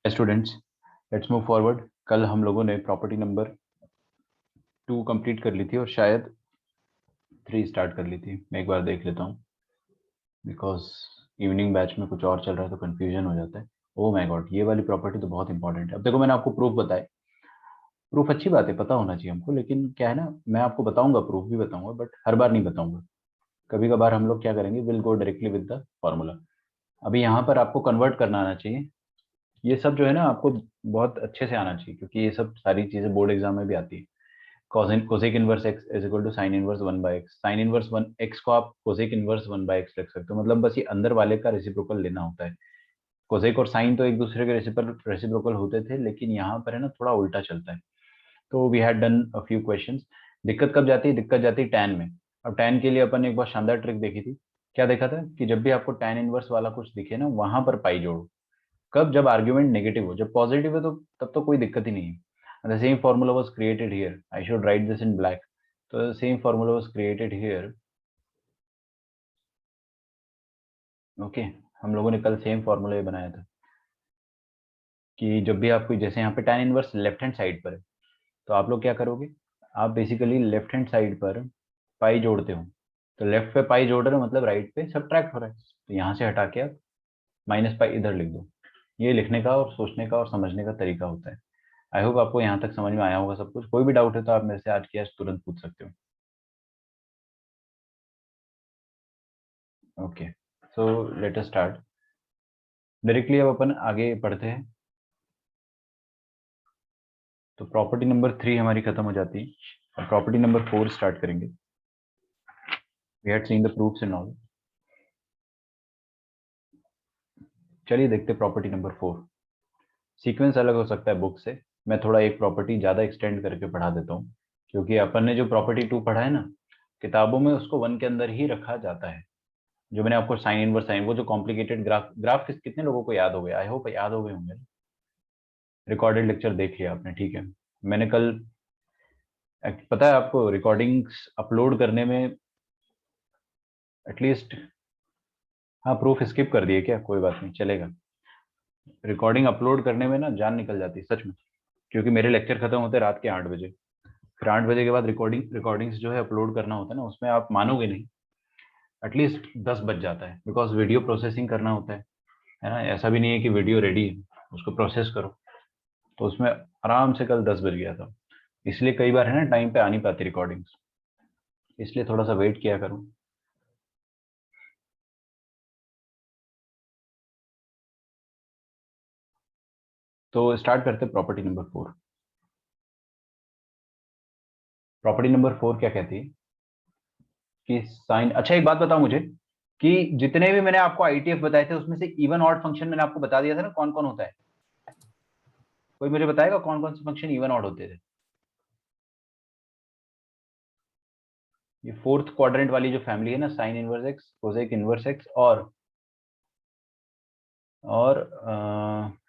Students, let's move forward. कल हम लोगों ने प्रॉपर्टी नंबर 2 कंप्लीट कर ली थी और शायद 3 स्टार्ट कर ली थी। मैं एक बार देख लेता हूँ बिकॉज इवनिंग बैच में कुछ और चल रहा है तो कंफ्यूजन हो जाता है। ओह माय गॉड, ये वाली प्रॉपर्टी तो बहुत इंपॉर्टेंट है। अब देखो, मैंने आपको प्रूफ बताया। प्रूफ अच्छी बात है, पता होना चाहिए हमको, लेकिन क्या है ना, मैं आपको बताऊंगा, प्रूफ भी बताऊंगा, बट हर बार नहीं बताऊंगा। कभी कभार हम लोग क्या करेंगे, will go directly with the formula. अभी यहाँ पर आपको कन्वर्ट करना आना चाहिए। ये सब जो है ना, आपको बहुत अच्छे से आना चाहिए, क्योंकि ये सब सारी चीजें बोर्ड एग्जाम में भी आती है। Cosec inverse x is equal to sine inverse 1/x। Sine inverse 1x को आप कोसेक इनवर्स 1/x लिख सकते हो। मतलब बस ये अंदर वाले का रेसिप्रोकल लेना होता है। कोसेक और साइन तो एक दूसरे के रेसिप्रोकल होते थे, लेकिन यहाँ पर है ना, थोड़ा उल्टा चलता है। तो we had done a few questions. दिक्कत कब जाती है? दिक्कत जाती है टैन में। अब टैन के लिए अपन ने एक बहुत शानदार ट्रिक देखी थी। क्या देखा था कि जब भी आपको टैन इनवर्स वाला कुछ दिखे ना, वहां पर पाई जोड़ो। कब? जब आर्ग्यूमेंट नेगेटिव हो। जब पॉजिटिव है तो तब तो कोई दिक्कत ही नहीं है। The same formula was created here. I should write this in black. तो same formula was created here. Okay, हम लोगों ने कल सेम फॉर्मूला ये बनाया था कि जब भी आपको, जैसे यहाँ पे tan inverse left hand side पर है, तो आप लोग क्या करोगे? आप बेसिकली लेफ्ट हैंड साइड पर पाई जोड़ते हो। तो लेफ्ट पे पाई जोड़ रहे हो मतलब राइट पे सब्ट्रैक्ट हो रहा है, तो यहाँ से हटा के आप माइनस पाई इधर लिख दो। ये लिखने का और सोचने का और समझने का तरीका होता है। आई होप आपको यहाँ तक समझ में आया होगा सब कुछ। कोई भी डाउट है तो आप मेरे से आज की आज तुरंत पूछ सकते हो। Okay, so let us start directly. अब अपन आगे बढ़ते हैं। तो प्रॉपर्टी नंबर 3 हमारी खत्म हो जाती है और प्रॉपर्टी नंबर 4 स्टार्ट करेंगे। We had seen the proofs and all. चलिए देखते प्रॉपर्टी नंबर 4। सीक्वेंस अलग हो सकता है बुक से। मैं थोड़ा एक प्रॉपर्टी ज़्यादा एक्सटेंड करके पढ़ा देता हूँ, क्योंकि अपन ने जो प्रॉपर्टी 2 पढ़ा है ना, किताबों में उसको 1 के अंदर ही रखा जाता है। जो मैंने आपको साइन इनवर्स साइन, वो जो कॉम्प्लिकेटेड ग्राफ कितने लोगों को याद हो गया? आई होप याद हो गए होंगे। रिकॉर्डेड लेक्चर देख लिया आपने, ठीक है। मैंने कल, पता है आपको, रिकॉर्डिंग्स अपलोड करने में एटलीस्ट, हाँ प्रूफ स्किप कर दिए क्या? कोई बात नहीं, चलेगा। रिकॉर्डिंग अपलोड करने में ना जान निकल जाती है सच में, क्योंकि मेरे लेक्चर खत्म होते हैं रात के 8 बजे। फिर 8 बजे के बाद रिकॉर्डिंग्स जो है अपलोड करना होता है ना, उसमें आप मानोगे नहीं, एटलीस्ट 10 बज जाता है, बिकॉज वीडियो प्रोसेसिंग करना होता है ना। ऐसा भी नहीं है कि वीडियो रेडी है, उसको प्रोसेस करो। तो उसमें आराम से कल 10 बज गया था। इसलिए कई बार है ना, टाइम पे आ नहीं पाती रिकॉर्डिंग्स, इसलिए थोड़ा सा वेट किया करूँ। तो स्टार्ट करते प्रॉपर्टी नंबर 4। प्रॉपर्टी नंबर 4 क्या कहती है कि साइन, अच्छा एक बात बताओ मुझे, कि जितने भी मैंने आपको आईटीएफ बताए थे उसमें से इवन ऑड फंक्शन मैंने आपको बता दिया था ना, कौन कौन होता है? कोई मुझे बताएगा कौन कौन से फंक्शन इवन ऑड होते थे? ये फोर्थ क्वाड्रेंट वाली जो फैमिली है ना, sign inverse x, cosec inverse x और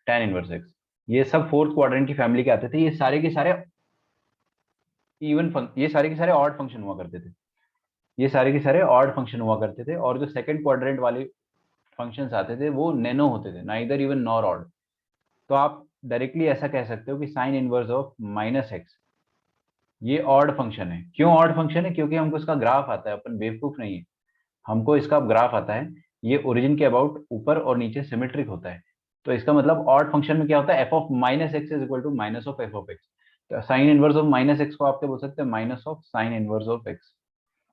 tan इनवर्स एक्स, ये सब फोर्थ क्वाड्रेंट की फैमिली के आते थे। ये सारे के सारे ये सारे के सारे ऑड फंक्शन हुआ करते थे। ये सारे के सारे ऑड फंक्शन हुआ करते थे, और जो सेकंड क्वाड्रेंट वाले फंक्शंस आते थे वो नैनो होते थे, नाइदर इवन नॉर ऑड। तो आप डायरेक्टली ऐसा कह सकते हो कि साइन इनवर्स ऑफ -x ये ऑड फंक्शन है। क्यों ऑड फंक्शन है? क्योंकि हमको इसका ग्राफ आता है, अपन बेवकूफ नहीं है। हमको इसका ग्राफ आता है। ये ओरिजिन के अबाउट ऊपर और नीचे सिमेट्रिक होता है। तो इसका मतलब ऑड फंक्शन में क्या होता है, f of minus x is equal to minus of f of x. तो साइन इनवर्स ऑफ -x को आप क्या बोल सकते हैं? Minus of sine inverse of x.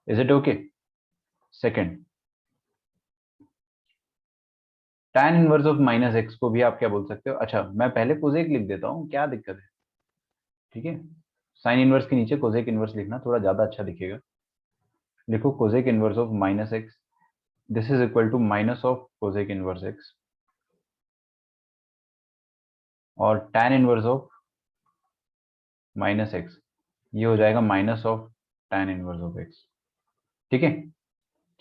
Is it okay? Second, tan inverse of -x को भी आप क्या बोल सकते हो? अच्छा, मैं पहले कोसेक लिख देता हूँ, क्या दिक्कत है? ठीक है, साइन इनवर्स के नीचे कोसेक इनवर्स लिखना थोड़ा ज्यादा अच्छा दिखेगा। लिखो cosec inverse of -x, this is equal to minus of cosec inverse x, और tan इनवर्स ऑफ -x ये हो जाएगा minus of tan inverse of x। ठीक है,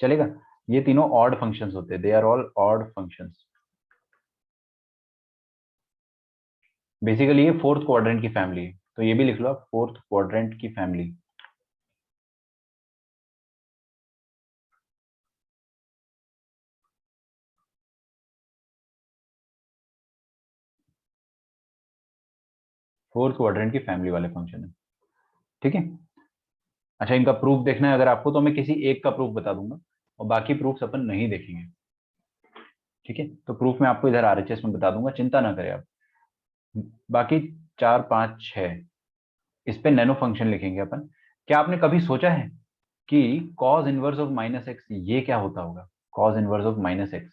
चलेगा। ये तीनों ऑड फंक्शंस होते हैं, they are all odd functions. Basically ये फोर्थ क्वाड्रेंट की फैमिली है, तो ये भी लिख लो आप, फोर्थ क्वाड्रेंट की फैमिली। फोर्थ क्वाड्रेंट की फैमिली वाले फंक्शन है। ठीक है। अच्छा, इनका प्रूफ देखना है अगर आपको, तो मैं किसी एक का प्रूफ बता दूंगा और बाकी प्रूफ्स अपन नहीं देखेंगे। ठीक है, तो प्रूफ मैं आपको इधर आरएचएस में बता दूंगा, चिंता ना करें आप। बाकी 4 5 6 इस पे नैनो फंक्शन लिखेंगे अपन। क्या आपने कभी सोचा है कि cos inverse of minus x ये क्या होता होगा? Cause inverse of minus x,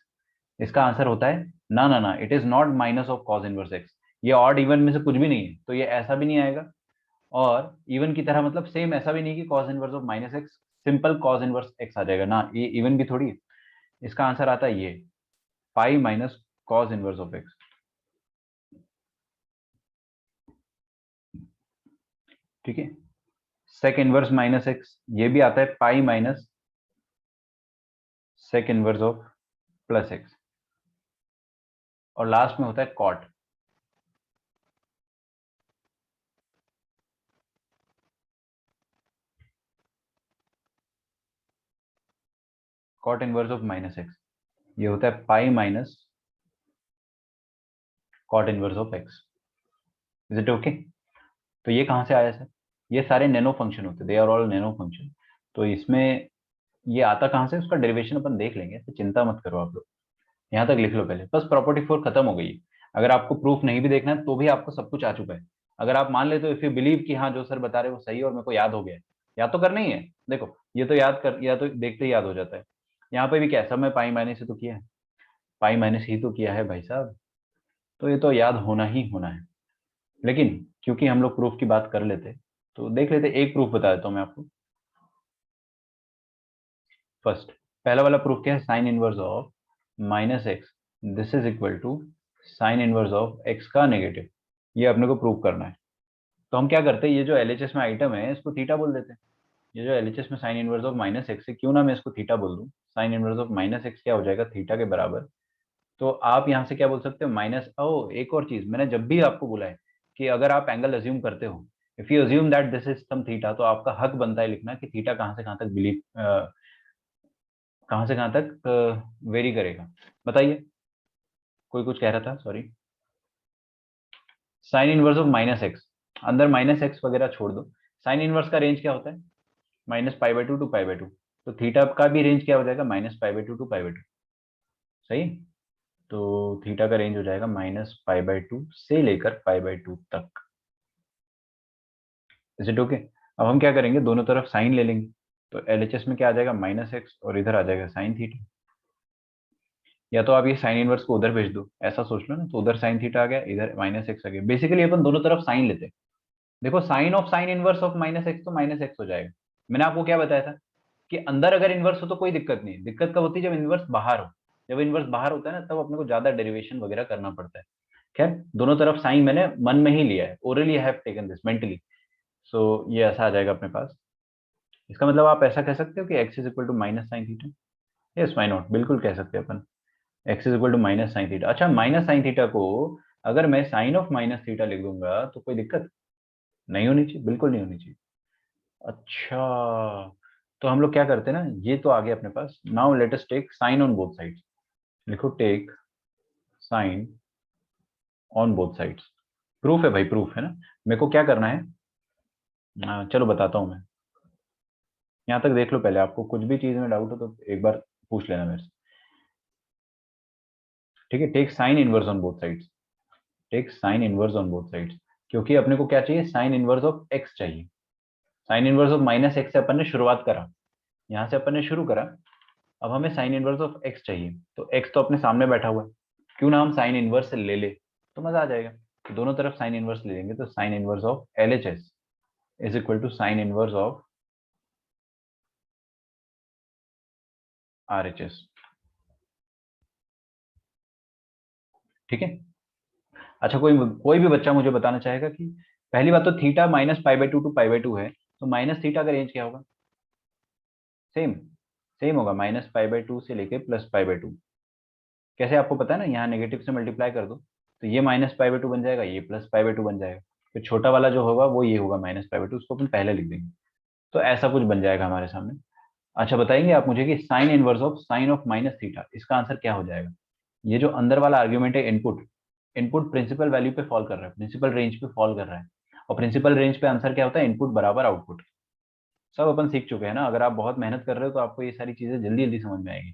इसका आंसर होता है ना ना ना, it is not minus of cause inverse x. ये ऑड इवन में से कुछ भी नहीं है, तो ये ऐसा भी नहीं आएगा और इवन की तरह, मतलब सेम ऐसा भी नहीं कि cos inverse of minus X simple cos inverse X आ जाएगा ना, ये इवन भी थोड़ी है। इसका आंसर आता है ये पाई minus cos inverse of x. ठीक है, सेक इनवर्स माइनस एक्स ये भी आता है pi minus sec inverse of plus x. और लास्ट में होता है cot. Cot inverse of minus x ये होता है pi minus cot inverse of x. Is it okay? तो ये कहाँ से आया सर? ये सारे नैनो फंक्शन होते हैं, they are all nano function. तो इसमें ये आता कहाँ से, उसका डेरिवेशन अपन देख लेंगे, तो चिंता मत करो आप लोग। यहाँ तक लिख लो पहले, बस प्रॉपर्टी 4 खत्म हो गई है। अगर आपको प्रूफ नहीं भी देखना है तो भी आपको सब कुछ आ चुका है। अगर आप मान लेते हो, इफ यू बिलीव कि हाँ जो सर बता रहे हो वो सही है और मेरे को याद हो गया है, याद तो करना ही है। देखो ये तो याद कर, या तो देखते ही याद हो जाता है। यहाँ पे भी क्या, सब में पाई माइनस ही तो किया है, पाई माइनस ही तो किया है भाई साहब, तो ये तो याद होना ही होना है। लेकिन क्योंकि हम लोग प्रूफ की बात कर लेते, तो देख लेते, एक प्रूफ बता देता हूँ मैं आपको। फर्स्ट, पहला वाला प्रूफ क्या है, sine inverse of minus x this is equal to sine inverse of x का नेगेटिव। ये अपने को प्रूव करना है। तो हम क्या करते हैं, ये जो एलएचएस में आइटम है इसको थीटा बोल देते हैं। ये जो एलएचएस में sign inverse of minus x है, क्यों ना मैं इसको थीटा बोल दूं, sign inverse of minus x क्या हो जाएगा, थीटा के बराबर। तो आप यहाँ से क्या बोल सकते हो, माइनस, ओ एक और चीज, मैंने जब भी आपको बोला है कि अगर आप एंगल अज्यूम करते हो, if you assume that this is some theta, तो आपका हक बनता है लिखना कि थीटा कहाँ से कहाँ तक बिलीव, कहाँ से कहाँ तक वेरी करेगा। बताइए, कोई कुछ कह रहा था, sorry. Sign inverse of minus x, अंदर माइनस एक्स वगैरह छोड़ दो। साइन इनवर्स का रेंज क्या होता है, minus pi by two to pi by two. तो थीटा का भी रेंज क्या हो जाएगा, minus pi by two to pi by two. सही। तो थीटा का रेंज हो जाएगा माइनस पाई बाई टू से लेकर पाई बाई टू तक। Is it okay? अब हम क्या करेंगे, दोनों तरफ साइन ले लेंगे। तो एलएचएस में क्या आ जाएगा, माइनस एक्स, और इधर आ जाएगा साइन थीटा। या तो आप ये साइन इनवर्स को उधर भेज दो, ऐसा सोच लो ना, तो उधर साइन थीटा आ गया, इधर माइनस एक्स आ गया। बेसिकली अपन दोनों तरफ साइन लेते हैं। देखो sine of sine inverse of minus x तो माइनस एक्स हो जाएगा। मैंने आपको क्या बताया था कि अंदर अगर इनवर्स हो तो कोई दिक्कत नहीं है, दिक्कत कब होती है, जब इनवर्स बाहर हो। जब इनवर्स बाहर होता है ना, तब अपने को ज्यादा डेरिवेशन वगैरह करना पड़ता है। खैर, दोनों तरफ साइन मैंने मन में ही लिया है, orally have taken this mentally. So ये ऐसा आ जाएगा अपने पास। इसका मतलब आप ऐसा कह सकते हो कि X is equal to minus sine theta. Yes, why not, बिल्कुल कह सकते हैं अपन। X is equal to minus sine theta. अच्छा, माइनस साइन थीटा को अगर मैं साइन ऑफ माइनस थीटा लिख दूंगा तो कोई दिक्कत नहीं होनी चाहिए, बिल्कुल नहीं होनी चाहिए। अच्छा, तो हम लोग क्या करते हैं ना, ये तो आ गया अपने पास। Now let us take sine on both sides. लिखो take sine on both sides. Proof है भाई, प्रूफ है ना। मेरे को क्या करना है, चलो बताता हूँ मैं। यहाँ तक देख लो पहले, आपको कुछ भी चीज में डाउट हो तो एक बार पूछ लेना मेरे से। ठीक है, take sine inverse on both sides. Take sine inverse on both sides, क्योंकि अपने को क्या चाहिए, साइन इनवर्स ऑफ एक्स चाहिए। Sine inverse of minus x से अपन ने शुरुआत करा, यहाँ से अपन ने शुरू करा। अब हमें साइन इनवर्स ऑफ एक्स चाहिए, तो एक्स तो अपने सामने बैठा हुआ है, क्यों ना हम साइन इनवर्स ले ले, तो मजा आ जाएगा। तो दोनों तरफ साइन इनवर्स ले लेंगे, तो sine inverse of L H S is equal to sine inverse of R H S. ठीक है। अच्छा, कोई कोई भी बच्चा मुझे बताना चाहेगा कि पहली बात तो theta minus pi by two to pi by two है, तो माइनस थीटा का रेंज क्या होगा, सेम सेम होगा, माइनस पाई बाई टू से लेके प्लस पाई बाई टू। कैसे, आपको पता है ना, यहाँ नेगेटिव से मल्टीप्लाई कर दो, तो ये माइनस पाई बाई टू बन जाएगा, ये प्लस पाई बाई टू बन जाएगा। फिर छोटा वाला जो होगा वो ये होगा माइनस पाई बाई टू, उसको अपन पहले लिख देंगे। तो ऐसा कुछ बन जाएगा हमारे सामने। अच्छा, बताएंगे आप मुझे कि sign inverse of sine of minus theta, इसका आंसर क्या हो जाएगा। ये जो अंदर वाला आर्ग्यूमेंट है इनपुट, इनपुट प्रिंसिपल वैल्यू पे फॉल कर रहा है, प्रिंसिपल रेंज पे फॉल कर रहा है, और प्रिंसिपल रेंज पे आंसर क्या होता है, इनपुट बराबर आउटपुट। सब अपन सीख चुके हैं ना, अगर आप बहुत मेहनत कर रहे हो तो आपको ये सारी चीजें जल्दी जल्दी समझ में आएगी।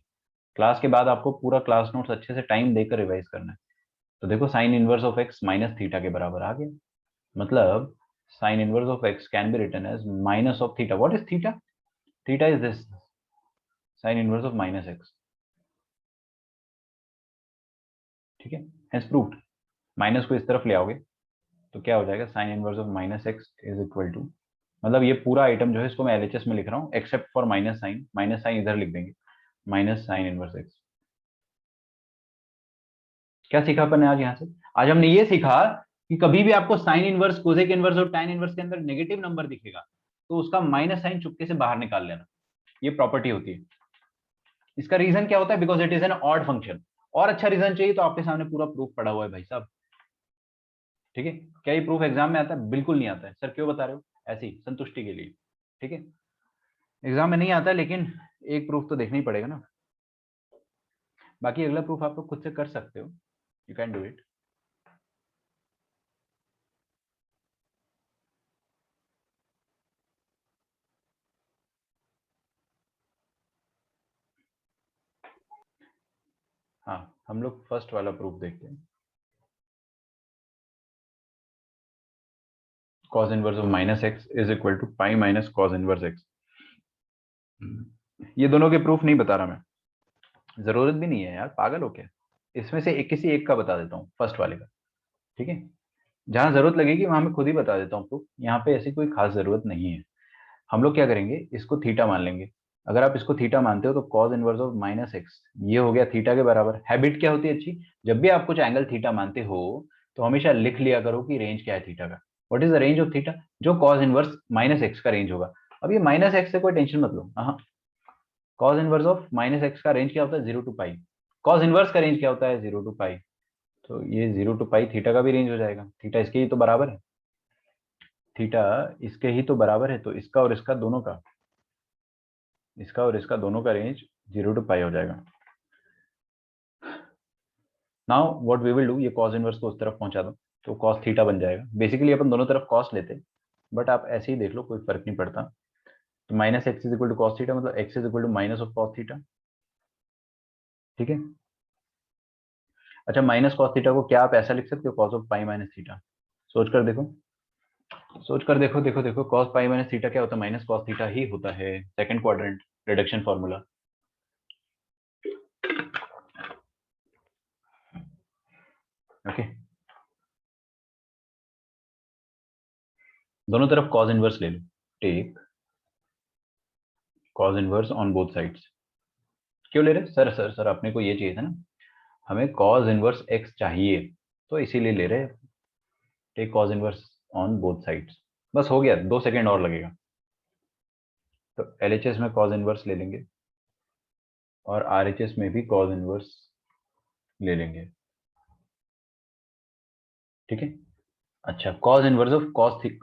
क्लास के बाद आपको पूरा क्लास नोट्स अच्छे से टाइम देकर रिवाइज करना है। तो देखो sine inverse of x minus theta के बराबर आ गया, मतलब sine inverse of x can be written as minus of theta. What is theta? Theta is this, sine inverse of minus x. ठीक है, हेंस प्रूव्ड। माइनस को इस तरफ ले आओगे तो क्या हो जाएगा, sine inverse of minus x is equal to, मतलब ये पूरा आइटम जो है इसको मैं एलएचएस में लिख रहा हूँ एक्सेप्ट फॉर माइनस साइन इधर लिख देंगे, माइनस साइन इनवर्स एक्स। क्या सीखा अपन ने आज यहाँ से? आज हमने ये सीखा कि कभी भी आपको साइन इनवर्स, कोसेक इनवर्स और tan इनवर्स के अंदर नेगेटिव नंबर दिखेगा तो उसका माइनस साइन चुपके से बाहर निकाल लेना, ये प्रॉपर्टी होती है। इसका रीजन क्या होता है, because it is an odd function. और अच्छा रीजन चाहिए तो आपके सामने पूरा प्रूफ पड़ा हुआ है भाई साहब। ठीक है, क्या ये प्रूफ एग्जाम में आता है? बिल्कुल नहीं आता है सर, क्यों बता रहे हो? ऐसे ही संतुष्टि के लिए। ठीक है, एग्जाम में नहीं आता लेकिन एक प्रूफ तो देखना ही पड़ेगा ना। बाकी अगला प्रूफ आप लोग खुद से कर सकते हो, यू कैन डू इट। हाँ, हम लोग फर्स्ट वाला प्रूफ देखते हैं। cos inverse of minus x is equal to pi minus cos inverse x. ये दोनों के प्रूफ नहीं बता रहा मैं, जरूरत भी नहीं है यार, पागल हो क्या। इसमें से एक, किसी एक का बता देता हूँ, फर्स्ट वाले का। ठीक है, जहां जरूरत लगेगी वहां मैं खुद ही बता देता हूँ प्रूफ, यहाँ पे ऐसी कोई खास जरूरत नहीं है। हम लोग क्या करेंगे, इसको थीटा मान लेंगे। अगर आप इसको थीटा मानते हो तो cos inverse of minus x ये हो गया थीटा के बराबर। हैबिट क्या होती है अच्छी, जब भी आप कुछ एंगल थीटा मानते हो तो हमेशा लिख लिया करो कि रेंज क्या है थीटा का। What is the range of theta? जो cos इनवर्स माइनस एक्स का रेंज होगा। अब ये माइनस एक्स से कोई टेंशन मत लो, हाँ। cos inverse of minus x का रेंज क्या होता है, 0 to पाई। cos इनवर्स का रेंज क्या होता है, 0 to पाई। तो ये 0 to पाई थीटा का भी रेंज हो जाएगा, थीटा इसके ही तो बराबर है, थीटा इसके ही तो बराबर है, तो इसका और इसका दोनों का, इसका और इसका दोनों का रेंज 0 to पाई हो जाएगा। Now what we will do, ये cos इनवर्स को उस तरफ पहुंचा दो तो cos थीटा बन जाएगा। बेसिकली अपन दोनों तरफ cos लेते, बट आप ऐसे ही देख लो, कोई फर्क नहीं पड़ता। तो minus x is equal to cos theta, मतलब X is equal to minus of cos theta. ठीक है, अच्छा माइनस cos थीटा को क्या आप ऐसा लिख सकते हो, cos of pi minus theta. सोच कर देखो, सोच कर देखो, देखो देखो, cos पाई माइनस थीटा क्या होता है, माइनस cos थीटा ही होता है। Second quadrant reduction formula. Okay, दोनों तरफ cos इनवर्स ले लो, take cos inverse on both sides. क्यों ले रहे सर? सर अपने को ये चाहिए था ना, हमें cos इनवर्स x चाहिए, तो इसीलिए ले रहे हैं। Take cos inverse on both sides. बस हो गया, 2 सेकेंड और लगेगा। तो एलएचएस में cos इनवर्स ले लेंगे और आरएचएस में भी cos इनवर्स ले लेंगे। ठीक है, अच्छा cos इनवर्स ऑफ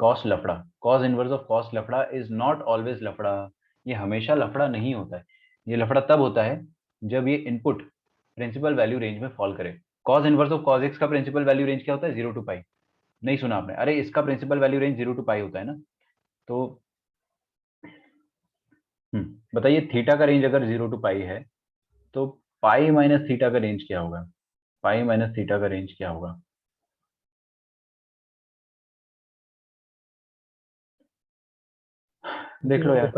cos लफड़ा, cos इनवर्स ऑफ cos लफड़ा इज नॉट ऑलवेज लफड़ा। ये हमेशा लफड़ा नहीं होता है। ये लफड़ा तब होता है जब ये इनपुट प्रिंसिपल वैल्यू रेंज में फॉल करे। cos inverse of cos x का प्रिंसिपल वैल्यू रेंज क्या होता है, 0 to पाई। नहीं सुना आपने? अरे इसका प्रिंसिपल वैल्यू रेंज 0 to पाई होता है ना। तो बताइए, थीटा का रेंज अगर 0 to पाई है तो पाई माइनस थीटा का रेंज क्या होगा, पाई माइनस थीटा का रेंज क्या होगा? देख लो यार,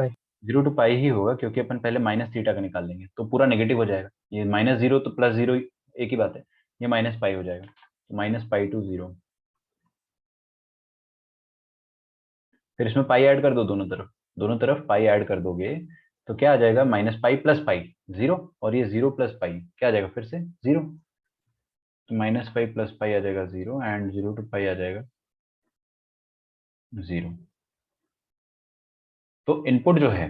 0 to पाई ही होगा, क्योंकि अपन पहले माइनस थीटा का निकाल लेंगे तो पूरा नेगेटिव हो जाएगा। ये -0 तो +0 एक ही बात है, ये माइनस पाई हो जाएगा, तो -पाई to 0। फिर इसमें पाई ऐड कर दो दोनों तरफ, दोनों तरफ पाई ऐड कर दोगे तो क्या आ जाएगा, -पाई प्लस पाई 0, और ये 0 प्लस पाई क्या आ जाएगा फिर से 0। तो -पाई प्लस पाई आ जाएगा 0 एंड 0 to पाई आ जाएगा 0। तो इनपुट जो है,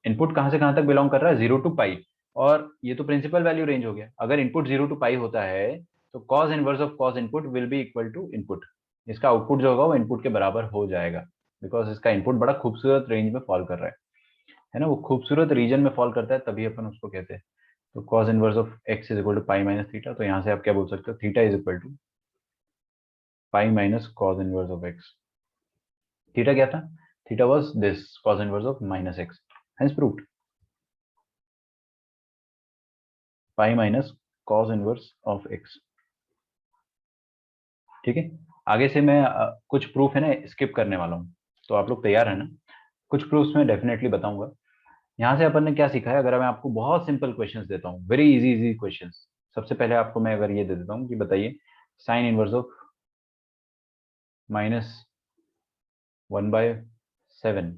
इनपुट कहां से कहां तक बिलोंग कर रहा है, 0 to पाई। और ये तो प्रिंसिपल वैल्यू रेंज हो गया। अगर इनपुट 0 to पाई होता है तो cos inverse of cos input will be equal to input. इसका आउटपुट जो होगा वो इनपुट के बराबर हो जाएगा, बिकॉज इसका इनपुट बड़ा खूबसूरत रेंज में फॉल कर रहा है ना, वो खूबसूरत रीजन में फॉल करता है, तभी अपन उसको कहते हैं। तो cos inverse of x is equal to pi minus theta, तो यहाँ से आप क्या बोल सकते हो, theta is equal to pi minus cos inverse of x. Theta क्या था? Theta was this cos inverse of minus x, hence proved pi minus cos inverse of x. ठीक है, आगे से मैं कुछ प्रूफ है ना स्किप करने वाला हूँ, तो आप लोग तैयार है ना? कुछ प्रूफ्स मैं डेफिनेटली बताऊंगा। यहाँ से अपन ने क्या सीखा है, अगर मैं आपको बहुत सिंपल क्वेश्चंस देता हूँ, वेरी इजी इजी क्वेश्चंस। सबसे पहले आपको मैं अगर ये दे देता हूँ कि बताइए साइन इनवर्स ऑफ माइनस 1/7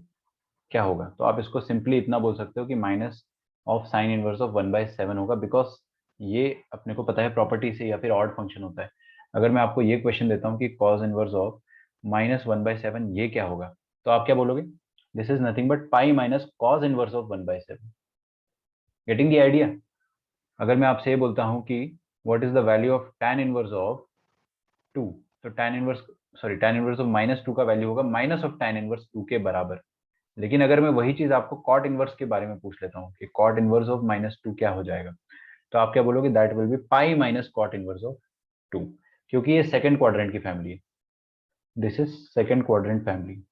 क्या होगा, तो आप इसको सिंपली इतना बोल सकते हो कि minus of sine inverse of 1/7 होगा, बिकॉज ये अपने को पता है प्रॉपर्टी से, या फिर ऑड फंक्शन होता है। अगर मैं आपको ये क्वेश्चन देता हूँ कि कॉज इनवर्स ऑफ -1/7 ये क्या होगा, तो आप क्या बोलोगे? This is nothing but pi minus cos inverse of 1/7। Getting the idea? अगर मैं आपसे ये बोलता हूँ कि what is the value of tan inverse of 2, तो tan इनवर्स ऑफ -2 का वैल्यू होगा माइनस ऑफ tan इनवर्स 2 के बराबर। लेकिन अगर मैं वही चीज आपको कॉट इनवर्स के बारे में पूछ लेता हूँ कि कॉट इनवर्स ऑफ -2 क्या हो जाएगा, तो आप क्या बोलोगे? That will be pi minus cot inverse of 2, क्योंकि ये सेकंड क्वाड्रेंट की फैमिली है। This is second quadrant family.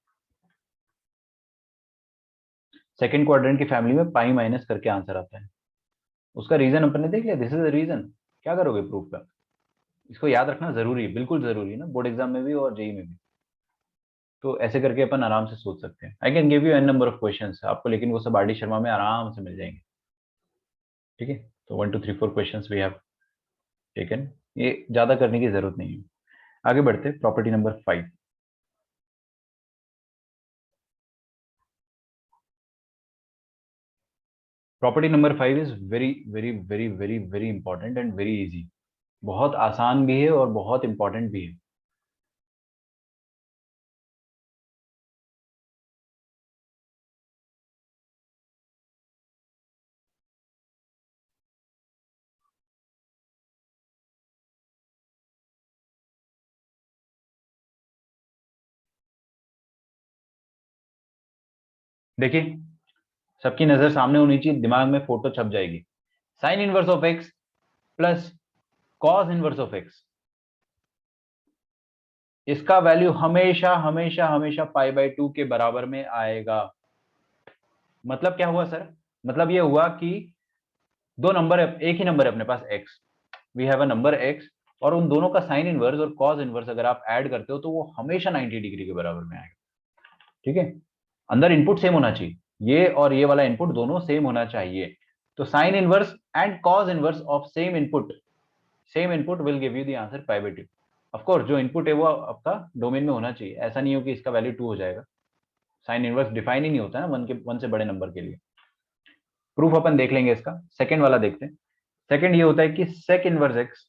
Second quadrant की फैमिली में पाई माइनस करके आंसर आता है। उसका रीजन अपन ने देख लिया, दिस इज द रीजन। क्या करोगे प्रूफ का? इसको याद रखना जरूरी है, बिल्कुल जरूरी है ना, बोर्ड एग्जाम में भी और जेई में भी। तो ऐसे करके अपन आराम से सोच सकते हैं। I can give you n number of questions आपको, लेकिन वो सब आर डी शर्मा में आराम से मिल जाएंगे। ठीक है, तो 1 2 3 4 क्वेश्चंस वी हैव टेकन, ये ज्यादा करने की जरूरत नहीं है। आगे बढ़ते, property number 5। Property number 5 is very very very very very important and very easy. बहुत आसान भी है और बहुत इंपॉर्टेंट भी है। देखिए, सबकी नजर सामने होनी चाहिए, दिमाग में फोटो छप जाएगी। Sign inverse of x plus cos inverse of x, इसका वैल्यू हमेशा हमेशा हमेशा पाई/2 के बराबर में आएगा। मतलब क्या हुआ सर? मतलब ये हुआ कि दो नंबर, एक ही नंबर है अपने पास x, we have a number x, और उन दोनों का साइन इनवर्स और कॉस इनवर्स अगर आप ऐड करते हो तो वो हमेशा 90 डिग्री के बराबर में आएगा। ठीक है, अंदर इनपुट सेम होना चाहिए, ये और ये वाला इनपुट दोनों सेम होना चाहिए। तो sine inverse and cos inverse of same input will give you the answer पाई/2। ऑफ कोर्स जो इनपुट है वो आपका डोमेन में होना चाहिए, ऐसा नहीं हो कि इसका वैल्यू 2 हो जाएगा। साइन इनवर्स डिफाइन ही नहीं होता है वन से बड़े नंबर के लिए। प्रूफ अपन देख लेंगे इसका, सेकंड वाला देखते हैं। सेकंड ये होता है कि sec inverse x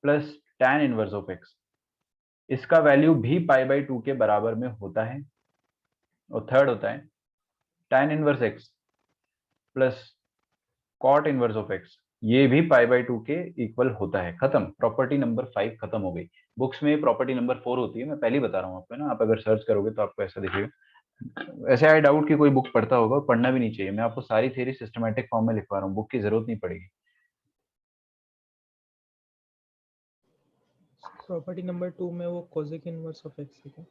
plus tan inverse of x, इसका वैल्यू भी पाई/2 के बराबर में होता है। और थर्ड होता है tan inverse x plus cot inverse of x, ये भी पाई/2 के इक्वल होता है। खत्म, प्रॉपर्टी नंबर 5 खत्म हो गई। बुक्स में प्रॉपर्टी नंबर 4 होती है, मैं पहले ही बता रहा हूँ आपको ना, आप अगर सर्च करोगे तो आपको ऐसा दिखेगा। ऐसे आई डाउट कि कोई बुक पढ़ता होगा, पढ़ना भी नहीं चाहिए। मैं आपको सारी थ्योरी सिस्टमैटिक फॉर्म में लिखवा रहा हूँ, बुक की जरूरत नहीं पड़ेगी। प्रॉपर्टी नंबर 2 में वो कोसेक इनवर्स ऑफ एक्स है क्या?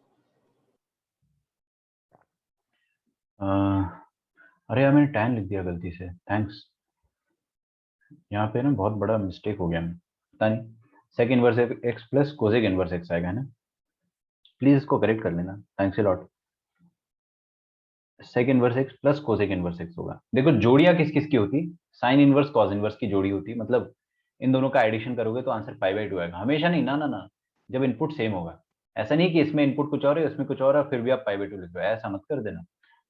अरे यार, मैंने टैन लिख दिया गलती से, थैंक्स। यहाँ पे ना बहुत बड़ा मिस्टेक हो गया, मैं पता नहीं। Sec inverse x plus cosec inverse x आएगा है ना, प्लीज इसको करेक्ट कर लेना, thanks a lot. Sec inverse x plus cosec inverse x होगा। देखो जोड़ियां किस किस की होती? साइन इनवर्स कॉस इनवर्स की जोड़ी होती, मतलब इन दोनों का एडिशन करोगे तो आंसर पाई/2 आएगा। हमेशा नहीं, ना ना ना, जब इनपुट सेम होगा। ऐसा नहीं कि इसमें इनपुट कुछ और है इसमें कुछ और है फिर भी आप पाई/2 लिख रहे हो, ऐसा मत कर देना।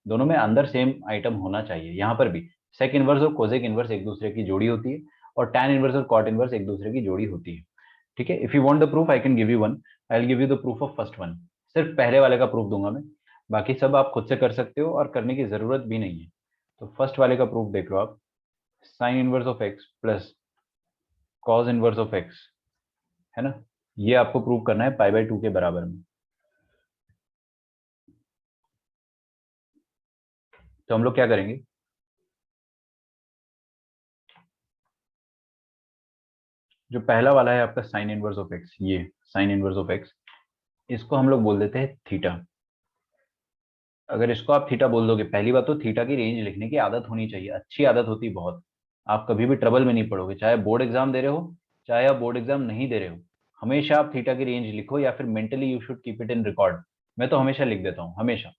दोनों में अंदर सेम आइटम होना चाहिए। यहाँ पर भी सेक इनवर्स और कोसेक इनवर्स एक दूसरे की जोड़ी होती है, और टैन इनवर्स और कॉट इनवर्स एक दूसरे की जोड़ी होती है। ठीक है, if you want the proof I can give you one, I will give you the proof of first one. सिर्फ पहले वाले का प्रूफ दूंगा मैं, बाकी सब आप खुद से कर सकते हो और करने की जरूरत भी नहीं है। तो फर्स्ट वाले का प्रूफ देख लो आप, sign inverse of x plus cos inverse of x, है ना, ये आपको प्रूव करना है पाई/2 के बराबर में। तो हम लोग क्या करेंगे, जो पहला वाला है आपका साइन इनवर्स ऑफ एक्स, ये साइन इनवर्स ऑफ एक्स, इसको हम लोग बोल देते हैं थीटा। अगर इसको आप थीटा बोल दोगे, पहली बात तो थीटा की रेंज लिखने की आदत होनी चाहिए, अच्छी आदत होती बहुत। आप कभी भी ट्रबल में नहीं पड़ोगे, चाहे बोर्ड एग्जाम दे रहे हो चाहे आप बोर्ड एग्जाम नहीं दे रहे हो, हमेशा आप थीटा की रेंज लिखो, या फिर mentally you should keep it in record. मैं तो हमेशा लिख देता हूँ, हमेशा।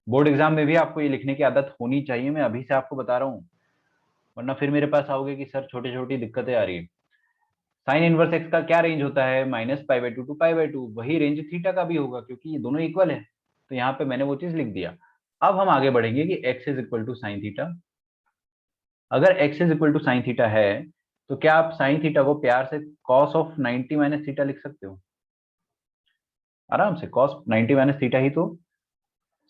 बोर्ड एग्जाम में भी आपको ये लिखने की आदत होनी चाहिए, मैं अभी से आपको बता रहा हूँ, वरना फिर मेरे पास आओगे कि सर छोटी छोटी दिक्कतें आ रही है। साइन इनवर्स एक्स का क्या रेंज होता है? -π/2 टू π/2, वही रेंज थीटा का भी होगा, क्योंकि ये दोनों इक्वल है। तो यहाँ पे मैंने वो चीज लिख दिया। अब हम आगे बढ़ेंगे कि x is equal to sine theta. अगर x is equal to sine theta है, तो क्या आप साइन थीटा को प्यार से cos ऑफ 90 माइनस थीटा लिख सकते हो? आराम से, cos 90 माइनस थीटा ही तो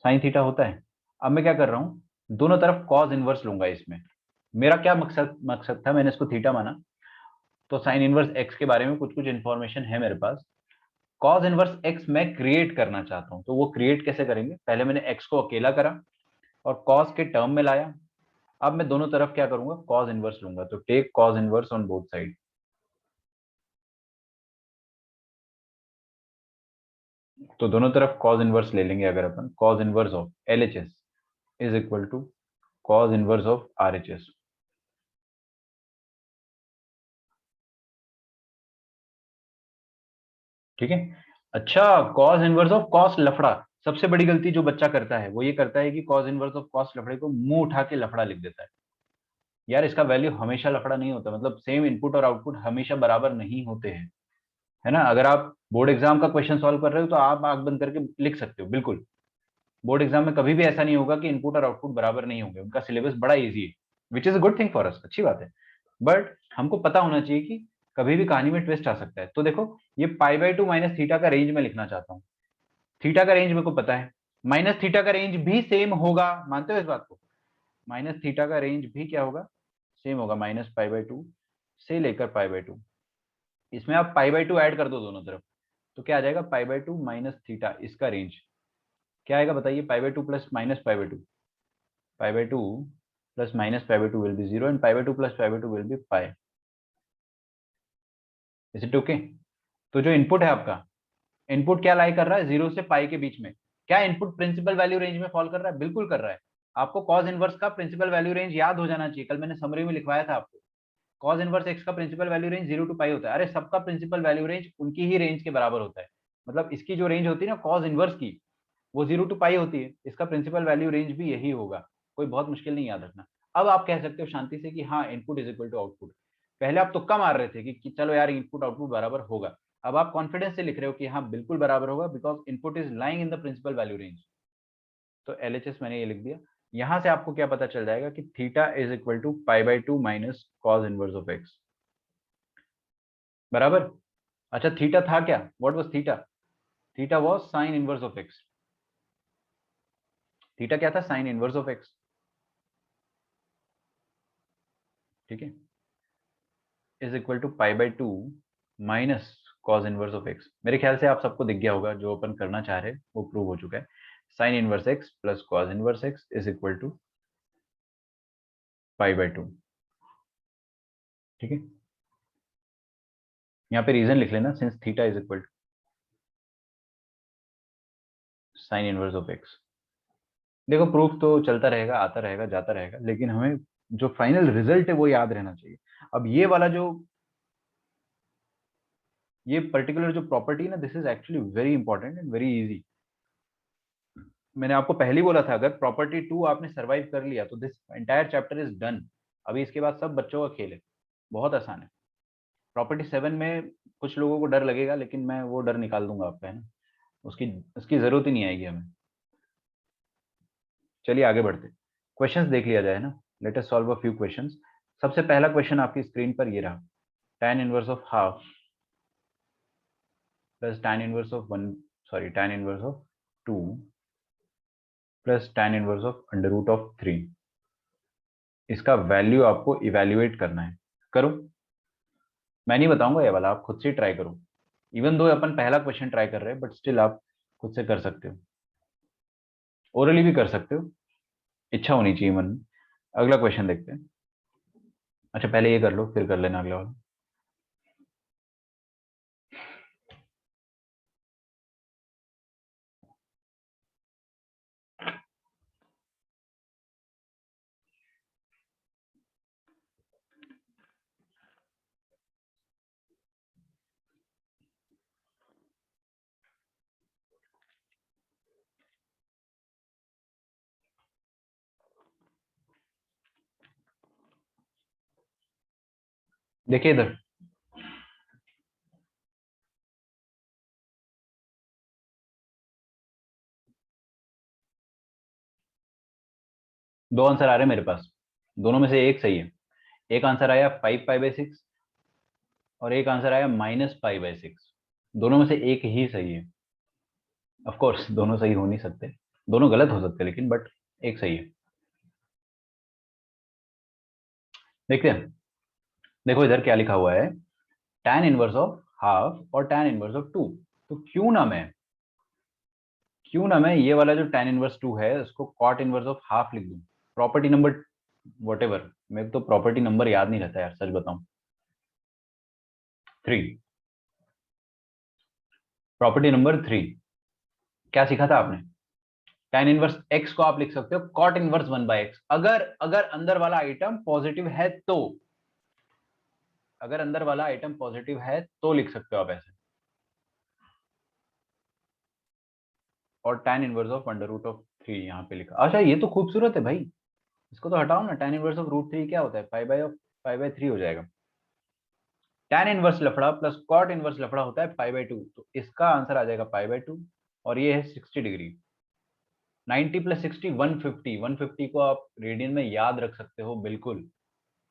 साइन थीटा होता है। अब मैं क्या कर रहा हूँ, दोनों तरफ cos इनवर्स लूंगा इसमें। मेरा क्या मकसद मकसद था, मैंने इसको थीटा माना, तो साइन इनवर्स एक्स के बारे में कुछ कुछ इंफॉर्मेशन है मेरे पास। कॉज इनवर्स एक्स मैं क्रिएट करना चाहता हूं, तो वो क्रिएट कैसे करेंगे? पहले मैंने एक्स को अकेला करा और कॉज के टर्म में लाया। अब मैं दोनों तरफ क्या करूंगा, कॉज इनवर्स लूंगा, तो take cos inverse on both side. तो दोनों तरफ कॉज इनवर्स ले लेंगे, अगर अपन cos inverse of L H S is equal to cos inverse of R H S. ठीक है। अच्छा, कॉज इनवर्स ऑफ कॉस लफड़ा। सबसे बड़ी गलती जो बच्चा करता है वो ये करता है कि कॉज इनवर्स ऑफ कॉस लफड़े को मुंह उठा के लफड़ा लिख देता है। यार इसका वैल्यू हमेशा लफड़ा नहीं होता, मतलब सेम इनपुट और आउटपुट हमेशा बराबर नहीं होते हैं, है ना। अगर आप बोर्ड एग्जाम का क्वेश्चन सॉल्व कर रहे हो तो आप आंख बंद करके लिख सकते हो, बिल्कुल। बोर्ड एग्जाम में कभी भी ऐसा नहीं होगा कि इनपुट और आउटपुट बराबर नहीं होंगे, उनका सिलेबस बड़ा इजी है, which is a good thing for us, अच्छी बात है। बट हमको पता होना चाहिए कि कभी भी कहानी में ट्विस्ट आ सकता है। तो देखो, ये π/2 माइनस थीटा का रेंज में लिखना चाहता हूँ। थीटा का रेंज मेरे को पता है, माइनस थीटा का रेंज भी सेम होगा, मानते हो इस बात को? माइनस थीटा का रेंज भी क्या होगा, सेम होगा, -π/2 से लेकर π/2। इसमें आप π/2 ऐड कर दो दोनों तरफ, तो क्या आ जाएगा, π/2 माइनस थीटा, इसका रेंज क्या आएगा बताइए? π/2 plus minus π/2, π/2 plus minus π/2 will be 0 and π/2 plus π/2 will be pi. Is it okay? तो जो इनपुट है आपका, इनपुट क्या लाई कर रहा है, 0 से पाई के बीच में। क्या इनपुट प्रिंसिपल वैल्यू रेंज में फॉल कर रहा है? बिल्कुल कर रहा है। आपको कॉज इनवर्स का प्रिंसिपल वैल्यू रेंज याद हो जाना चाहिए, कल मैंने समरी में लिखवाया था आपको। कॉज इनवर्स एक्स का प्रिंसिपल वैल्यू रेंज 0 टू पाई होता है। अरे सबका प्रिंसिपल वैल्यू रेंज उनकी ही रेंज के बराबर होता है। मतलब इसकी जो रेंज होती है ना कॉज इनवर्स की, वो 0 टू पाई होती है, इसका प्रिंसिपल वैल्यू रेंज भी यही होगा। कोई बहुत मुश्किल नहीं याद रखना। अब आप कह सकते हो शांति से कि हाँ input is equal to output. पहले आप तुक्का मार रहे थे कि चलो यार इनपुट आउटपुट बराबर होगा, अब आप कॉन्फिडेंस से लिख रहे हो कि हाँ बिल्कुल बराबर होगा, because input is lying in the principal value range. तो एलएचएस मैंने ये लिख दिया। यहां से आपको क्या पता चल जाएगा कि theta is equal to π/2 minus cos inverse of X, बराबर। अच्छा थीटा था क्या, what was theta? Theta was sine inverse of x. Theta क्या था? Sine inverse of x. ठीक है, is equal to π/2 minus cos inverse of X. मेरे ख्याल से आप सबको दिख गया होगा, जो अपन करना चाह रहे हैं वो प्रूव हो चुका है। Sine inverse x plus cos inverse x is equal to π/2। ठीक है, यहाँ पे रीजन लिख लेना, since theta is equal to sine inverse of X. देखो प्रूफ तो चलता रहेगा, आता रहेगा, जाता रहेगा, लेकिन हमें जो फाइनल रिजल्ट है वो याद रहना चाहिए। अब ये वाला जो, ये पर्टिकुलर जो प्रॉपर्टी ना, this is actually very important and very easy. मैंने आपको पहले ही बोला था, अगर प्रॉपर्टी 2 आपने सर्वाइव कर लिया तो this entire chapter is done. अभी इसके बाद सब बच्चों का खेल है, बहुत आसान है। प्रॉपर्टी 7 में कुछ लोगों को डर लगेगा, लेकिन मैं वो डर निकाल दूंगा आपका, है ना। उसकी उसकी जरूरत ही नहीं आएगी हमें। चलिए आगे बढ़ते, क्वेश्चंस देख लिया जाए ना। Let us solve a few questions. सबसे पहला क्वेश्चन आपकी स्क्रीन पर ये रहा, tan inverse of half plus tan inverse of 1, sorry tan inverse of 2 plus tan inverse of under root of 3। इसका वैल्यू आपको इवेल्युएट करना है। करो, मैं नहीं बताऊंगा ये वाला, आप खुद से ट्राई करो। इवन दो अपन पहला क्वेश्चन ट्राई कर रहे हैं, बट स्टिल आप खुद से कर सकते हो, ओरली भी कर सकते हो, इच्छा होनी चाहिए मन में। अगला क्वेश्चन देखते हैं। अच्छा पहले ये कर लो, फिर कर लेना अगला वाला। देखिए इधर, दो आंसर आ रहे हैं मेरे पास, दोनों में से एक सही है। एक आंसर आया 5 पाई बाई 6 और एक आंसर आया -5/6। दोनों में से एक ही सही है। ऑफ कोर्स दोनों सही हो नहीं सकते, दोनों गलत हो सकते हैं, लेकिन बट एक सही है। देखते हैं, देखो इधर क्या लिखा हुआ है, tan इनवर्स ऑफ हाफ और tan इनवर्स ऑफ 2। तो क्यों ना मैं ये वाला जो tan इनवर्स 2 है उसको cot इनवर्स ऑफ हाफ लिख दूं। प्रॉपर्टी नंबर वॉटेवर, मेरे को तो प्रॉपर्टी नंबर याद नहीं रहता यार, सच बताऊं। 3, प्रॉपर्टी नंबर 3, क्या सीखा था आपने? tan इनवर्स x को आप लिख सकते हो cot इनवर्स 1/x, अगर अगर अंदर वाला आइटम पॉजिटिव है तो, अगर अंदर वाला आइटम पॉजिटिव है तो लिख सकते हो आप ऐसे। और tan इनवर्स ऑफ √3 यहाँ पे लिखा। अच्छा ये तो खूबसूरत है भाई, इसको तो हटाओ ना। tan इनवर्स ऑफ √3 क्या होता है, पाई बाई 3 हो जाएगा। tan इनवर्स लफड़ा प्लस cot इनवर्स लफड़ा होता है पाई बाई 2, तो इसका आंसर आ जाएगा पाई बाई 2। और ये है 60 डिग्री। 90 + 60 150, 150 को आप रेडियन में याद रख सकते हो बिल्कुल।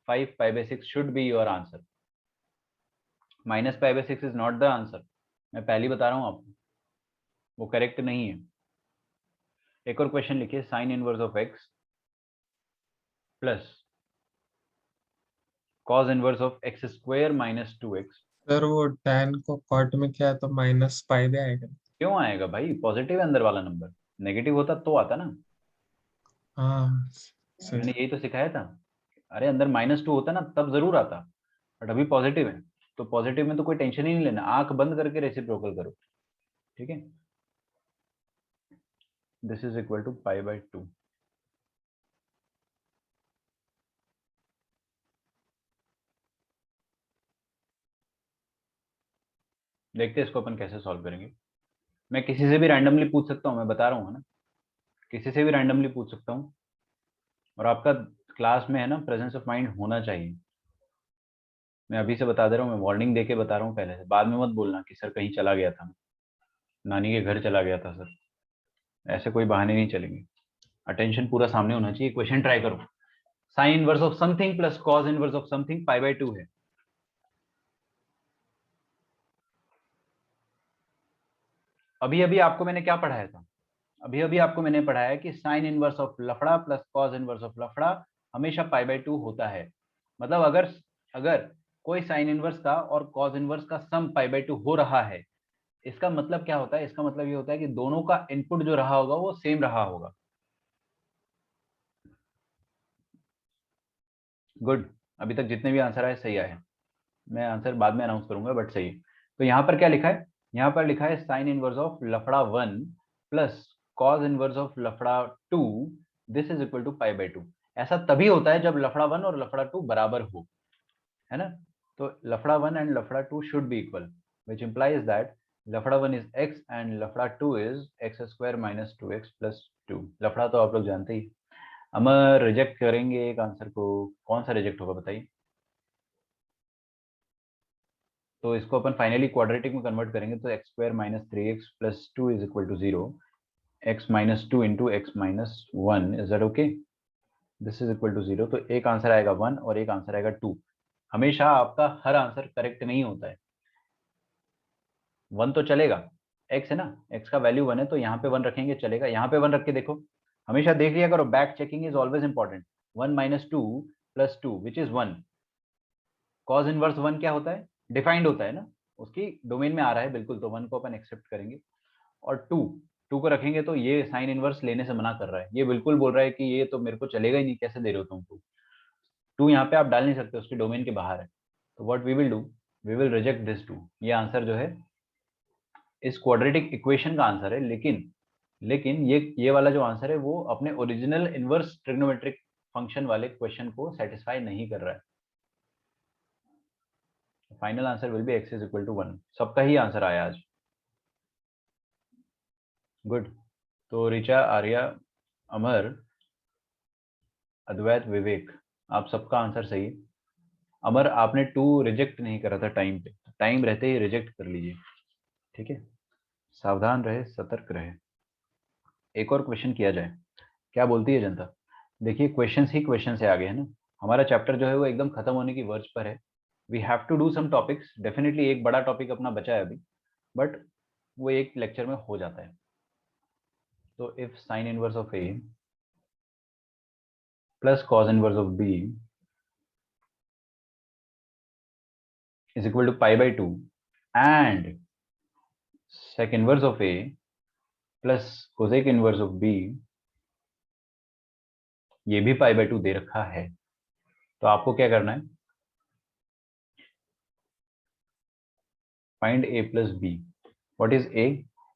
5 pi by 6 should be your answer. -Pi by 6 is not the answer, मैं पहले ही बता रहा हूँ आपको, वो करेक्ट नहीं है। एक और क्वेश्चन लिखिए, sign inverse of x plus cos inverse of x² - 2x। Sir वो tan को कॉट में किया तो -पाई भी आएगा। क्यों आएगा भाई, पॉजिटिव है अंदर वाला नंबर, नेगेटिव होता तो आता ना। हाँ मैंने सही। यही तो सिखाया था। अरे अंदर -2 होता ना तब जरूर आता, बट अभी पॉजिटिव है, तो पॉजिटिव में तो कोई टेंशन ही नहीं लेना, आंख बंद करके रेसिप्रोकल करो। ठीक है, this is equal to pi by 2। देखते हैं इसको अपन कैसे सॉल्व करेंगे। मैं किसी से भी रैंडमली पूछ सकता हूँ, मैं बता रहा हूँ ना, किसी से भी रैंडमली पूछ सकता हूँ। और आपका क्लास में है ना प्रेजेंस ऑफ माइंड होना चाहिए। मैं अभी से बता दे रहा हूँ, मैं वार्निंग दे के बता रहा हूँ पहले से, बाद में मत बोलना कि सर कहीं चला गया था, नानी के घर चला गया था सर, ऐसे कोई बहाने नहीं चलेंगे। अटेंशन पूरा सामने होना चाहिए। क्वेश्चन ट्राई करो, sign inverse of something plus cos inverse of something pi by 2 है। अभी अभी आपको मैंने क्या पढ़ाया था, अभी अभी आपको मैंने पढ़ाया कि साइन इनवर्स ऑफ लफड़ा प्लस कॉस इनवर्स ऑफ लफड़ा हमेशा पाई बाई 2 होता है। मतलब अगर अगर कोई साइन इनवर्स का और कॉस इनवर्स का सम पाई बाई 2 हो रहा है, इसका मतलब क्या होता है, इसका मतलब ये होता है कि दोनों का इनपुट जो रहा होगा वो सेम रहा होगा। गुड, अभी तक जितने भी आंसर आए सही आए। मैं आंसर बाद में अनाउंस करूंगा, बट सही है। तो यहाँ पर क्या लिखा है, यहाँ पर लिखा है साइन इनवर्स ऑफ लफड़ा 1 प्लस कॉस इनवर्स ऑफ लफड़ा 2, this is equal to pi by 2। ऐसा तभी होता है जब लफड़ा 1 और लफड़ा 2 बराबर हो, है ना। तो लफड़ा 1 एंड लफड़ा 2 should be equal, which implies that लफड़ा 1 इज x एंड लफड़ा 2 इज x² - 2x+2। लफड़ा तो आप लोग जानते ही। हम रिजेक्ट करेंगे एक आंसर को, कौन सा रिजेक्ट होगा बताइए। तो इसको अपन फाइनली क्वाड्रेटिक में कन्वर्ट करेंगे, तो x² - 3x+2 is equal to 0, x-2 into x-1, is that okay. This is equal to 0, तो एक आंसर आएगा 1 और एक आंसर आएगा 2। हमेशा आपका हर आंसर करेक्ट नहीं होता है। 1 तो चलेगा, x है ना, x का वैल्यू 1 है तो यहाँ पे 1 रखेंगे चलेगा, यहाँ पे 1 रख के देखो। हमेशा देख लिया करो, back checking is always important. 1 - 2 + 2 which is 1। Cause inverse 1 क्या होता है, डिफाइंड होता है ना, उसकी डोमेन में आ रहा है बिल्कुल, तो 1 को अपन एक्सेप्ट करेंगे। और 2 को रखेंगे तो ये साइन इनवर्स लेने से मना कर रहा है, ये बिल्कुल बोल रहा है कि ये तो मेरे को चलेगा ही नहीं, कैसे दे रहे हो तुम 2 यहाँ पे आप डाल नहीं सकते, उसके डोमेन के बाहर है। तो what we will do, we will reject this 2। ये आंसर जो है इस क्वाड्रेटिक इक्वेशन का आंसर है, लेकिन ये वाला जो आंसर है वो अपने ओरिजिनल इनवर्स ट्रिग्नोमेट्रिक फंक्शन वाले क्वेश्चन को सेटिस्फाई नहीं कर रहा है। Final answer will be x is equal to 1। सबका ही आंसर आया आज। गुड। तो ऋचा, आर्या, अमर, अद्वैत, विवेक, आप सबका आंसर सही है। अमर आपने 2 रिजेक्ट नहीं करा था टाइम पे, टाइम रहते ही रिजेक्ट कर लीजिए, ठीक है। सावधान रहे, सतर्क रहे। एक और क्वेश्चन किया जाए, क्या बोलती है जनता? देखिए क्वेश्चंस ही क्वेश्चन से आगे है ना, हमारा चैप्टर जो है वो एकदम खत्म होने की वर्ज पर है। We have to do some topics, definitely एक बड़ा टॉपिक अपना बचा है अभी, बट वो एक लेक्चर में हो जाता है। तो if sine inverse of A plus cos inverse of B is equal to pi by 2 and sec inverse of A plus cosec inverse of B, ये भी pi by 2 दे रखा है, तो आपको क्या करना है? Find A plus B। What is A?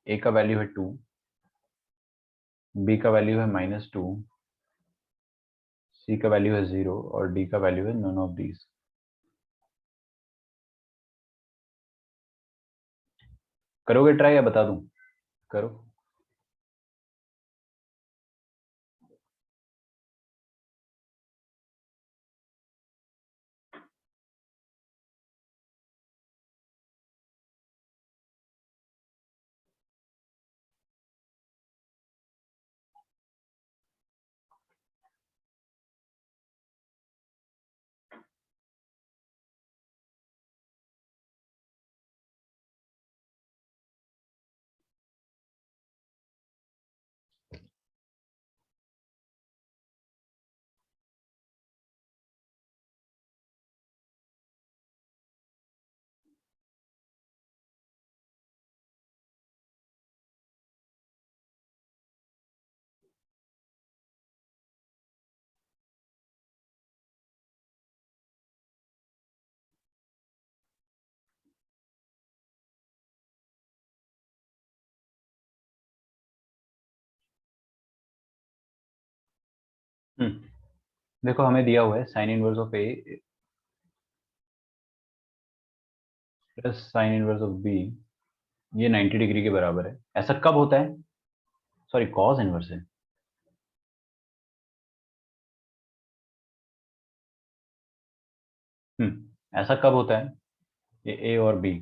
A का वैल्यू है 2, B का वैल्यू है -2, C का वैल्यू है 0 और D का वैल्यू है नन ऑफ दीज। करोगे ट्राई या बता दूं? करो। देखो हमें दिया हुआ है sine inverse of A plus sine inverse of B, ये 90 डिग्री के बराबर है। ऐसा कब होता है? सॉरी, कॉस इनवर्स है। ऐसा कब होता है? ये ए और बी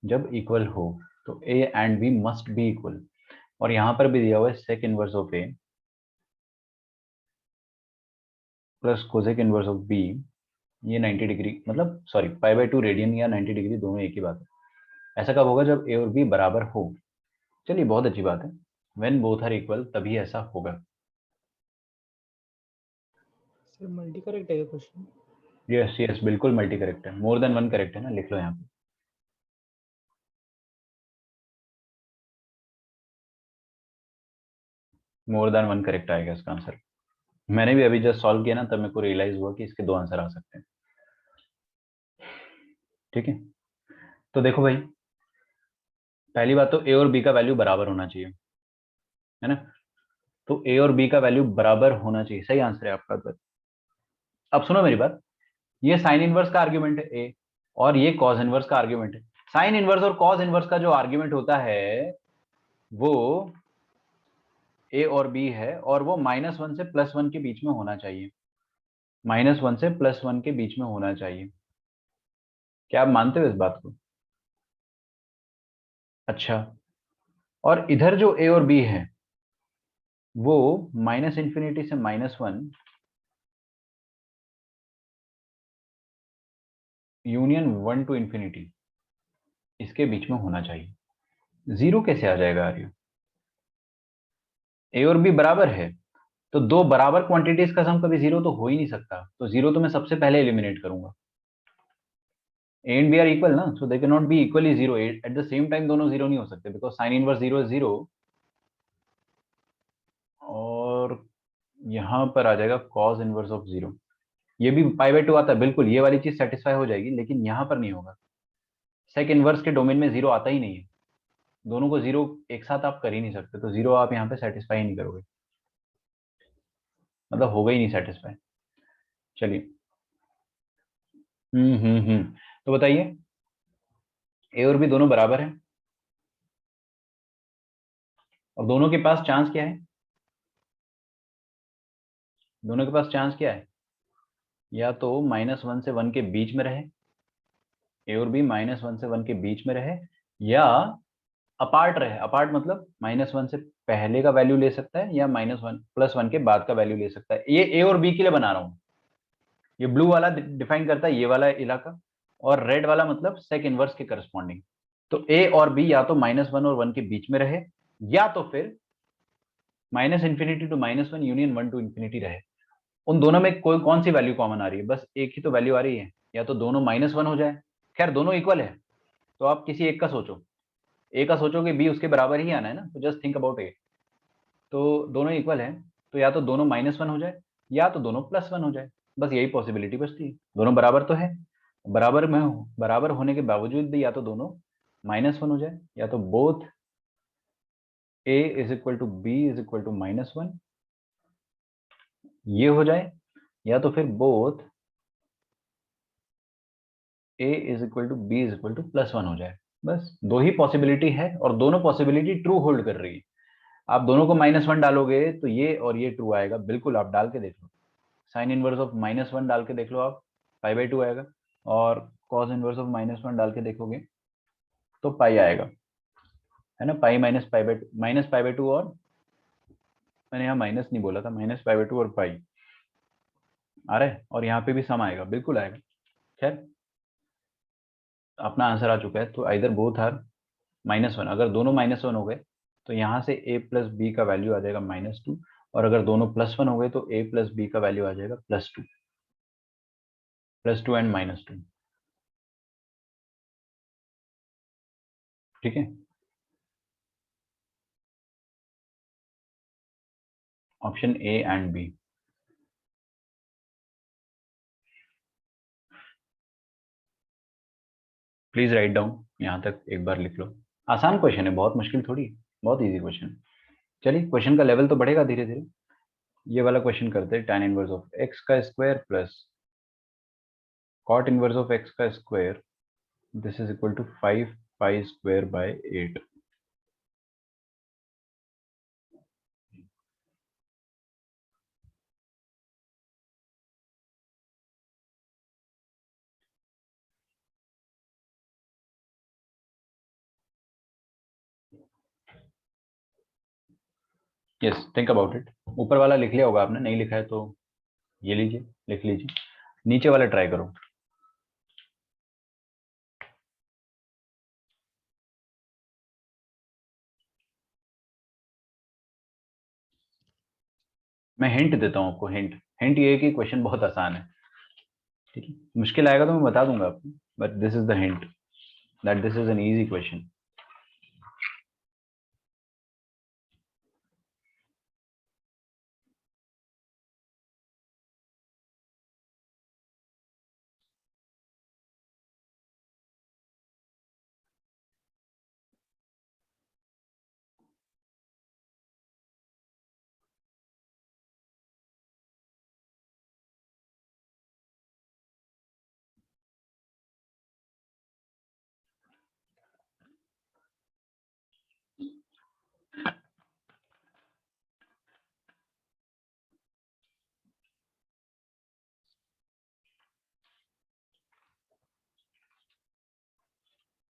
जब इक्वल हो, तो A and B must be equal. और यहां पर भी दिया हुआ है sec inverse of A plus cosec inverse of B, ये 90 डिग्री, मतलब सॉरी पाई बाय 2 रेडियन या 90 डिग्री दोनों एक ही बात है। ऐसा कब होगा? जब ए और बी बराबर हो। चलिए बहुत अच्छी बात है, व्हेन बोथ आर इक्वल तभी ऐसा होगा। सर मल्टी करेक्ट है क्वेश्चन? यस यस, बिल्कुल मल्टी करेक्ट है, मोर देन वन करेक्ट है ना, लिख लो यहाँ पे। मोर देन वन करेक्ट आएगा इसका आंसर। मैंने भी अभी जस्ट सॉल्व किया ना, तब मेरे को रियलाइज हुआ कि इसके 2 आंसर आ सकते हैं। ठीक है, तो देखो भाई, पहली बात तो ए और बी का वैल्यू बराबर होना चाहिए, है ना। तो ए और बी का वैल्यू बराबर होना चाहिए, सही आंसर है आपका। तो अब सुनो मेरी बात, ये साइन इनवर्स का आर्ग्यूमेंट है ए, और ये कॉस इनवर्स का आर्ग्यूमेंट है। साइन इनवर्स और कॉस इनवर्स का जो आर्ग्यूमेंट होता है वो ए और बी है, और वो -1 से +1 के बीच में होना चाहिए। -1 से +1 के बीच में होना चाहिए। क्या आप मानते हो इस बात को? अच्छा, और इधर जो ए और बी है वो -∞ से -1 यूनियन 1 टू इंफिनिटी, इसके बीच में होना चाहिए। जीरो कैसे आ जाएगा आर्य? ए और बी बराबर है, तो दो बराबर क्वांटिटीज का सम कभी जीरो तो हो ही नहीं सकता, तो जीरो तो मैं सबसे पहले एलिमिनेट करूंगा। A and B are equal ना, so they can not be equally zero at the same time, दोनों जीरो नहीं हो सकते, because sine inverse zero is zero. और यहां पर आ जाएगा कॉस इनवर्स ऑफ जीरो, ये भी पाई बाय 2 आता है, बिल्कुल ये वाली चीज सेटिस्फाई हो जाएगी, लेकिन यहां पर नहीं होगा। सेक इनवर्स के डोमेन में जीरो आता ही नहीं है, दोनों को जीरो एक साथ आप कर ही नहीं सकते, तो जीरो आप यहाँ पे सेटिस्फाई नहीं करोगे, मतलब होगा ही नहीं सेटिस्फाई। चलिए, तो बताइए, ए और बी दोनों बराबर हैं, और दोनों के पास चांस क्या है? दोनों के पास चांस क्या है? या तो -1 से 1 के बीच में रहे, ए और बी -1 से 1 के बीच में रहे, या अपार्ट रहे। अपार्ट मतलब -1 से पहले का वैल्यू ले सकता है या -1 + 1 के बाद का वैल्यू ले सकता है। ये ए और बी के लिए बना रहा हूँ। ये ब्लू वाला डिफाइन करता है ये वाला इलाका, और रेड वाला मतलब सेक इनवर्स के करस्पॉन्डिंग। तो ए और बी या तो -1 और 1 के बीच में रहे, या तो फिर -∞ to -1 यूनियन 1 to ∞ रहे। उन दोनों में कोई कौन सी वैल्यू कॉमन आ रही है? बस एक ही तो वैल्यू आ रही है। या तो दोनों -1 हो जाए, खैर दोनों इक्वल है, तो आप किसी एक का सोचो। ए का सोचोगे, बी उसके बराबर ही आना है ना, तो जस्ट थिंक अबाउट ए। तो दोनों इक्वल है, तो या तो दोनों -1 हो जाए या तो दोनों +1 हो जाए। बस यही पॉसिबिलिटी बचती है। दोनों बराबर तो है, बराबर में हो, बराबर होने के बावजूद भी या तो दोनों -1 हो जाए, या तो बोथ ए = बी -1 ये हो जाए, या तो फिर बोथ ए = बी +1 हो जाए। बस दो ही पॉसिबिलिटी है, और दोनों पॉसिबिलिटी ट्रू होल्ड कर रही है। आप दोनों को -1 डालोगे तो ये और ये ट्रू आएगा, बिल्कुल आप डाल के देख लो। साइन इनवर्स ऑफ -1 डाल के देख लो आप, π/2 आएगा, और कॉस इनवर्स ऑफ -1 डाल के देखोगे तो पाई आएगा, है ना। पाई -π/2 और मैंने यहाँ माइनस नहीं बोला था, -π/2 और पाई आ रहा है, और यहाँ पे भी सम आएगा, बिल्कुल आएगा। खैर अपना आंसर आ चुका है, तो इधर बोथ आर -1। अगर दोनों -1 हो गए तो यहाँ से a + b का वैल्यू आ जाएगा -2, और अगर दोनों +1 हो गए तो a + b का वैल्यू आ जाएगा +2 एंड -2। ठीक है, option A and B. Please write down, यहाँ तक एक बार लिख लो। आसान क्वेश्चन है, बहुत मुश्किल थोड़ी, बहुत इजी क्वेश्चन। चलिए क्वेश्चन का लेवल तो बढ़ेगा धीरे धीरे। ये वाला क्वेश्चन करते हैं। tan इनवर्स ऑफ x का square plus cot inverse of x का square, this is equal to 5π² 8। Yes, think about it. ऊपर वाला लिख लिया होगा आपने, नहीं लिखा है तो ये लीजिए, लिख लीजिए। नीचे वाला ट्राई करो। मैं हिंट देता हूँ आपको, हिंट हिंट ये है कि क्वेश्चन बहुत आसान है। ठीक है, मुश्किल आएगा तो मैं बता दूंगा आपको, but this is the hint that this is an easy question.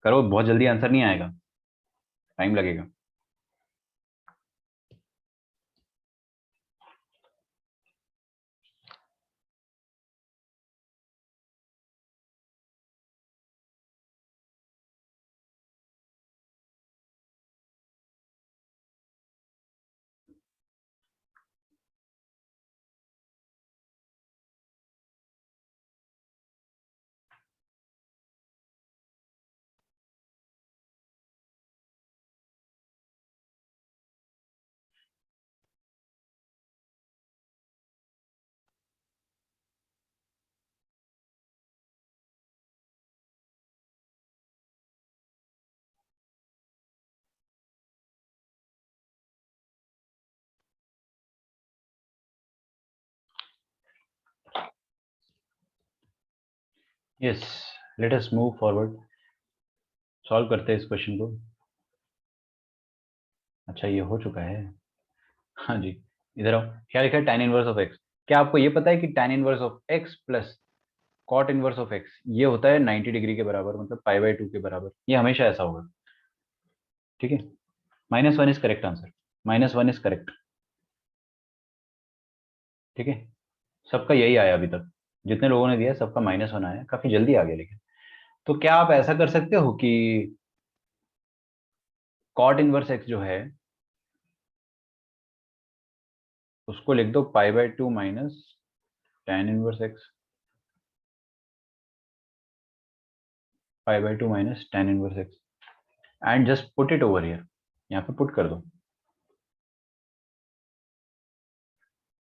करो, बहुत जल्दी आंसर नहीं आएगा, टाइम लगेगा। Yes, let us move forward. Solve करते हैं इस क्वेश्चन को। अच्छा ये हो चुका है, हाँ जी। इधर आओ, क्या लिखा है tan इनवर्स ऑफ x। क्या आपको ये पता है कि tan inverse of x plus cot inverse of x ये होता है 90 डिग्री के बराबर, मतलब π/2 के बराबर। ये हमेशा ऐसा होगा, ठीक है। -1 is correct answer, -1 is correct, ठीक है। सबका यही आया अभी तक, जितने लोगों ने दिया सबका -1 आया, काफी जल्दी आ गया। लेकिन तो क्या आप ऐसा कर सकते हो कि cot इनवर्स x जो है उसको लिख दो π/2 minus tan inverse x, π/2 minus tan inverse x, and just put it over here, यहाँ पे पुट कर दो।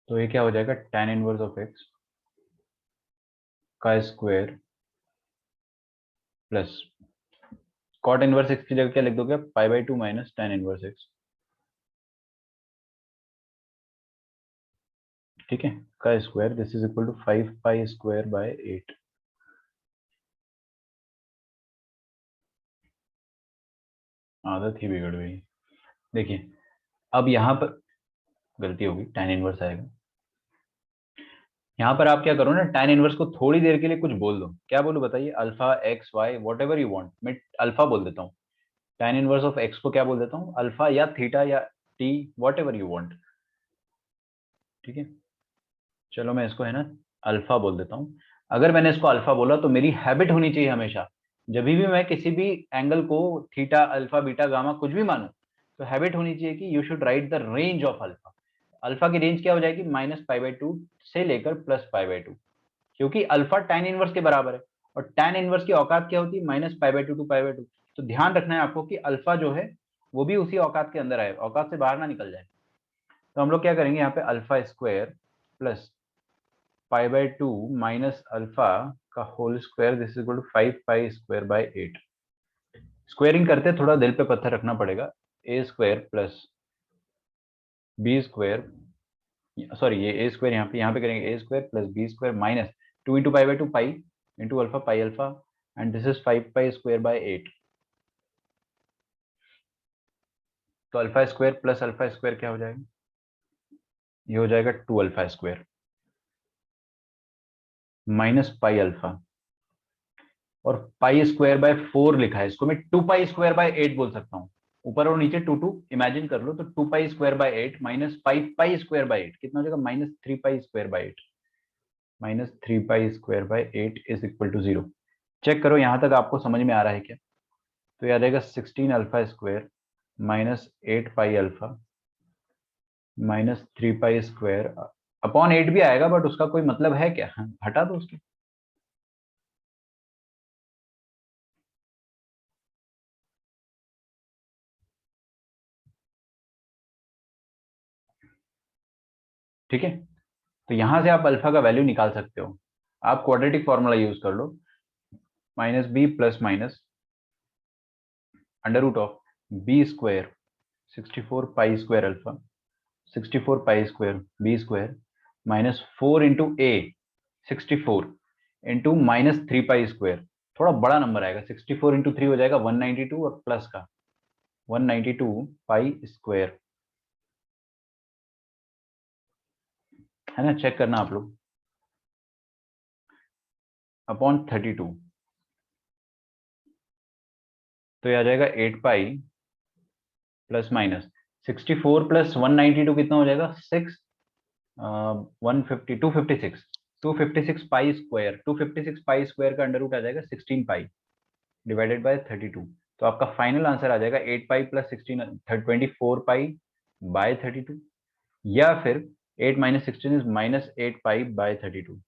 तो ये क्या हो जाएगा, tan इनवर्स ऑफ x का square plus cot inverse x की जगह क्या लिख दोगे, π/2 माइनस tan इनवर्स x, ठीक है, का square. This is equal to 5π² 8। आदत ही बिगड़ गई। देखिए अब यहाँ पर गलती होगी, tan इनवर्स आएगा। यहाँ पर आप क्या करो ना, tan इनवर्स को थोड़ी देर के लिए कुछ बोल दो। क्या बोलूं बताइए, alpha x y whatever you want, मैं अल्फा बोल देता हूँ। tan इनवर्स ऑफ x को क्या बोल देता हूँ, अल्फा या थीटा या t, what ever you want, ठीक है। चलो मैं इसको है ना अल्फा बोल देता हूँ। अगर मैंने इसको अल्फा बोला तो मेरी हैबिट होनी चाहिए हमेशा, जब भी मैं किसी भी एंगल को थीटा अल्फा बीटा गामा कुछ भी मानूं, तो हैबिट होनी चाहिए कि you should write the range of alpha. Alpha की रेंज क्या हो जाएगी, -π/2 से लेकर +π/2, क्योंकि अल्फा tan इनवर्स के बराबर है, और tan इनवर्स की औकात क्या होती है, -π/2 टू π/2। तो ध्यान रखना है आपको कि अल्फा जो है वो भी उसी औकात के अंदर आए, औकात से बाहर ना निकल जाए। तो हम लोग क्या करेंगे, यहाँ पे alpha square plus π/2 minus alpha का whole square, this is equal to 5π² 8। Squaring करते थोड़ा दिल पे पत्थर रखना पड़ेगा, a square plus B square, sorry ये a स्क्वायर यहाँ पे करेंगे a square plus B square minus 2 into π/2 pi into alpha pi alpha, and this is 5π² 8। तो alpha square plus alpha square क्या हो जाएगा, ये हो जाएगा 2 alpha square minus pi alpha, और π² 4 लिखा है, इसको मैं 2π² 8 बोल सकता हूँ। ऊपर और नीचे 2 इमेजिन कर लो, तो 2π² 8 माइनस 5π² 8 कितना हो जाएगा, -3π² 8, -3π² 8 इज इक्वल टू 0। चेक करो यहाँ तक आपको समझ में आ रहा है क्या। तो यह आ जाएगा 16 alpha square minus 8π alpha minus 3π² upon 8 भी आएगा, बट उसका कोई मतलब है क्या, हटा दो उसके। ठीक है, तो यहां से आप अल्फा का वैल्यू निकाल सकते हो। आप क्वाड्रेटिक फॉर्मूला यूज कर लो, -b plus minus under root of B square 64π² alpha 64π² B square minus 4 into A 64 into -3π²। थोड़ा बड़ा नंबर आएगा, 64 इंटू 3 हो जाएगा 192, और प्लस का 192π², है ना। चेक करना आप लोग, अपॉन 32। तो ये आ जाएगा 8π प्लस माइनस 64 प्लस 192 कितना हो जाएगा, 6 150 256 256π², 256π² का अंडर रूट आ जाएगा 16π डिवाइडेड बाय 32। तो आपका फाइनल आंसर आ जाएगा 8π प्लस 16 24π/32, या फिर 8 माइनस 16 इज -8π/32।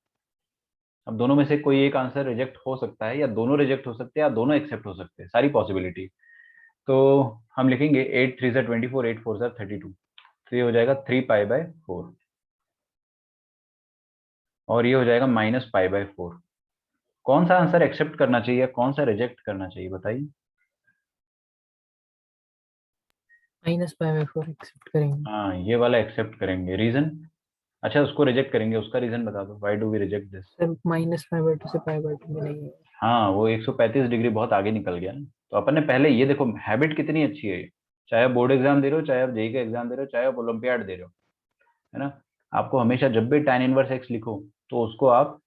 अब दोनों में से कोई एक आंसर रिजेक्ट हो सकता है, या दोनों रिजेक्ट हो सकते हैं, या दोनों एक्सेप्ट हो सकते हैं, सारी पॉसिबिलिटी। तो हम लिखेंगे 8 3 ज़ा 24 8 4 ज़ा 32, तो ये हो जाएगा 3π/4, और ये हो जाएगा -π/4। कौन सा आंसर एक्सेप्ट करना चाहिए, कौन सा रिजेक्ट करना चाहिए बताइए। -π/4 एक्सेप्ट करेंगे। हाँ ये वाला एक्सेप्ट करेंगे, रीजन। अच्छा उसको रिजेक्ट करेंगे, उसका रीजन बता दो, why do we reject this. Sir -π/2 से π/2 में नहीं है। हाँ वो 135 डिग्री बहुत आगे निकल गया ना। तो अपन ने पहले ये देखो, हैबिट कितनी अच्छी है, चाहे आप बोर्ड एग्जाम दे रहे हो, चाहे आप जेई का एग्जाम दे रहे हो, चाहे आप ओलंपियाड दे रहे हो, है ना। आपको हमेशा जब भी tan इनवर्स x लिखो तो उसको आप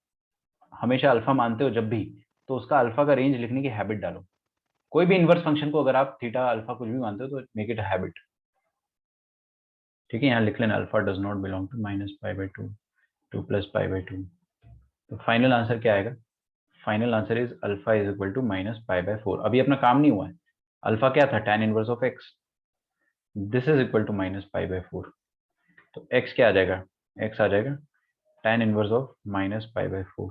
हमेशा अल्फा मानते हो जब भी, तो उसका अल्फा का रेंज लिखने की हैबिट डालो। कोई भी इनवर्स फंक्शन को अगर आप थीटा अल्फा कुछ भी मानते हो तो मेक इट अ हैबिट। ठीक है, यहाँ लिख लेना alpha does not belong to -π/2 2 + π/2। तो फाइनल आंसर क्या आएगा? Final answer is alpha is equal to -π/4। अभी अपना काम नहीं हुआ है। अल्फा क्या था? tan inverse of x। This is equal to -π/4। तो x क्या आ जाएगा? x आ जाएगा tan inverse of -π/4,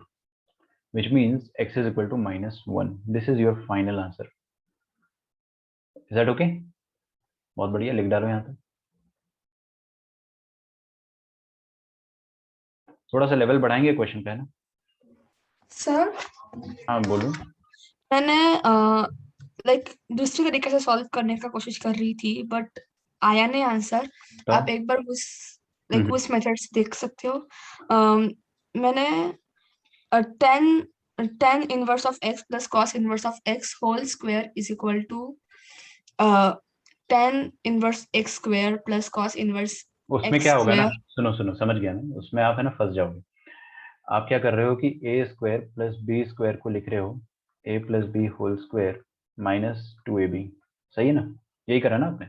which means x is equal to -1. This is your final answer. Is that okay? बहुत बढ़िया, लिख डालो यहाँ पे। थोड़ा सा लेवल बढ़ाएंगे क्वेश्चन का, है ना? सर हाँ बोलूँ। मैंने लाइक दूसरे तरीके से सॉल्व करने का कोशिश कर रही थी बट आया नहीं आंसर। आप एक बार उस मेथड से देख सकते हो। मैंने tan inverse of x plus cos inverse of x whole square is equal to tan inverse x square plus cos inverse उसमें क्या होगा ना, सुनो सुनो, समझ गया ना, उसमें आप है ना फंस जाओगे। आप क्या कर रहे हो कि a² प्लस b² को लिख रहे हो a plus b whole square -2ab। सही है ना? यही करा ना आपने?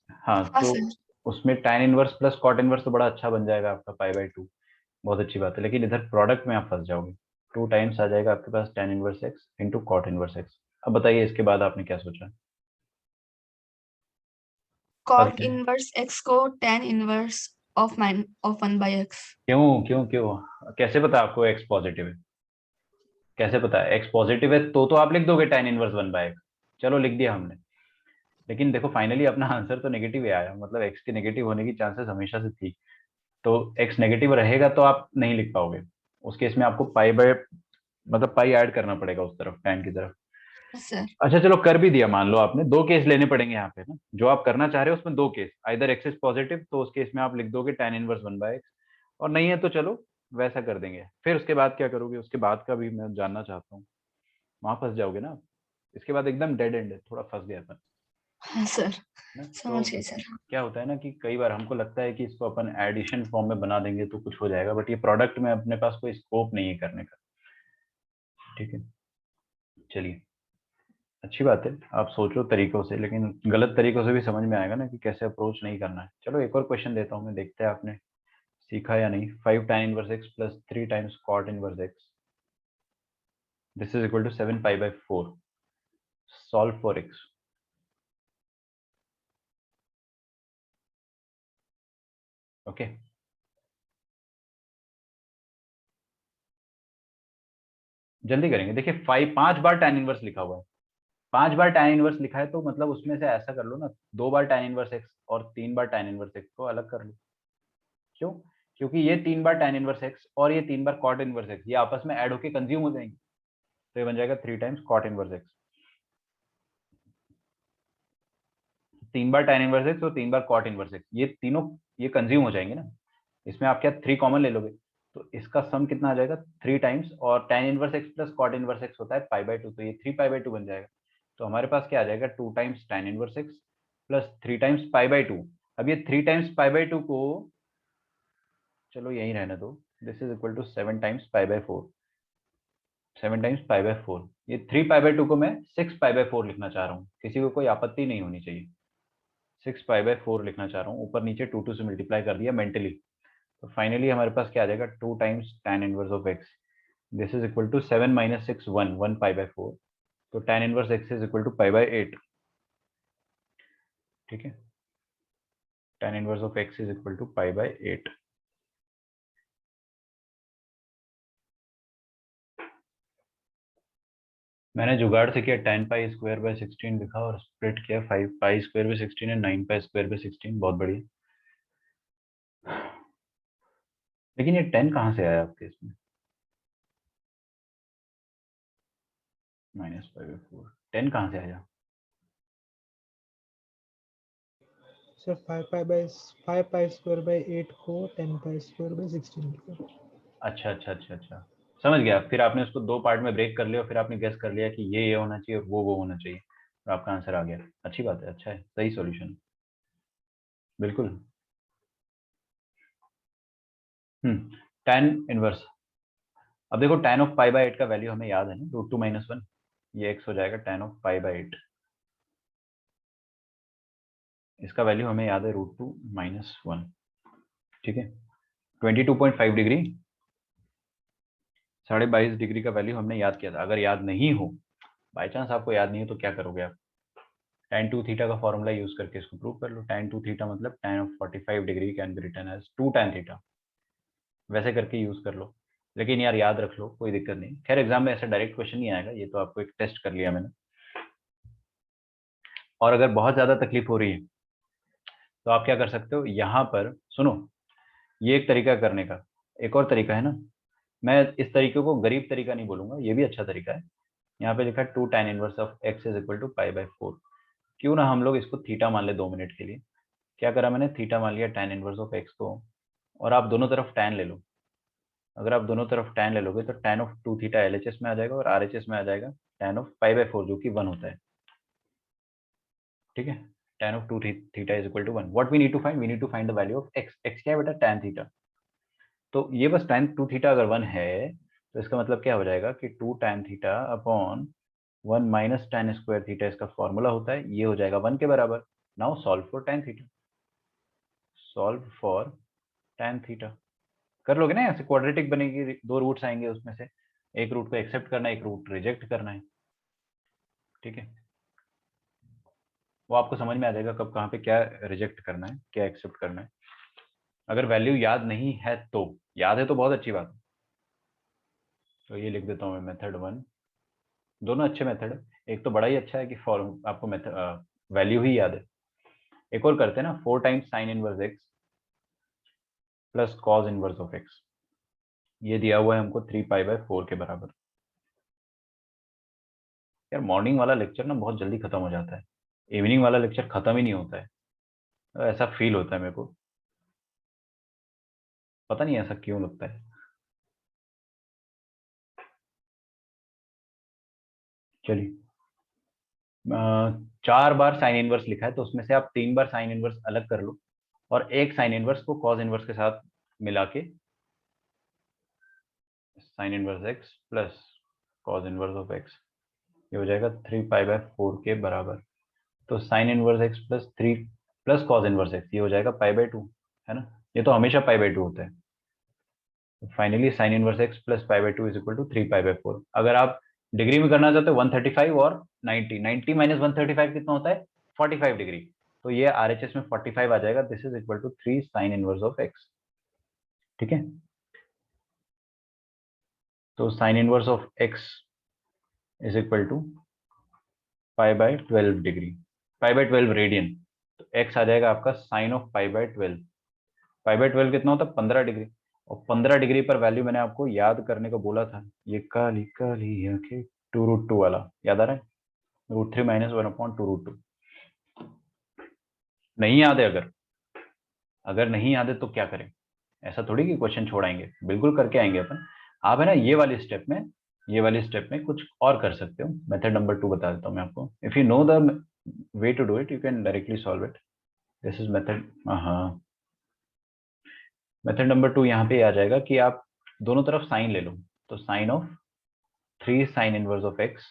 हाँ, हाँ तो सर। उसमें tan inverse plus cot inverse तो बड़ा अच्छा बन जाएगा आपका π/2। बहुत अच्छी बात है, लेकिन इधर प्रोडक्ट में आप फंस जाओगे। 2 टाइम्स आ जाएगा आपके पास tan inverse x into cot inverse x। अब बताइए इसके बाद आपने क्या सोचा? cot इनवर्स x को tan इनवर्स ऑफ 1/x। क्यों क्यों क्यों? कैसे पता आपको x पॉजिटिव है? कैसे पता है x पॉजिटिव है? तो आप लिख दोगे tan इनवर्स 1/x। चलो लिख दिया हमने, लेकिन देखो फाइनली अपना आंसर तो नेगेटिव ही आया, मतलब x के नेगेटिव होने की चांसेस हमेशा से थी। तो x नेगेटिव रहेगा तो आप नहीं लिख पाओगे। उस केस में आपको मतलब पाई ऐड करना पड़ेगा उस तरफ, tan की तरफ। सर अच्छा चलो, कर भी दिया, मान लो आपने। दो केस लेने पड़ेंगे यहाँ पे ना, जो आप करना चाह रहे हो उसमें दो case. Either x is positive तो उस केस में आप लिख दोगे tan इनवर्स 1/x, और नहीं है तो चलो वैसा कर देंगे। फिर उसके बाद क्या करोगे? उसके बाद का भी मैं जानना चाहता हूँ। वहां फंस जाओगे ना आप। इसके बाद एकदम डेड एंड है, थोड़ा फंस गया अपन, हाँ सर ना? तो समझ गए सर। क्या होता है ना कि कई बार हमको लगता है कि इसको अपन एडिशन फॉर्म में बना देंगे तो कुछ हो जाएगा, बट ये प्रोडक्ट में अपने पास कोई स्कोप नहीं है करने का। ठीक है, चलिए, अच्छी बात है आप सोचो तरीकों से, लेकिन गलत तरीकों से भी समझ में आएगा ना कि कैसे अप्रोच नहीं करना है। चलो एक और क्वेश्चन देता हूँ मैं, देखते हैं आपने सीखा या नहीं। 5 tan inverse x plus 3 times cot inverse x, this is equal to 7π/4। Solve for x। Okay, जल्दी करेंगे। देखिए 5 बार tan इनवर्स लिखा हुआ है। 5 बार tan इनवर्स लिखा है तो मतलब उसमें से ऐसा कर लो ना, 2 बार tan इनवर्स x और 3 बार tan इनवर्स x को अलग कर लो। क्यों? क्योंकि ये 3 बार tan इनवर्स x और ये 3 बार cot इनवर्स x ये आपस में ऐड होके कंज्यूम हो जाएंगे, तो ये बन जाएगा 3 टाइम्स cot इनवर्स x। 3 बार tan इनवर्स x और 3 बार cot इनवर्स x, ये तीनों ये कंज्यूम हो जाएंगे ना। इसमें आप क्या 3 कॉमन ले लोगे, तो इसका सम कितना आ जाएगा? 3 टाइम्स, और tan inverse x plus cot inverse x होता है π/2, तो ये 3π/2 बन जाएगा। तो हमारे पास क्या आ जाएगा? 2 times tan inverse x plus 3 times π/2। अब ये 3 टाइम्स π/2 को चलो यही रहने दो। This is equal to 7 times π/4। 7 times π/4, ये 3π/2 को मैं 6π/4 लिखना चाह रहा हूँ। किसी को कोई आपत्ति नहीं होनी चाहिए। 6π/4 लिखना चाह रहा हूँ, ऊपर नीचे 2 से मल्टीप्लाई कर दिया मेंटली। तो फाइनली हमारे पास क्या आ जाएगा? 2 times tan inverse of x, this is equal to 7 - 6 1 π/4। तो tan inverse x is equal to π/8। ठीक है, tan inverse of x is equal to π/8। मैंने जुगाड़ से किया, tan π² / 16 लिखा और स्प्लिट किया 5π² / 16 है 9π² / 16। बहुत बढ़िया। लेकिन ये 10 कहाँ से आया आपके इसमें? -π/4 10 कहाँ से आया? सर 5π² / 8 को 10π² / 16 लिखा। अच्छा अच्छा अच्छा अच्छा, समझ गया। फिर आपने उसको दो पार्ट में ब्रेक कर लिया और फिर आपने गेस कर लिया कि ये होना चाहिए और वो होना चाहिए, और आपका आंसर आ गया। अच्छी बात है, अच्छा है, सही सॉल्यूशन। बिल्कुल। tan inverse. अब देखो tan ऑफ पाई बाई 8 का वैल्यू हमें याद है ना, √2 - 1, ये x हो जाएगा tan ऑफ पाई बाई 8। इसका वैल्यू हमें याद है √2 - 1, ठीक है। 22.5 डिग्री, 22.5 डिग्री का वैल्यू हमने याद किया था। अगर याद नहीं हो, बाई चांस आपको याद नहीं हो, तो क्या करोगे आप, tan 2 थीटा का फॉर्मूला यूज करके इसको प्रूव कर लो। tan 2 थीटा मतलब tan of 45 degree can be written as 2 tan theta, वैसे करके यूज कर लो। लेकिन यार याद रख लो, कोई दिक्कत नहीं। खैर एग्जाम में ऐसा डायरेक्ट क्वेश्चन नहीं आएगा, ये तो आपको एक टेस्ट कर लिया मैंने। और अगर बहुत ज्यादा तकलीफ हो रही है तो आप क्या कर सकते हो, यहाँ पर सुनो, ये एक तरीका करने का। एक और तरीका है ना, मैं इस तरीके को गरीब तरीका नहीं बोलूंगा, ये भी अच्छा तरीका है। यहाँ पे लिखा है 2 tan inverse of x is equal to pi by 4। क्यों ना हम लोग इसको थीटा मान ले 2 मिनट के लिए। क्या करा मैंने, थीटा मान लिया tan इनवर्स ऑफ x को, और आप दोनों तरफ tan ले लो। अगर आप दोनों तरफ tan ले लोगे तो tan ऑफ 2 थीटा LHS में आ जाएगा और RHS में आ जाएगा tan ऑफ पाई बाई 4, जो कि 1 होता है, ठीक है। tan of 2 theta is equal to 1। What we need to find, we need to find the value of x। x क्या है बेटा, tan थीटा। तो ये बस tan 2 थीटा अगर 1 है तो इसका मतलब क्या हो जाएगा कि 2 tan theta upon 1 minus tan square theta, इसका फॉर्मूला होता है, ये हो जाएगा 1 के बराबर। Now solve for tan theta, solve for tan theta. कर लोगे ना, यहाँ से क्वाड्रेटिक बनेगी, दो रूट्स आएंगे, उसमें से एक रूट को एक्सेप्ट करना है, एक रूट रिजेक्ट करना है, ठीक है। वो आपको समझ में आ जाएगा कब कहाँ पे क्या रिजेक्ट करना है, क्या एक्सेप्ट करना है। अगर वैल्यू याद नहीं है तो, याद है तो बहुत अच्छी बात है। तो ये लिख देता हूँ मैं, मेथड 1। दोनों अच्छे मेथड है, एक तो बड़ा ही अच्छा है कि फॉर्म आपको मेथड वैल्यू ही याद है। एक और करते हैं ना, 4 times sign inverse x plus cos inverse of x. ये दिया हुआ है हमको 3 पाई बाई 4 के बराबर। यार मॉर्निंग वाला लेक्चर ना बहुत जल्दी खत्म हो जाता है, इवनिंग वाला लेक्चर खत्म ही नहीं होता है। तो ऐसा फील होता है मेरे को, पता नहीं ऐसा क्यों लगता है। चलिए, 4 बार साइन इनवर्स लिखा है, तो उसमें से आप 3 बार साइन इनवर्स अलग कर लो और एक साइन इनवर्स को कॉज इनवर्स के साथ मिला के sign inverse x plus cos inverse of x, ये हो जाएगा 3 पाई बाय 4 के बराबर। तो sine inverse x plus 3 plus cos inverse x, ये हो जाएगा पाई बाय 2, है ना। ये तो हमेशा पाई बाय 2 होता है। Finally sine inverse x plus pi by 2 is equal to 3 pi by 4। अगर आप डिग्री में करना चाहते हो 135 और 90, 90 माइनस 135 कितना होता है, 45 डिग्री। तो ये RHS में 45 आ जाएगा। This is equal to 3 sine inverse of x, ठीक है। तो sine inverse of x is equal to pi by 12 degree, pi by 12 radian. तो एक्स आ जाएगा आपका sine of pi by 12। Pi by 12 कितना होता है, 15 डिग्री। और 15 डिग्री पर वैल्यू मैंने आपको याद करने को बोला था, ये काली काली आंखें, 2√2 वाला याद आ रहा है, √3 - 1/2√2। नहीं याद है, अगर अगर नहीं याद है तो क्या करें, ऐसा थोड़ी कि क्वेश्चन छोड़ाएंगे, बिल्कुल करके आएंगे अपन। आप है ना ये वाली स्टेप में, ये वाली स्टेप में कुछ और कर सकते हो। मेथड नंबर 2 बता देता हूँ मैं आपको। If you know the way to do it, you can directly solve it. This is method, हाँ, मेथड नंबर 2 यहाँ पे आ जाएगा कि आप दोनों तरफ साइन ले लो। तो sine of 3 sine inverse of x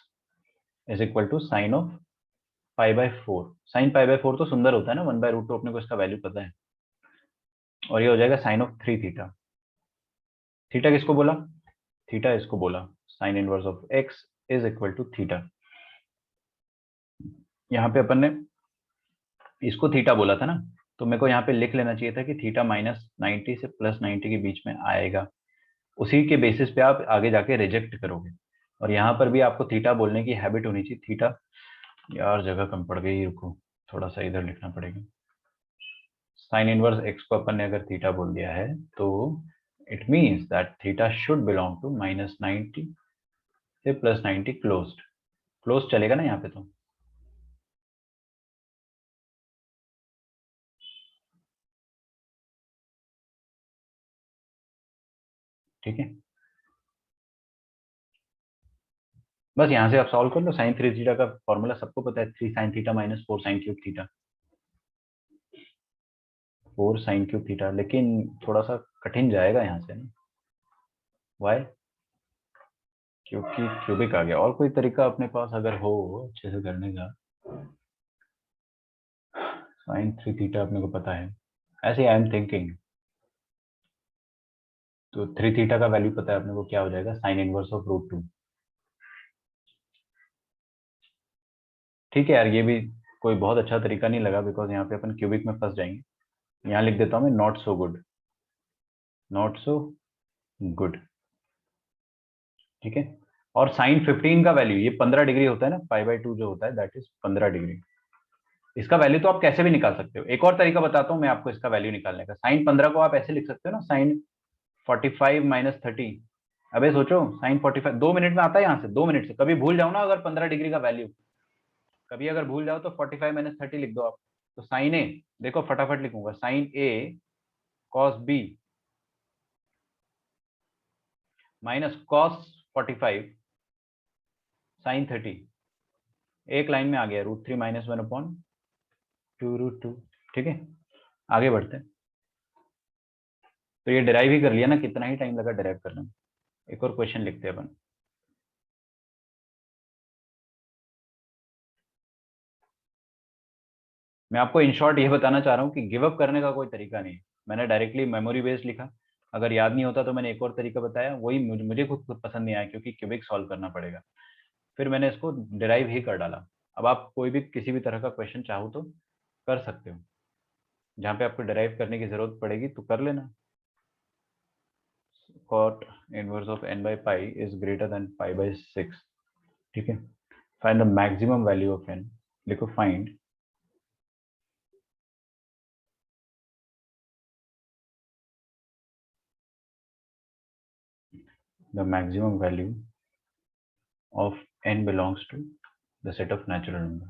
is equal to sine of pi by 4। Sine pi by 4 तो सुंदर होता है ना, 1/√2 अपने को इसका वैल्यू पता है। और ये हो जाएगा साइन ऑफ 3 थीटा। थीटा किसको बोला, थीटा इसको बोला, sine inverse of x is equal to theta. यहाँ पे अपन ने इसको थीटा बोला था ना, तो मेरे को यहाँ पे लिख लेना चाहिए था कि थीटा -90 से +90 के बीच में आएगा। उसी के बेसिस पे आप आगे जाके रिजेक्ट करोगे। और यहाँ पर भी आपको थीटा बोलने की हैबिट होनी चाहिए। थीटा, यार जगह कम पड़ गई, रुको थोड़ा सा इधर लिखना पड़ेगा। साइन इनवर्स एक्स को अपन ने अगर थीटा बोल दिया है तो it means that theta should belong to -90 से +90 क्लोज्ड। क्लोज चलेगा ना यहाँ पे, तो ठीक है। बस यहाँ से आप सॉल्व कर लो। साइन 3 थीटा का फॉर्मूला सबको पता है, 3 sine theta -4 sine cube theta. 4 sine cube theta, लेकिन थोड़ा सा कठिन जाएगा यहाँ से ना। वाई? क्योंकि क्यूबिक आ गया। और कोई तरीका अपने पास अगर हो अच्छे से करने का? साइन 3 थीटा अपने को पता है, ऐसे आई एम थिंकिंग। तो 3 थीटा का वैल्यू पता है अपने को, क्या हो जाएगा? Sine inverse of √2। ठीक है यार, ये भी कोई बहुत अच्छा तरीका नहीं लगा, बिकॉज यहाँ पे अपन क्यूबिक में फंस जाएंगे। यहाँ लिख देता हूँ मैं, not so good, not so good. ठीक है। और साइन 15 का वैल्यू, ये 15 डिग्री होता है ना, π/2 जो होता है दैट इज 15 डिग्री। इसका वैल्यू तो आप कैसे भी निकाल सकते हो। एक और तरीका बताता हूँ मैं आपको इसका वैल्यू निकालने का। साइन 15 को आप ऐसे लिख सकते हो ना, साइन 45 माइनस 30। अबे सोचो, साइन 45 2 मिनट में आता है यहाँ से, 2 मिनट से। कभी भूल जाओ ना अगर 15 डिग्री का वैल्यू, कभी अगर भूल जाओ तो 45 माइनस 30 लिख दो आप। तो साइन ए, देखो फटाफट लिखूंगा, sine A cos B minus cos 45 sine 30। एक लाइन में आ गया, √3 माइनस 1/2 √2। ठीक है, आगे बढ़ते हैं। तो ये डिराइव ही कर लिया ना, कितना ही टाइम लगा डिराइव करने में। एक और क्वेश्चन लिखते हैं अपन। मैं आपको इन शॉर्ट ये बताना चाह रहा हूँ कि गिव अप करने का कोई तरीका नहीं है। मैंने डायरेक्टली मेमोरी बेस्ड लिखा, अगर याद नहीं होता तो मैंने एक और तरीका बताया, वही मुझे खुद पसंद नहीं आया, क्योंकि क्यूबिक सॉल्व करना पड़ेगा। फिर मैंने इसको डिराइव ही कर डाला। अब आप कोई भी किसी भी तरह का क्वेश्चन चाहो तो कर सकते हो, जहाँ पे आपको डिराइव करने की जरूरत पड़ेगी तो कर लेना। cot inverse of n/pi is greater than π/6। ठीक है, find the maximum value of n। लिखो find the maximum value of n belongs to the set of natural number।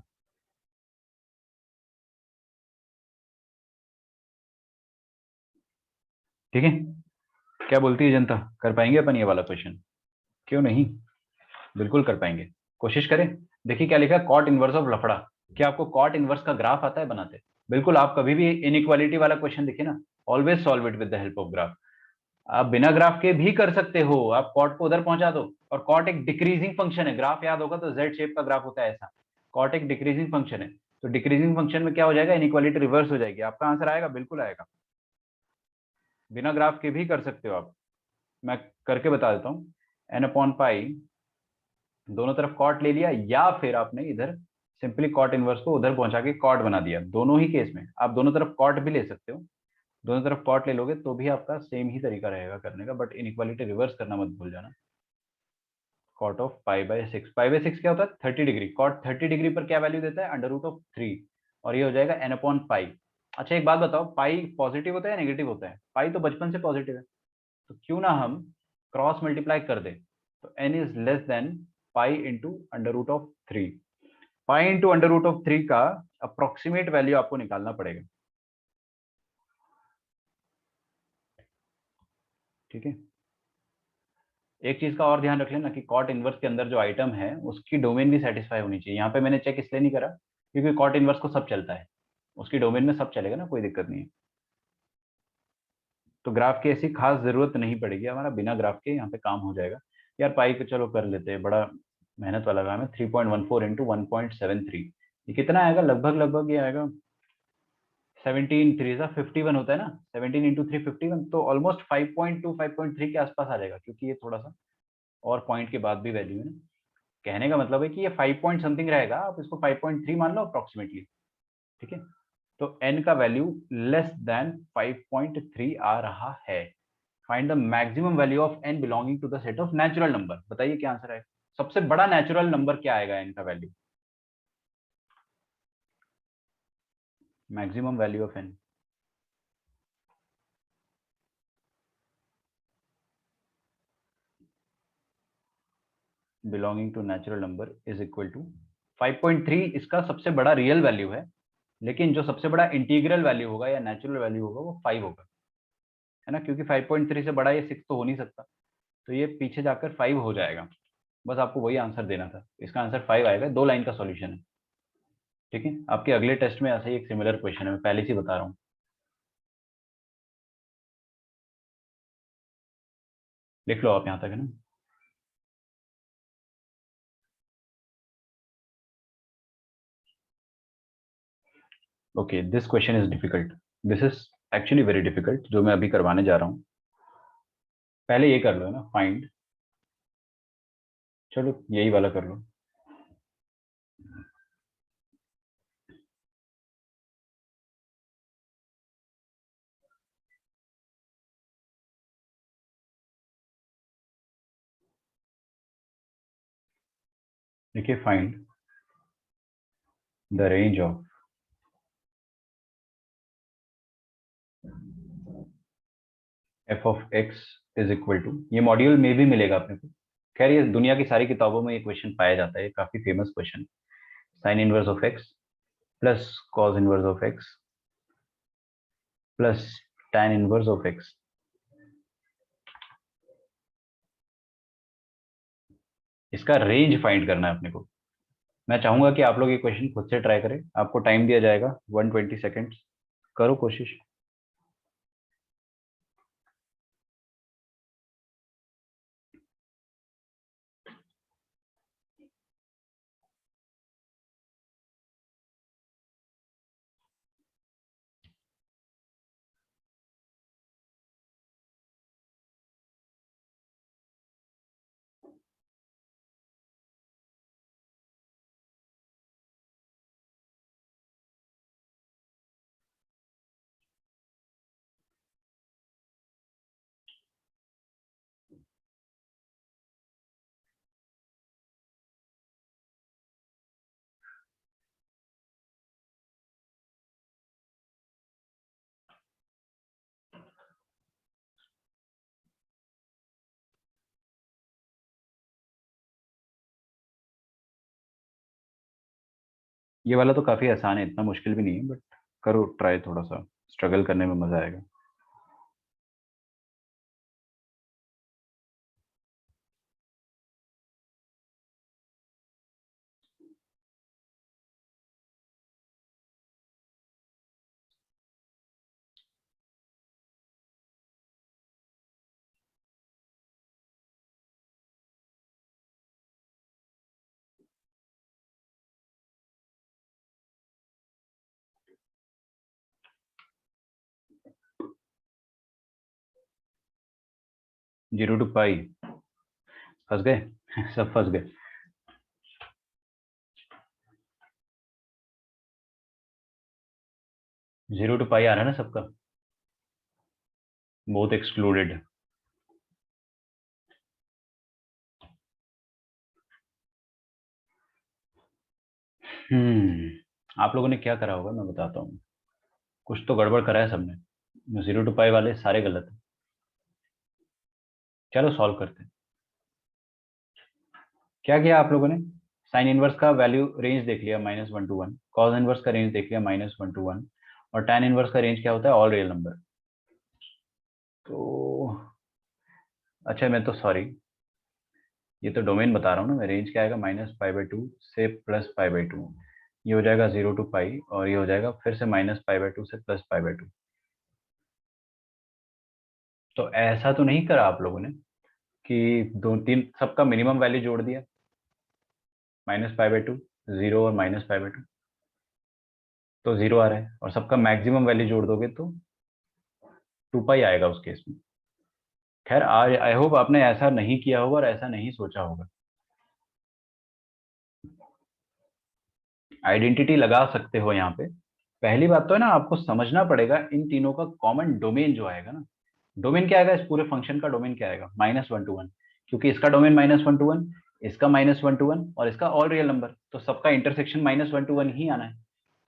ठीक है, क्या बोलती है जनता, कर पाएंगे अपन ये वाला क्वेश्चन? क्यों नहीं, बिल्कुल कर पाएंगे, कोशिश करें। देखिए क्या लिखा है, कॉट इनवर्स ऑफ लफड़ा। क्या आपको कॉट इनवर्स का ग्राफ आता है बनाते? बिल्कुल, आप कभी भी इनइक्वालिटी वाला क्वेश्चन दिखे ना, always solve it with the help of graph. आप बिना ग्राफ के भी कर सकते हो, आप कॉट को उधर पहुंचा दो। और कॉट एक डिक्रीजिंग फंक्शन है, ग्राफ याद होगा तो जेड शेप का ग्राफ होता है ऐसा। कॉट एक डिक्रीजिंग फंक्शन है, तो डिक्रीजिंग फंक्शन में क्या हो जाएगा, इनइक्वालिटी रिवर्स हो जाएगी। आपका आंसर आएगा, बिल्कुल आएगा। बिना ग्राफ के भी कर सकते हो आप, मैं करके बता देता हूँ। n/पाई, दोनों तरफ कॉट ले लिया, या फिर आपने इधर सिंपली कॉट इनवर्स को उधर पहुंचा के कॉट बना दिया। दोनों ही केस में आप दोनों तरफ कॉट भी ले सकते हो, दोनों तरफ कॉट ले लोगे तो भी आपका सेम ही तरीका रहेगा करने का, बट इनइक्वालिटी रिवर्स करना मत भूल जाना। कॉट ऑफ π/6, π/6 क्या होता है, 30 डिग्री। कॉट 30 डिग्री पर क्या वैल्यू देता है, √3, और ये हो जाएगा n/पाई। अच्छा एक बात बताओ, पाई पॉजिटिव होता है या नेगेटिव होता है? पाई तो बचपन से पॉजिटिव है, तो क्यों ना हम क्रॉस मल्टीप्लाई कर दें, तो n is less than pi into √3। Pi into √3 का अप्रोक्सीमेट वैल्यू आपको निकालना पड़ेगा। ठीक है, एक चीज का और ध्यान रख लेना कि कॉट इनवर्स के अंदर जो आइटम है उसकी डोमेन भी सेटिस्फाई होनी चाहिए। यहाँ पे मैंने चेक इसलिए नहीं करा क्योंकि कॉट इनवर्स को सब चलता है, उसकी डोमेन में सब चलेगा ना, कोई दिक्कत नहीं है। तो ग्राफ की ऐसी खास जरूरत नहीं पड़ेगी, हमारा बिना ग्राफ के यहाँ पे काम हो जाएगा। यार पाई को चलो कर लेते हैं, बड़ा मेहनत वाला काम है। 3.14 इंटू 1.73, ये कितना आएगा, लगभग लगभग ये आएगा 17 3 51 होता है ना, 17 इंटू 3 51, तो ऑलमोस्ट 5.2 5.3 के आसपास आ जाएगा, क्योंकि ये थोड़ा सा और पॉइंट के बाद भी वैल्यू है ना। कहने का मतलब है कि ये 5 पॉइंट समथिंग रहेगा, आप इसको 5.3 मान लो अप्रोक्सीमेटली। ठीक है, तो n का वैल्यू लेस देन 5.3 आ रहा है। Find the maximum value of n belonging to the set of natural number. बताइए क्या आंसर है, सबसे बड़ा नेचुरल नंबर क्या आएगा n का value, maximum value of n। Belonging to natural number is equal to 5.3, इसका सबसे बड़ा रियल वैल्यू है, लेकिन जो सबसे बड़ा इंटीग्रल वैल्यू होगा या नेचुरल वैल्यू होगा वो 5 होगा, है ना, क्योंकि 5.3 से बड़ा ये 6 तो हो नहीं सकता, तो ये पीछे जाकर 5 हो जाएगा। बस आपको वही आंसर देना था, इसका आंसर 5 आएगा। 2 लाइन का सॉल्यूशन है। ठीक है, आपके अगले टेस्ट में ऐसा ही एक सिमिलर क्वेश्चन है, मैं पहले से बता रहा हूँ। लिख लो आप यहाँ तक, है ना? Okay, this question is difficult, this is actually very difficult जो मैं अभी करवाने जा रहा हूँ। पहले ये कर लो ना, फाइंड, चलो यही वाला कर लो। देखिए, find the range of f of x is equal to, ये मॉड्यूल में भी मिलेगा अपने को। खैर ये दुनिया की सारी किताबों में ये क्वेश्चन पाया जाता है, ये काफी famous question. Sign inverse of x plus cos inverse of x plus tan inverse of x. इसका रेंज फाइंड करना है अपने को। मैं चाहूंगा कि आप लोग ये क्वेश्चन खुद से ट्राई करें, आपको टाइम दिया जाएगा 120 सेकेंड्स, करो कोशिश। ये वाला तो काफी आसान है, इतना मुश्किल भी नहीं है, बट करो ट्राई, थोड़ा सा स्ट्रगल करने में मजा आएगा। जीरो टू पाई, फंस गए सब फंस गए। जीरो टू पाई आ रहा है ना सबका, बहुत एक्सक्लूडेड। आप लोगों ने क्या करा होगा मैं बताता हूँ, कुछ तो गड़बड़ करा है सबने, जीरो टू पाई वाले सारे गलत है। चलो सॉल्व करते हैं। क्या किया आप लोगों ने, साइन इनवर्स का वैल्यू रेंज देख लिया -1 to 1, कॉस इनवर्स का रेंज देख लिया -1 to 1, और tan इनवर्स का रेंज क्या होता है, ऑल रियल नंबर। तो अच्छा, मैं तो सॉरी, ये तो डोमेन बता रहा हूँ ना मैं, रेंज क्या आएगा -π/2 से +π/2, ये हो जाएगा 0 to π, और ये हो जाएगा फिर से -π/2 से +π/2। तो ऐसा तो नहीं करा आप लोगों ने कि दो तीन सबका मिनिमम वैल्यू जोड़ दिया, -π/2, 0 और -π/2, तो 0 आ रहा है, और सबका मैक्सिमम वैल्यू जोड़ दोगे तो 2π आएगा उस केस में। खैर आज आई होप आपने ऐसा नहीं किया होगा और ऐसा नहीं सोचा होगा। आइडेंटिटी लगा सकते हो यहाँ पे। पहली बात तो है ना, आपको समझना पड़ेगा इन तीनों का कॉमन डोमेन जो आएगा ना, डोमेन क्या आएगा इस पूरे फंक्शन का, डोमेन क्या आएगा -1 to 1, क्योंकि इसका डोमेन -1 to 1, इसका -1 to 1 और इसका ऑल रियल नंबर, तो सबका इंटरसेक्शन -1 to 1 ही आना है।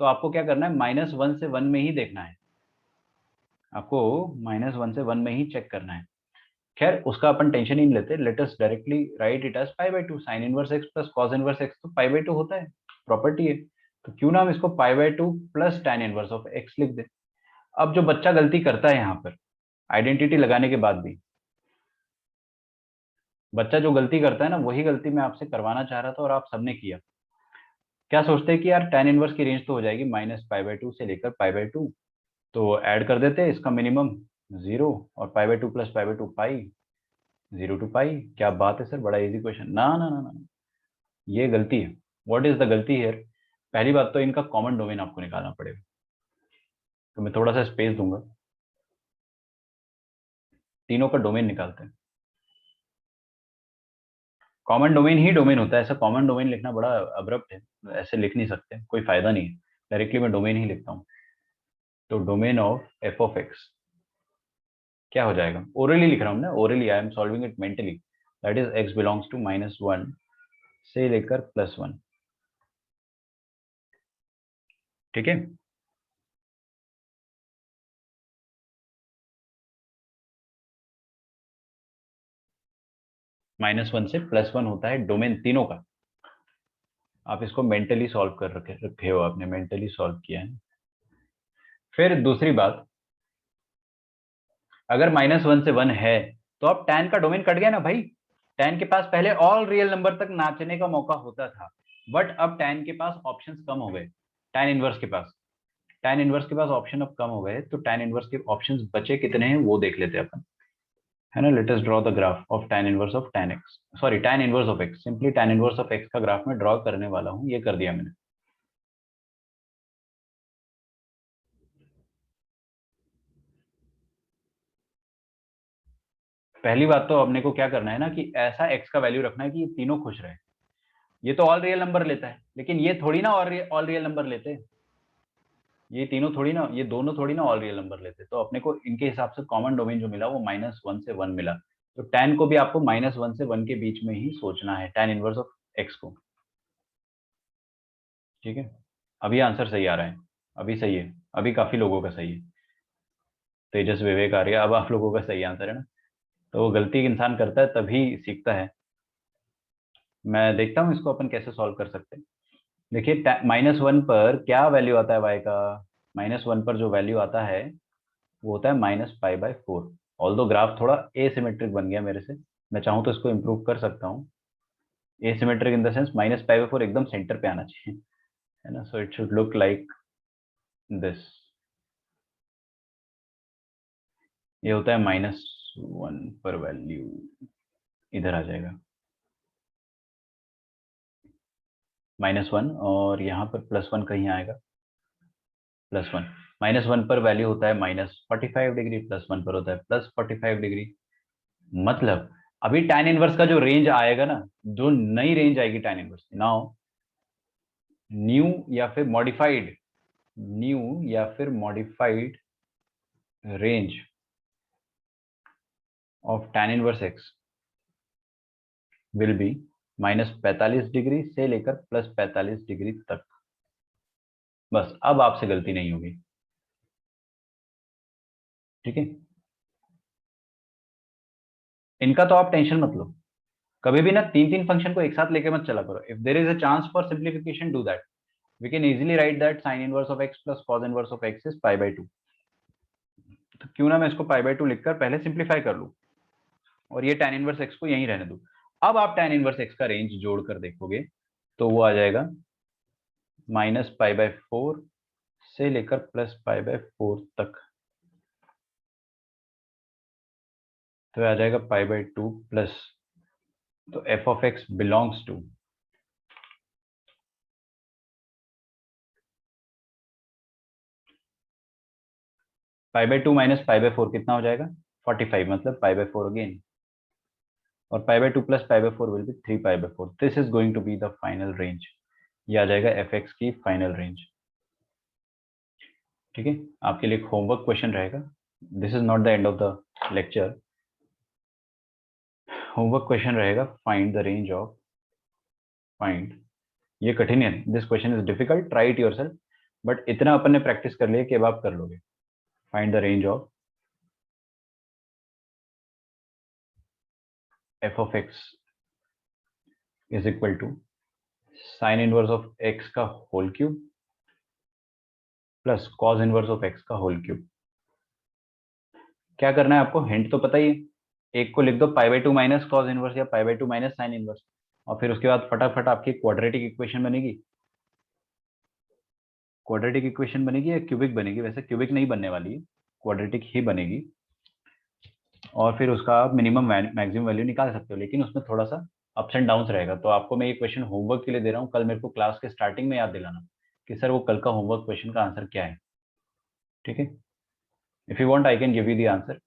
तो आपको क्या करना है, -1 से 1 में ही देखना है, आपको -1 से 1 में ही चेक करना है। खैर उसका अपन टेंशन ही नहीं लेते, let us directly write it as π/2, sine inverse x plus cos inverse X तो π/2 होता है, प्रॉपर्टी है। तो क्यों ना हम इसको π/2 plus tan inverse of X लिख दे। अब जो बच्चा गलती करता है यहाँ पर आइडेंटिटी लगाने के बाद भी, बच्चा जो गलती करता है ना, वही गलती मैं आपसे करवाना चाह रहा था और आप सबने किया। क्या सोचते हैं कि यार tan इनवर्स की रेंज तो हो जाएगी -π/2 से लेकर π/2, तो ऐड कर देते हैं इसका मिनिमम 0 और π/2 प्लस π/2 पाई, 0 to पाई। क्या बात है सर, बड़ा इजी क्वेश्चन। ना ना ना ना, ये गलती है। व्हाट इज द गलती हियर? पहली बात तो इनका कॉमन डोमेन आपको निकालना पड़ेगा, तो मैं थोड़ा सा स्पेस दूंगा, तीनों का डोमेन निकालते हैं। कॉमन डोमेन ही डोमेन होता है, ऐसा कॉमन डोमेन लिखना बड़ा अब्रप्ट है, ऐसे लिख नहीं सकते, कोई फायदा नहीं है। डायरेक्टली मैं डोमेन ही लिखता हूँ। तो domain of f of x क्या हो जाएगा? ओरली लिख रहा हूँ ना, orally, I am solving it mentally. That is x belongs to -1 से लेकर +1। ठीक है, -1 से +1 होता है डोमेन तीनों का। आप इसको मेंटली सॉल्व कर रखे हो, आपने मेंटली सॉल्व किया है। फिर दूसरी बात, अगर -1 से 1 है तो अब tan का डोमेन कट गया ना भाई। tan के पास पहले ऑल रियल नंबर तक नाचने का मौका होता था, बट अब tan के पास ऑप्शंस कम हो गए। tan इनवर्स के पास, tan इनवर्स के पास ऑप्शन अब कम हो गए, तो tan इनवर्स के ऑप्शंस बचे कितने हैं वो देख लेते हैं अपन, है ना। Let us draw the graph of tan inverse of tan x, sorry tan inverse of x, simply tan inverse of x का ग्राफ में ड्रॉ करने वाला हूं, ये कर दिया मैंने। पहली बात तो अपने को क्या करना है ना, कि ऐसा x का वैल्यू रखना है कि ये तीनों खुश रहे। ये तो ऑल रियल नंबर लेता है, लेकिन ये थोड़ी ना ऑल रियल नंबर लेते हैं। ये तीनों थोड़ी ना, ये दोनों थोड़ी ना ऑल रियल नंबर लेते, तो अपने को इनके हिसाब से कॉमन डोमेन जो मिला वो -1 से 1 मिला। तो tan को भी आपको -1 से 1 के बीच में ही सोचना है, tan इनवर्स ऑफ x को। ठीक है, अभी आंसर सही आ रहा है, अभी सही है, अभी काफी लोगों का सही है। तेजस, विवेक, आर्य, अब आप लोगों का सही आंसर है ना। तो वो गलती इंसान करता है तभी सीखता है। मैं देखता हूँ इसको अपन कैसे सॉल्व कर सकते हैं। देखिए, -1 पर क्या वैल्यू आता है y का? -1 पर जो वैल्यू आता है वो होता है -π/4। ऑल दो ग्राफ थोड़ा एसिमेट्रिक बन गया मेरे से, मैं चाहूँ तो इसको इम्प्रूव कर सकता हूँ। एसिमेट्रिक इन द सेंस -π/4 एकदम सेंटर पे आना चाहिए, है ना। So it should look like this. ये होता है -1 पर वैल्यू इधर आ जाएगा -1, और यहाँ पर +1 कहीं आएगा, +1। -1 पर वैल्यू होता है -45 डिग्री, +1 पर होता है +45 डिग्री। मतलब अभी tan इनवर्स का जो रेंज आएगा ना, जो नई रेंज आएगी tan इनवर्स नाउ, न्यू या फिर मॉडिफाइड, न्यू या फिर modified range of tan inverse x will be -45 degree से लेकर +45 डिग्री तक। बस अब आपसे गलती नहीं होगी। ठीक है, इनका तो आप टेंशन मत लो। कभी भी ना तीन तीन फंक्शन को एक साथ लेके मत चला करो। If there is a chance for simplification, do that. We can easily write that sin inverse of x plus cos inverse of x is π/2। तो क्यों ना मैं इसको π/2 लिखकर पहले सिंप्लीफाई कर लूं, और ये tan इनवर्स x को यहीं रहने दूं। अब आप tan इनवर्स x का रेंज जोड़कर देखोगे तो वो आ जाएगा -π/4 से लेकर +π/4 तक। तो आ जाएगा π/2 प्लस, तो f of x belongs to π/2 minus π/4 कितना हो जाएगा? 45, मतलब π/4 अगेन, और π/2 plus π/4 will be 3π/4। This is going to be the final range. ये आ जाएगा fx की फाइनल रेंज। ठीक है, आपके लिए होमवर्क क्वेश्चन रहेगा। This is not the end of the lecture. Homework question रहेगा, find the range of, find, ये कठिन है, this question is difficult, try it yourself, but इतना अपन ने प्रैक्टिस कर लिया कि अब आप कर लोगे। Find the range of f of x is equal to sine inverse of x का whole cube plus cos inverse of x का होल क्यूब। क्या करना है आपको, हिंट तो पता ही है। एक को लिख दो π/2 माइनस कॉस इनवर्स या π/2 माइनस साइन इनवर्स, और फिर उसके बाद फटाफट आपकी क्वाड्रेटिक इक्वेशन बनेगी। क्वाड्रेटिक इक्वेशन बनेगी या क्यूबिक बनेगी? वैसे क्यूबिक नहीं बनने वाली है, क्वाड्रेटिक ही बनेगी। और फिर उसका आप मिनिमम मैक्सिमम वैल्यू निकाल सकते हो, लेकिन उसमें थोड़ा सा अप्स एंड डाउन्स रहेगा। तो आपको मैं ये क्वेश्चन होमवर्क के लिए दे रहा हूँ, कल मेरे को क्लास के स्टार्टिंग में याद दिलाना कि सर वो कल का होमवर्क क्वेश्चन का आंसर क्या है, ठीक है। If you want I can give you the answer.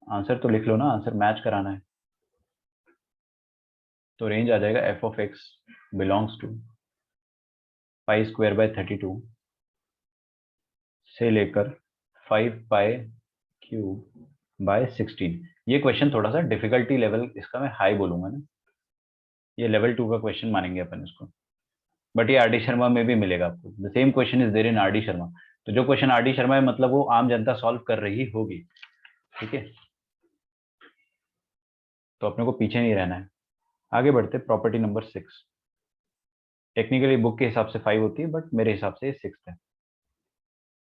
Answer तो लिख लो ना, आंसर मैच कराना है। तो रेंज आ जाएगा f of x belongs to pi square by 32 से लेकर 5 पाई क्यूब बाय 16। ये क्वेश्चन थोड़ा सा डिफिकल्टी लेवल इसका मैं हाई बोलूंगा ना, ये लेवल 2 का क्वेश्चन मानेंगे अपन इसको। बट ये आर डी शर्मा में भी मिलेगा आपको, the same question is there in R D Sharma. तो जो क्वेश्चन आर डी शर्मा है मतलब वो आम जनता सॉल्व कर रही होगी, ठीक है। तो अपने को पीछे नहीं रहना है। आगे बढ़ते प्रॉपर्टी नंबर 6। टेक्निकली बुक के हिसाब से 5 होती है, बट मेरे हिसाब से 6 है,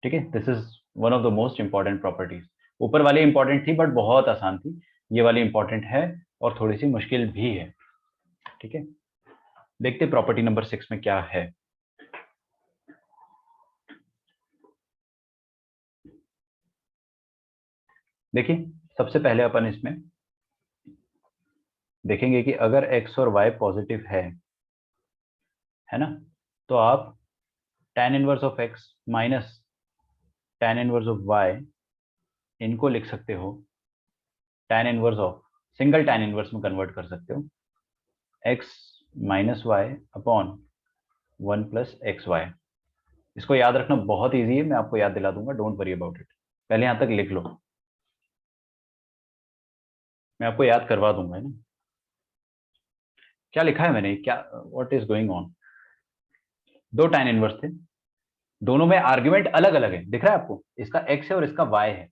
ठीक है। This is one of the most important properties. ऊपर वाली इंपॉर्टेंट थी बट बहुत आसान थी, ये वाली इंपॉर्टेंट है और थोड़ी सी मुश्किल भी है, ठीक है। देखते प्रॉपर्टी नंबर 6 में क्या है। देखिए सबसे पहले अपन इसमें देखेंगे कि अगर x और y पॉजिटिव है ना, तो आप tan inverse of x minus tan inverse of y इनको लिख सकते हो tan inverse of, single tan inverse में कन्वर्ट कर सकते हो x minus y upon 1 plus x y. इसको याद रखना बहुत इजी है, मैं आपको याद दिला दूंगा, डोंट वरी अबाउट इट। पहले यहां तक लिख लो, मैं आपको याद करवा दूंगा, है ना। क्या लिखा है मैंने, क्या व्हाट इज गोइंग ऑन। दो tan इनवर्स थे, दोनों में आर्ग्यूमेंट अलग अलग है, दिख रहा है आपको, इसका x है और इसका y है,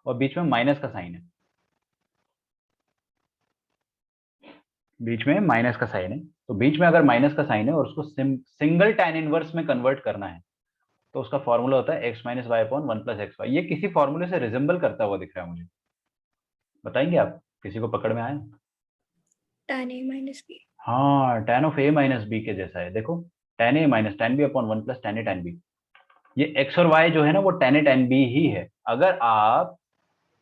और बीच में माइनस का साइन है, बीच में माइनस का साइन है। तो बीच में अगर माइनस का साइन है और उसको सिंगल tan इनवर्स में कन्वर्ट करना है, तो उसका फॉर्मूला होता है x minus y upon 1 plus x y. ये किसी फॉर्मूले से रिजेंबल करता हुआ दिख रहा है मुझे, बताएंगे आप, किसी को पकड़ में आया। tan a minus b। हाँ, tan of a minus b के जैसा है, देखो tan a minus tan b upon 1 plus tan a tan b। ये x और y जो है ना वो tan a tan b ही है। अगर आप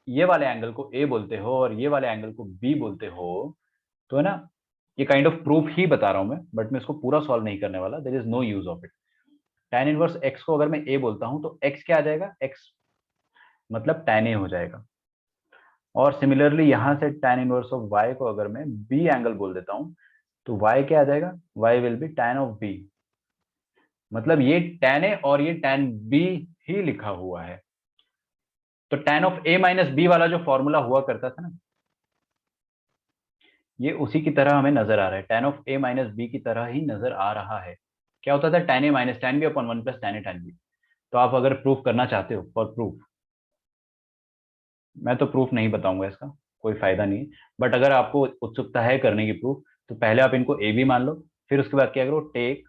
ये वाले एंगल को a बोलते हो और ये वाले एंगल को b बोलते हो, तो है ना, ये काइंड ऑफ प्रूफ ही बता रहा हूं मैं, बट मैं इसको पूरा सॉल्व नहीं करने वाला, there is no use of it. tan inverse x को अगर मैं a बोलता हूं तो x क्या आ जाएगा, x मतलब tan a हो जाएगा। और सिमिलरली यहां से tan इनवर्स ऑफ y को अगर मैं b एंगल बोल देता हूं, तो y क्या आ जाएगा, y will be tan of b। मतलब ये tan a और ये tan b ही लिखा हुआ है। तो tan of a minus b वाला जो फॉर्मूला हुआ करता था ना, ये उसी की तरह हमें नजर आ रहा है, tan of a minus b की तरह ही नजर आ रहा है। क्या होता था, tan a minus tan b upon 1 plus tan a tan b। तो आप अगर प्रूफ करना चाहते हो, फॉर प्रूफ, मैं तो प्रूफ नहीं बताऊंगा इसका, कोई फायदा नहीं है, बट अगर आपको उत्सुकता है करने की प्रूफ, तो पहले आप इनको a b मान लो, फिर उसके बाद क्या करो, take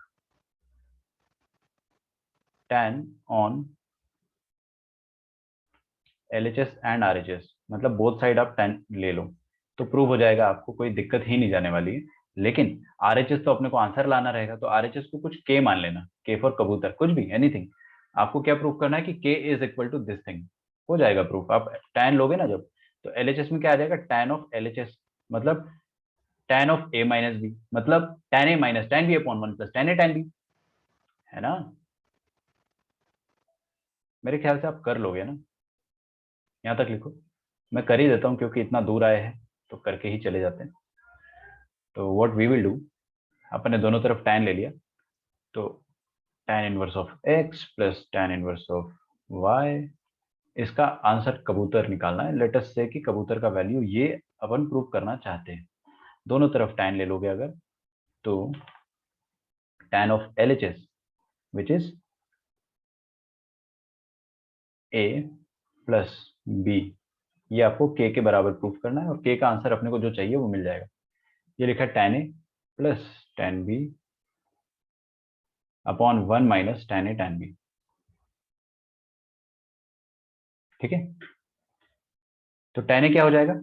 tan on LHS and RHS, मतलब बोथ साइड आप tan ले लो, तो प्रूव हो जाएगा, आपको कोई दिक्कत ही नहीं जाने वाली है। लेकिन RHS तो अपने को आंसर लाना रहेगा, तो RHS को कुछ k मान लेना, k फॉर कबूतर, कुछ भी, एनीथिंग। आपको क्या प्रूव करना है कि k is equal to this thing, हो जाएगा प्रूफ। आप tan लोगे ना जब, तो LHS में क्या आ जाएगा, tan ऑफ LHS मतलब tan of a minus b, मतलब tan a minus tan b upon 1 plus tan a tan b, है ना। मेरे ख्याल से आप कर लोगे ना, यहाँ तक लिखो, मैं कर ही देता हूँ क्योंकि इतना दूर आए हैं तो करके ही चले जाते हैं। तो व्हाट वी विल डू, अपन ने दोनों तरफ tan ले लिया, तो tan inverse of x plus tan inverse of y, इसका आंसर कबूतर निकालना है। लेट अस से कि कबूतर का वैल्यू ये अपन प्रूव करना चाहते हैं। दोनों तरफ tan ले लोगे अगर, तो tan of LHS which is a plus b, ये आपको k के बराबर प्रूफ करना है, और k का आंसर अपने को जो चाहिए वो मिल जाएगा। ये लिखा है tan a plus tan b upon 1 minus tan a tan b, ठीक है। तो tan a क्या हो जाएगा,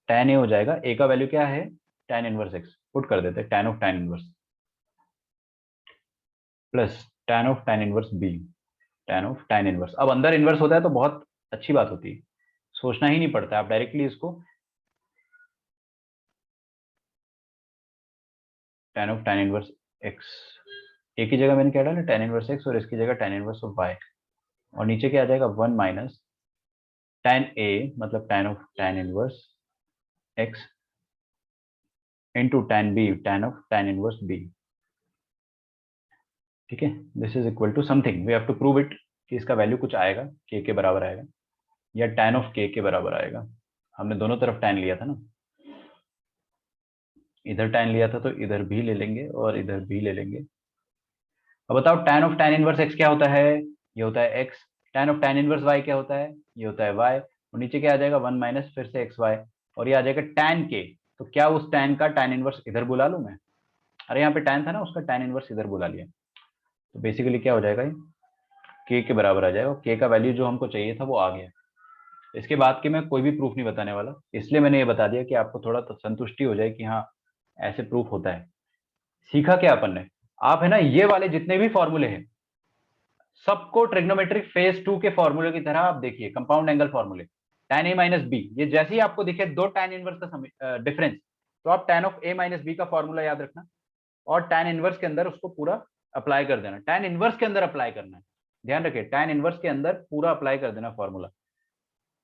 tan a हो जाएगा, a का वैल्यू क्या है, tan इनवर्स x, पुट कर देते हैं tan of tan inverse plus tan of tan inverse b, tan of tan inverse. अब अंदर इनवर्स होता है तो बहुत अच्छी बात होती है, सोचना ही नहीं पड़ता, आप डायरेक्टली इसको tan of tan inverse x, एक ही जगह मैंने क्या डाला tan इनवर्स x और इसकी जगह tan इनवर्स ऑफ y, और नीचे क्या आ जाएगा 1 माइनस tan a मतलब tan of tan inverse x into tan b tan of tan inverse b। ठीक है, this is equal to something, we have to prove it कि इसका वैल्यू कुछ आएगा, k के बराबर आएगा या tan ऑफ k के बराबर आएगा। हमने दोनों तरफ tan लिया था ना, इधर tan लिया था तो इधर भी ले लेंगे और इधर भी ले लेंगे। अब बताओ tan of tan inverse x क्या होता है, ये होता है x। tan of tan inverse y क्या होता है, ये होता है y। और नीचे क्या आ जाएगा 1 माइनस फिर से xy, और ये आ जाएगा tan k। तो क्या उस tan का tan इनवर्स इधर बुला लूं मैं, अरे यहाँ पे tan था ना, उसका tan इनवर्स इधर बुला लिया। तो बेसिकली क्या हो जाएगा, ये k के बराबर आ जाएगा, k का वैल्यू जो हमको चाहिए था वो आ गया। इसके बाद के मैं कोई भी प्रूफ नहीं बताने वाला, इसलिए मैंने ये बता दिया कि आपको थोड़ा तो संतुष्टि हो जाए कि हाँ ऐसे प्रूफ होता है। सीखा क्या अपन ने, आप है ना ये वाले जितने भी फॉर्मूले हैं सबको ट्रिग्नोमेट्रिक फेज 2 के फॉर्मूले की तरह आप देखिए, कंपाउंड एंगल फॉर्मूले tan a माइनस बी, ये जैसे ही आपको दिखे दो tan इनवर्स का डिफरेंस, तो आप tan of a minus b का फॉर्मूला याद रखना और tan इनवर्स के अंदर उसको पूरा अप्लाई कर देना, tan इनवर्स के अंदर अप्लाई करना है, ध्यान रखिए tan इनवर्स के अंदर पूरा अप्लाई कर देना फॉर्मूला।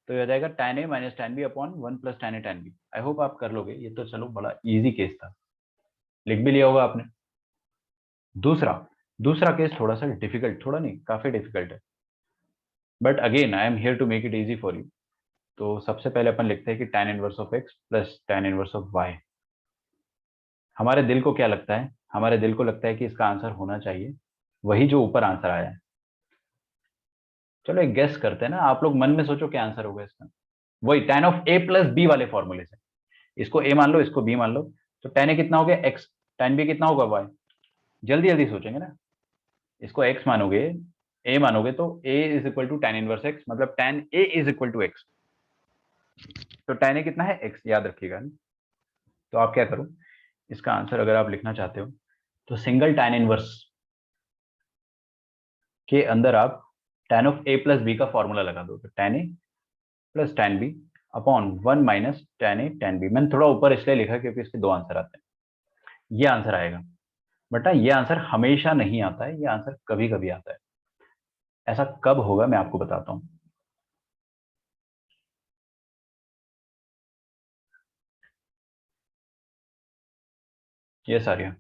तो ये हो जाएगा tan a minus tan b upon 1 plus tan a tan b। I hope आप कर लोगे, ये तो चलो बड़ा इजी केस था, लिख भी लिया होगा आपने। दूसरा केस थोड़ा सा डिफिकल्ट, थोड़ा नहीं काफी डिफिकल्ट है, but again I am here to make it easy for you. तो सबसे पहले अपन लिखते हैं कि tan inverse of x plus tan inverse of y। हमारे दिल को क्या लगता है, हमारे दिल को लगता है कि इसका आंसर होना चाहिए वही जो ऊपर आंसर आया है। चलो एक गेस करते हैं ना, आप लोग मन में सोचो क्या आंसर होगा इसका, वही tan of a plus b वाले फॉर्मूले से। इसको a मान लो, इसको b मान लो, तो tan a कितना हो गया x, tan b कितना होगा y। जल्दी जल्दी सोचेंगे ना, इसको x मानोगे, a मानोगे तो a is equal to tan inverse x, मतलब tan a is equal to x। तो tan a कितना है x, याद रखिएगा। तो आप क्या करो, इसका आंसर अगर आप लिखना चाहते हो तो सिंगल tan इनवर्स के अंदर आप tan of a plus b का फॉर्मूला लगा दो, तो tan a plus tan b upon 1 minus tan a tan b। मैंने थोड़ा ऊपर इसलिए लिखा क्योंकि इसके दो आंसर आते हैं, ये आंसर आएगा। बट ये आंसर हमेशा नहीं आता है, ये आंसर कभी कभी आता है। ऐसा कब होगा मैं आपको बताता हूं। ये सारिया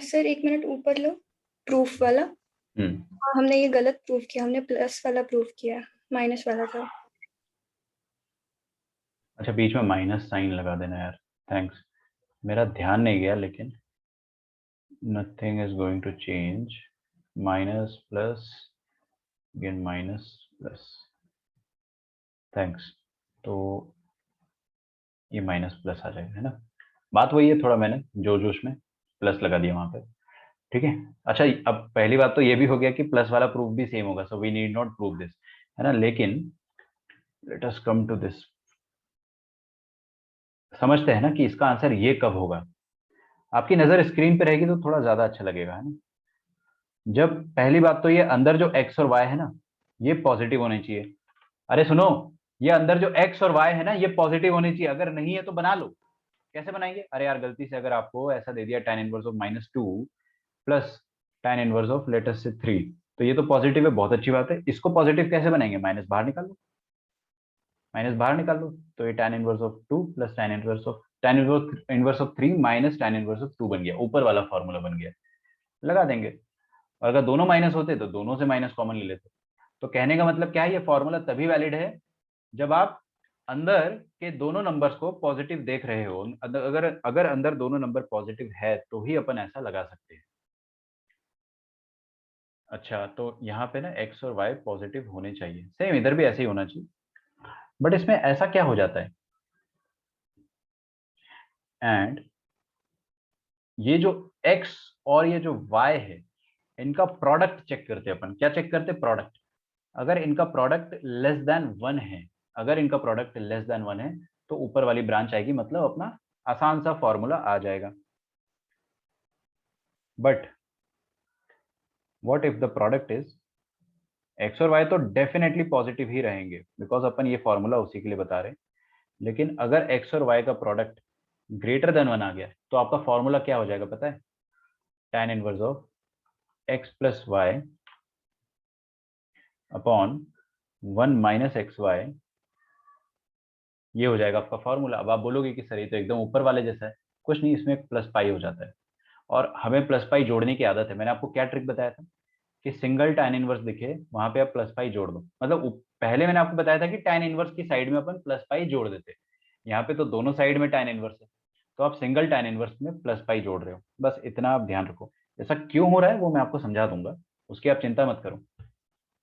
सर 1 मिनट ऊपर लो, प्रूफ वाला। हमने ये गलत प्रूफ किया, हमने प्लस वाला प्रूफ किया, माइनस वाला था। अच्छा बीच में माइनस साइन लगा देना यार, थैंक्स, मेरा ध्यान नहीं गया। लेकिन nothing is going to change, minus plus again minus plus, thanks. तो ये माइनस प्लस आ जाएगा, है ना। बात वही है, थोड़ा मैंने जोश में प्लस लगा दिया वहां पे, ठीक है। अच्छा अब पहली बात तो ये भी हो गया कि प्लस वाला प्रूफ भी सेम होगा, so we need not prove this, है ना। लेकिन let us come to this, समझते हैं ना कि इसका आंसर ये कब होगा। आपकी नजर स्क्रीन पे रहेगी तो थोड़ा ज्यादा अच्छा लगेगा, है ना। जब पहली बात तो ये अंदर जो x और y है ना ये पॉजिटिव होने चाहिए। अरे सुनो, ये अंदर जो x और y है ना ये पॉजिटिव होने चाहिए, अगर नहीं है तो बना लो। कैसे बनाएंगे, अरे यार गलती से अगर आपको ऐसा दे दिया tan inverse of -2 plus tan inverse of let us से 3, तो ये तो पॉजिटिव है, बहुत अच्छी बात है। इसको पॉजिटिव कैसे बनाएंगे, माइनस बाहर निकाल लो, माइनस बाहर निकाल लो। तो ये tan inverse of 2 plus tan inverse of 3 minus tan inverse of 2 बन गया, ऊपर वाला फॉर्मूला बन गया, लगा देंगे। और अगर दोनों माइनस होते तो दोनों से माइनस कॉमन ले लेते। तो कहने का मतलब क्या है, ये फॉर्मूला तभी वैलिड है जब आप अंदर के दोनों नंबर्स को पॉजिटिव देख रहे हो। अगर अगर अंदर दोनों नंबर पॉजिटिव है तो ही अपन ऐसा लगा सकते हैं। अच्छा तो यहाँ पे ना x और y पॉजिटिव होने चाहिए, सेम इधर भी ऐसे ही होना चाहिए। बट इसमें ऐसा क्या हो जाता है, एंड ये जो x और ये जो y है इनका प्रोडक्ट चेक करते हैं अपन। क्या चेक करते हैं, प्रोडक्ट। अगर इनका प्रोडक्ट लेस देन 1 है, अगर इनका प्रोडक्ट लेस देन 1 है तो ऊपर वाली ब्रांच आएगी, मतलब अपना आसान सा फॉर्मूला आ जाएगा। But what if the product is x और वाई तो डेफिनेटली पॉजिटिव ही रहेंगे बिकॉज अपन ये फॉर्मूला उसी के लिए बता रहे हैं। लेकिन अगर एक्स और वाई का प्रोडक्ट ग्रेटर देन 1 आ गया तो आपका फॉर्मूला क्या हो जाएगा पता है? tan inverse of x plus Y upon 1 minus x y, ये हो जाएगा आपका फॉर्मूला। अब आप बोलोगे कि सर ये तो एकदम ऊपर वाले जैसा है। कुछ नहीं, इसमें प्लस पाई हो जाता है और हमें प्लस पाई जोड़ने की आदत है। मैंने आपको क्या ट्रिक बताया था कि सिंगल tan इनवर्स दिखे वहां पे आप प्लस पाई जोड़ दो। मतलब पहले मैंने आपको बताया था कि tan इनवर्स की साइड में अपन प्लस पाई जोड़ देते, यहाँ पे तो दोनों साइड में tan इनवर्स है तो आप सिंगल tan इनवर्स में प्लस पाई जोड़ रहे हो। बस इतना आप ध्यान रखो। ऐसा क्यों हो रहा है वो मैं आपको समझा दूंगा, उसकी आप चिंता मत करो।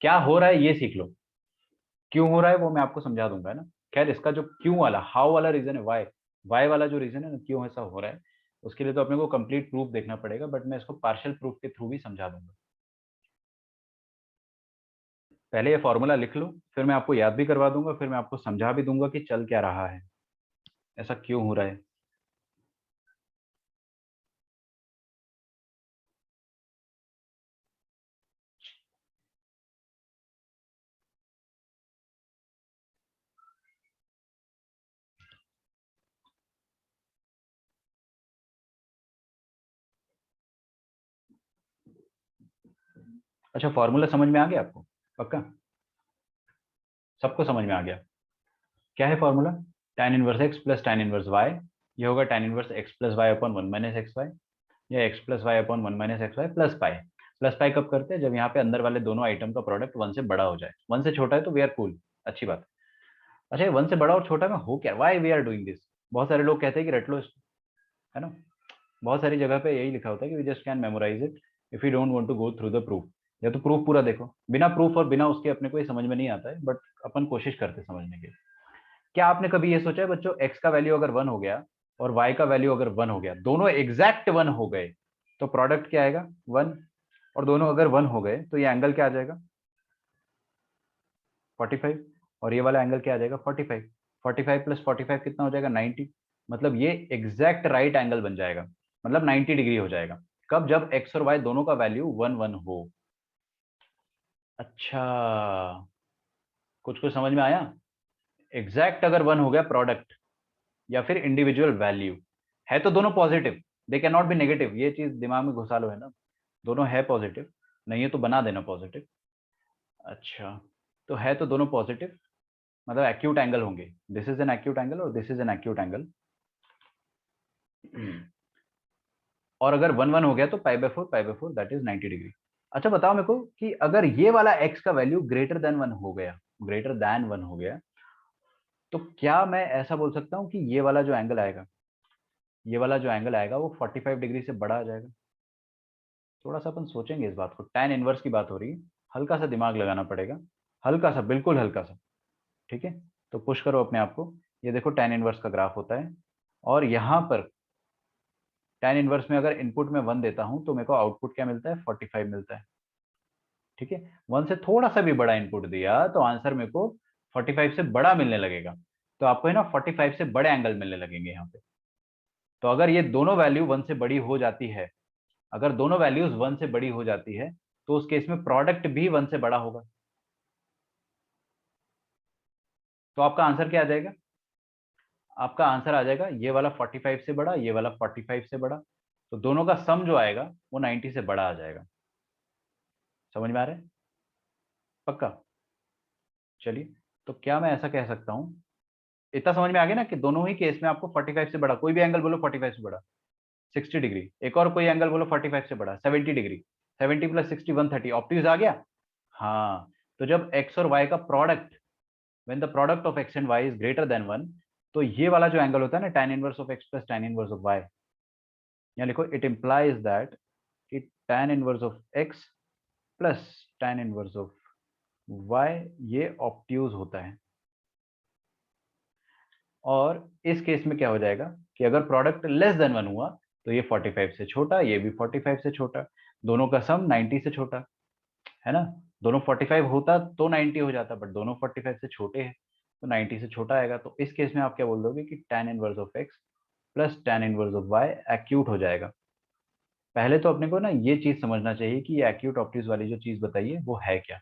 क्या हो रहा है ये सीख लो, क्यों हो रहा है वो मैं आपको समझा दूंगा, है ना। खैर इसका जो क्यों वाला, हाउ वाला रीजन है, वाई वाला जो रीजन है ना, क्यों ऐसा हो रहा है, उसके लिए तो अपने को कंप्लीट प्रूफ देखना पड़ेगा, बट मैं इसको पार्शियल प्रूफ के थ्रू भी समझा दूंगा। पहले ये फॉर्मूला लिख लो, फिर मैं आपको याद भी करवा दूंगा, फिर मैं आपको समझा भी दूंगा कि चल क्या रहा है, ऐसा क्यों हो रहा है। अच्छा फॉर्मूला समझ में आ गया आपको? पक्का सबको समझ में आ गया? क्या है formula? tan inverse x plus tan inverse Y, ये होगा tan inverse x plus Y upon 1 minus x Y, या X plus Y upon 1 minus x Y plus pi. Plus pi कब करते हैं? जब यहाँ पे अंदर वाले दोनों आइटम का प्रोडक्ट 1 से बड़ा हो जाए। 1 से छोटा है तो वी आर कूल, अच्छी बात। अच्छा 1 से बड़ा और छोटा में हो क्या, why we are doing this? बहुत सारे लोग कहते हैं कि रट लो इसको, है ना। बहुत सारी जगह पे यही लिखा होता है कि we just can memorize it if you don't want to go through the proof. या तो प्रूफ पूरा देखो, बिना प्रूफ और बिना उसके अपने को ये समझ में नहीं आता है, बट अपन कोशिश करते समझने की। क्या आपने कभी ये सोचा है बच्चों, एक्स का वैल्यू अगर 1 हो गया और वाई का वैल्यू अगर 1 हो गया, दोनों एग्जैक्ट 1 हो गए तो प्रोडक्ट क्या आएगा? 1। और दोनों अगर 1 हो गए तो ये एंगल क्या आ जाएगा? 45। और ये वाला एंगल क्या आ जाएगा? 45। 45 प्लस 45 कितना हो जाएगा? 90। मतलब ये एग्जैक्ट राइट एंगल बन जाएगा, मतलब 90 डिग्री हो जाएगा। कब? जब एक्स और वाई दोनों का वैल्यू 1 1 हो। अच्छा कुछ कुछ समझ में आया? एग्जैक्ट अगर 1 हो गया प्रोडक्ट या फिर इंडिविजुअल वैल्यू, है तो दोनों positive, they can not B negative, ये चीज दिमाग में घुसा लो, है ना। दोनों है पॉजिटिव, नहीं है तो बना देना पॉजिटिव। अच्छा तो है तो दोनों पॉजिटिव, मतलब एक्यूट एंगल होंगे। This is an acute angle और this is an acute angle. और अगर 1 1 हो गया तो pi by 4 that is 90 degree. अच्छा बताओ मेरे को कि अगर ये वाला x का वैल्यू ग्रेटर देन 1 हो गया, ग्रेटर देन 1 हो गया, तो क्या मैं ऐसा बोल सकता हूँ कि ये वाला जो एंगल आएगा, ये वाला जो एंगल आएगा वो 45 डिग्री से बड़ा आ जाएगा? थोड़ा सा अपन सोचेंगे इस बात को, tan इनवर्स की बात हो रही है, हल्का सा दिमाग लगाना पड़ेगा, हल्का सा, बिल्कुल हल्का सा। ठीक है तो पुश करो अपने आप को, ये देखो tan इनवर्स का ग्राफ होता है और यहाँ पर tan इनवर्स में अगर इनपुट में 1 देता हूं तो मेरे को आउटपुट क्या मिलता है? 45 मिलता है। ठीक है 1 से थोड़ा सा भी बड़ा इनपुट दिया तो आंसर मेरे को 45 से बड़ा मिलने लगेगा, तो आपको है ना 45 से बड़े एंगल मिलने लगेंगे यहाँ पे। तो अगर ये दोनों वैल्यू 1 से बड़ी हो जाती है, अगर दोनों वैल्यूज 1 से बड़ी हो जाती है तो उस केस में प्रोडक्ट भी 1 से बड़ा होगा। तो आपका आंसर क्या आ जाएगा? आपका आंसर आ जाएगा ये वाला 45 से बड़ा, ये वाला 45 से बड़ा, तो दोनों का सम जो आएगा वो 90 से बड़ा आ जाएगा। समझ में आ रहा है? पक्का? चलिए तो क्या मैं ऐसा कह सकता हूं, इतना समझ में आ गया ना कि दोनों ही केस में आपको 45 से बड़ा, कोई भी एंगल बोलो 45 से बड़ा 60 डिग्री, एक और कोई एंगल बोलो 45 से बड़ा 70 डिग्री, 70 प्लस 60 130, ऑप्टिक्स आ गया। हाँ तो जब x और y का product, when the product of x and y is greater than 1, तो ये वाला जो एंगल होता है ना tan inverse of x plus tan inverse of y, यहाँ लिखो इट इंप्लाइज दैट कि tan inverse of x plus tan inverse of y ये ऑप्ट्यूज होता है। और इस केस में क्या हो जाएगा कि अगर प्रोडक्ट लेस देन 1 हुआ तो ये 45 से छोटा, ये भी 45 से छोटा, दोनों का सम 90 से छोटा, है ना। दोनों 45 होता तो 90 हो जाता, बट दोनों 45 से छोटे हैं तो 90 से छोटा आएगा। तो इस केस में आप क्या बोल दोगे कि tan inverse of x plus tan inverse of y acute हो जाएगा। पहले तो अपने को ना ये चीज समझना चाहिए कि ये एक्यूट ऑप्टिक्स वाली जो चीज बताइए वो है क्या।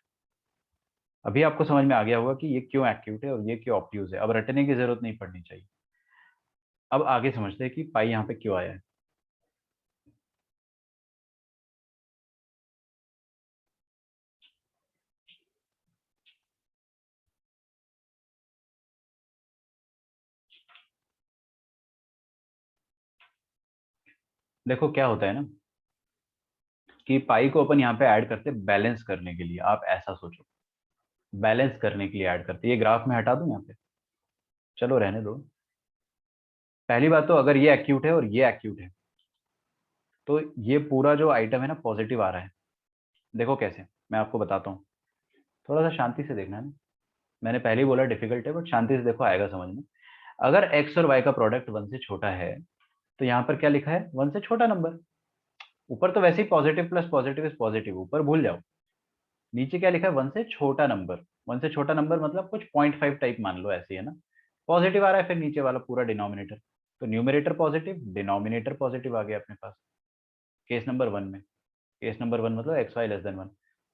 अभी आपको समझ में आ गया होगा कि ये क्यों एक्यूट है और ये क्यों ऑब्ट्यूज है। अब रटने की जरूरत नहीं पड़नी चाहिए। अब आगे समझते हैं कि पाई यहाँ पे क्यों आया है। देखो क्या होता है ना कि पाई को अपन यहाँ पे ऐड करते हैं बैलेंस करने के लिए। आप ऐसा सोचो, बैलेंस करने के लिए ऐड करते हैं। ये ग्राफ में हटा दूं यहाँ पे, चलो रहने दो। पहली बात तो अगर ये एक्यूट है और ये एक्यूट है तो ये पूरा जो आइटम है ना पॉजिटिव आ रहा है। देखो कैसे, मैं आपको बताता हूँ। थोड़ा सा शांति से देखना है ना। मैंने पहले ही बोला डिफिकल्ट है, बट शांति से देखो आएगा समझ में। अगर एक्स और वाई का प्रोडक्ट 1 से छोटा है तो यहाँ पर क्या लिखा है, 1 से छोटा नंबर। ऊपर तो वैसे ही positive plus positive is positive, ऊपर भूल जाओ। नीचे क्या लिखा है, 1 से छोटा नंबर। 1 से छोटा नंबर मतलब कुछ 0.5 टाइप मान लो, ऐसे है ना। पॉजिटिव आ रहा है, फिर नीचे वाला पूरा डिनोमिनेटर, तो न्यूमरेटर पॉजिटिव डिनोमिनेटर पॉजिटिव आ गया अपने पास केस नंबर 1 में। केस नंबर 1 मतलब एक्स वाई लेस देन 1,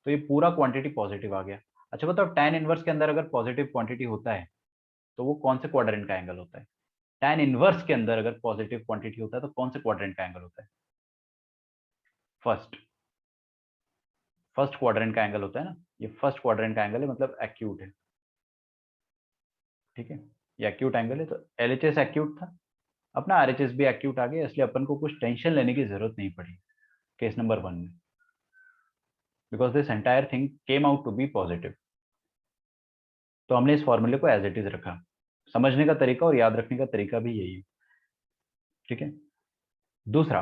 तो ये पूरा क्वांटिटी पॉजिटिव आ गया। अच्छा बताओ, tan इनवर्स के अंदर अगर पॉजिटिव क्वांटिटी होता है तो वो कौन से क्वाड्रेंट का एंगल होता है? tan इनवर्स के अंदर अगर पॉजिटिव क्वांटिटी होता है तो कौन से क्वाड्रेंट का एंगल होता है? फर्स्ट, फर्स्ट क्वाड्रेंट का एंगल होता है ना। ये फर्स्ट क्वाड्रेंट का एंगल है, मतलब एक्यूट है। ठीक है, ये एक्यूट एंगल है। तो एलएचएस एक्यूट था, अपना आरएचएस भी एक्यूट आ गया, इसलिए अपन को कुछ टेंशन लेने की जरूरत नहीं पड़ी केस नंबर 1 में, because this entire thing came out to be positive. तो हमने इस फॉर्मूले को एज इट इज रखा। समझने का तरीका और याद रखने का तरीका भी यही है। ठीक है। दूसरा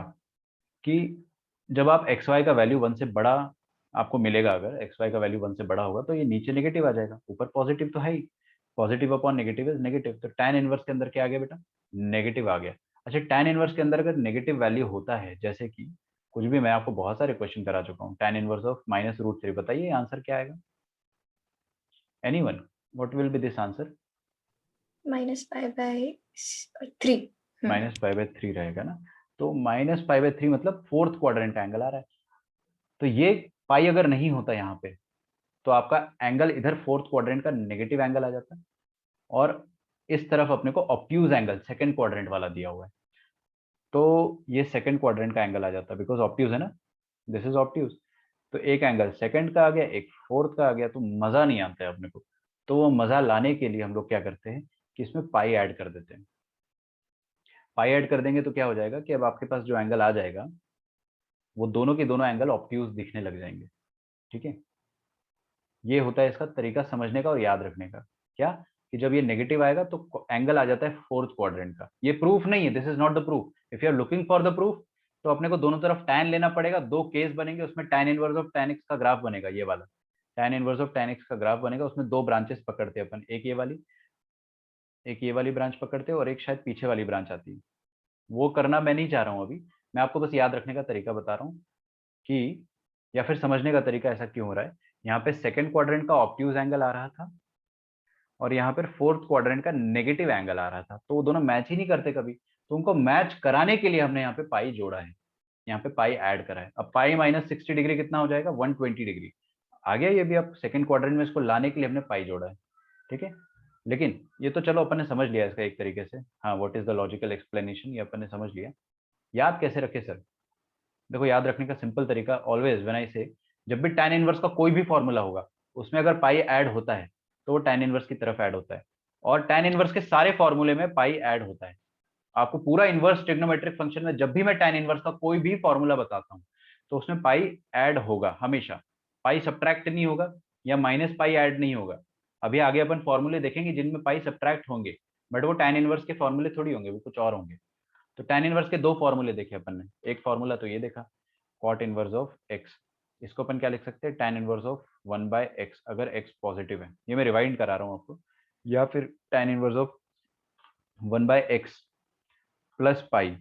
कि जब आप एक्स वाई का वैल्यू 1 से बड़ा आपको मिलेगा, अगर एक्स वाई का वैल्यू 1 से बड़ा होगा तो ये नीचे नेगेटिव आ जाएगा, ऊपर पॉजिटिव तो है ही। Positive upon negative is negative, तो tan इनवर्स के अंदर क्या आ गया बेटा, नेगेटिव आ गया। अच्छा, tan इनवर्स के अंदर अगर नेगेटिव वैल्यू होता है, जैसे कि कुछ भी, मैं आपको बहुत सारे क्वेश्चन करा चुका हूँ, tan इनवर्स ऑफ -√3, बताइए आंसर क्या आएगा? Anyone, what will be this answer? -π/3। -π/3 रहेगा ना। तो -π/3 मतलब फोर्थ क्वाड्रेंट का एंगल आ रहा है। तो ये पाई अगर नहीं होता यहाँ पे तो आपका एंगल इधर फोर्थ क्वाड्रेंट का नेगेटिव एंगल आ जाता है, और इस तरफ अपने को ऑब्ट्यूज एंगल सेकंड क्वाड्रेंट वाला दिया हुआ है, तो ये सेकंड क्वाड्रेंट का एंगल आ जाता है, बिकॉज ऑब्ट्यूज है ना, दिस इज ऑब्ट्यूज। तो एक एंगल सेकंड का आ गया, एक फोर्थ का आ गया, तो मजा नहीं आता है अपने को। तो वो मजा लाने के लिए हम लोग क्या करते हैं कि इसमें पाई ऐड कर देते हैं। पाई ऐड कर देंगे तो क्या हो जाएगा कि अब आपके पास जो एंगल आ जाएगा वो दोनों के दोनों एंगल ऑब्ट्यूज दिखने लग जाएंगे। ठीक है, ये होता है इसका तरीका समझने का और याद रखने का। क्या कि जब ये नेगेटिव आएगा तो एंगल आ जाता है फोर्थ क्वाड्रेंट का। ये प्रूफ नहीं है, this is not the proof. If you are looking for the proof तो अपने को दोनों तरफ tan लेना पड़ेगा, दो केस बनेंगे, उसमें tan inverse of tan x का ग्राफ बनेगा, ये वाला tan inverse of tan x का ग्राफ बनेगा। उसमें दो ब्रांचेस पकड़ते हैं अपन, एक ये वाली ब्रांच पकड़ते हैं और एक शायद पीछे वाली ब्रांच आती है। वो करना मैं नहीं चाह रहा हूँ अभी, मैं आपको बस याद रखने का तरीका बता रहा हूँ कि, या फिर समझने का तरीका ऐसा क्यों हो रहा है। यहाँ पे सेकंड क्वाड्रेंट का ऑब्ट्यूज एंगल आ रहा था और यहाँ पर फोर्थ क्वाड्रेंट का नेगेटिव एंगल आ रहा था, तो वो दोनों मैच ही नहीं करते कभी। तो उनको मैच कराने के लिए हमने यहाँ पे पाई जोड़ा है, यहाँ पे पाई ऐड करा है। अब पाई -60 डिग्री कितना हो जाएगा, 120 डिग्री आ गया। ये भी अब सेकंड क्वाड्रेंट में इसको लाने के लिए हमने पाई जोड़ा है। ठीक है, लेकिन ये तो चलो अपन ने समझ लिया इसका एक तरीके से। हाँ, what is the logical explanation, ये अपन ने समझ लिया। याद कैसे रखे सर? देखो, याद रखने का सिंपल तरीका, ऑलवेज व्हेन आई से, जब भी tan इनवर्स का कोई भी फॉर्मूला होगा उसमें अगर पाई ऐड होता है तो वो tan इनवर्स की तरफ ऐड होता है, और tan इनवर्स के सारे फॉर्मूले में पाई ऐड होता है। आपको पूरा इनवर्स ट्रिग्नोमेट्रिक फंक्शन में जब भी मैं tan इनवर्स का कोई भी फॉर्मूला बताता हूँ तो उसमें पाई ऐड होगा हमेशा। पाई सब्ट्रैक्ट नहीं होगा या माइनस पाई ऐड नहीं होगा। अभी आगे अपन फॉर्मूले देखेंगे जिनमें पाई सब्ट्रैक्ट होंगे, बट वो tan इनवर्स के फॉर्मूले थोड़ी होंगे, वो कुछ और होंगे। तो tan इनवर्स के दो फॉर्मूले देखे अपन ने। एक फॉर्मूला तो ये देखा, cot इनवर्स ऑफ x, इसको अपन क्या लिख सकते हैं, tan इनवर्स ऑफ 1/x अगर x पॉजिटिव है। ये मैं रिवाइंड करा रहा हूँ आपको। या फिर tan inverse of 1/x plus pi,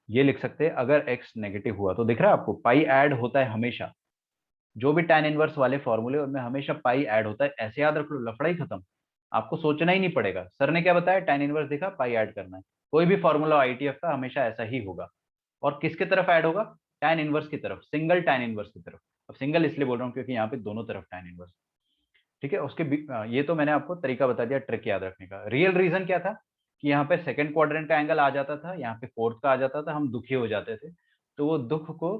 ये लिख सकते हैं अगर x नेगेटिव हुआ। तो दिख रहा है आपको, पाई ऐड होता है हमेशा। जो भी tan इनवर्स वाले फॉर्मूले उनमें हमेशा पाई ऐड होता है, ऐसे याद रख लो, लफड़ा ही खत्म। आपको सोचना ही नहीं पड़ेगा, सर ने क्या बताया, tan इनवर्स देखा, पाई ऐड करना है। कोई भी फॉर्मूला आईटीएफ का हमेशा ऐसा ही होगा। और किसके तरफ ऐड होगा, tan इनवर्स की तरफ, सिंगल tan इनवर्स की तरफ। अब सिंगल इसलिए बोल रहा हूँ क्योंकि यहाँ पे दोनों तरफ tan इनवर्स। ठीक है। ये तो मैंने आपको तरीका बता दिया ट्रिक याद रखने का। रियल रीजन क्या था कि यहाँ पे सेकंड क्वाड्रेंट का एंगल आ जाता था, यहाँ पे फोर्थ का आ जाता था, हम दुखी हो जाते थे। तो वो दुख को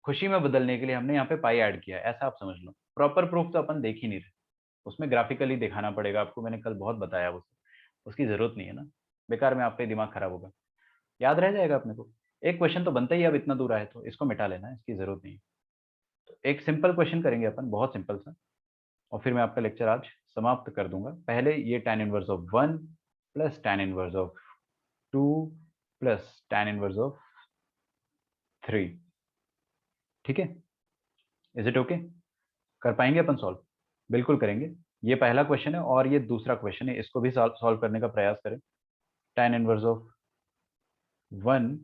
खुशी में बदलने के लिए हमने यहाँ पे पाई ऐड किया, ऐसा आप समझ लो। प्रॉपर प्रूफ तो अपन देख ही नहीं रहे, उसमें ग्राफिकली दिखाना पड़ेगा आपको, मैंने कल बहुत बताया वो, उसकी जरूरत नहीं है ना, बेकार में आपका दिमाग खराब होगा, याद रह जाएगा अपने को। एक क्वेश्चन तो बनता ही है, अब इतना दूर आए तो इसको मिटा लेना है, इसकी जरूरत नहीं है। तो एक सिंपल क्वेश्चन करेंगे अपन, बहुत सिंपल सा, और फिर मैं आपका लेक्चर आज समाप्त कर दूंगा। पहले ये tan inverse of 1 plus tan inverse of 2 plus tan inverse of 3, ठीक है। Is it okay? कर पाएंगे अपन सॉल्व? बिल्कुल करेंगे। ये पहला क्वेश्चन है और ये दूसरा क्वेश्चन है, इसको भी सॉल्व करने का प्रयास करें। tan inverse of 1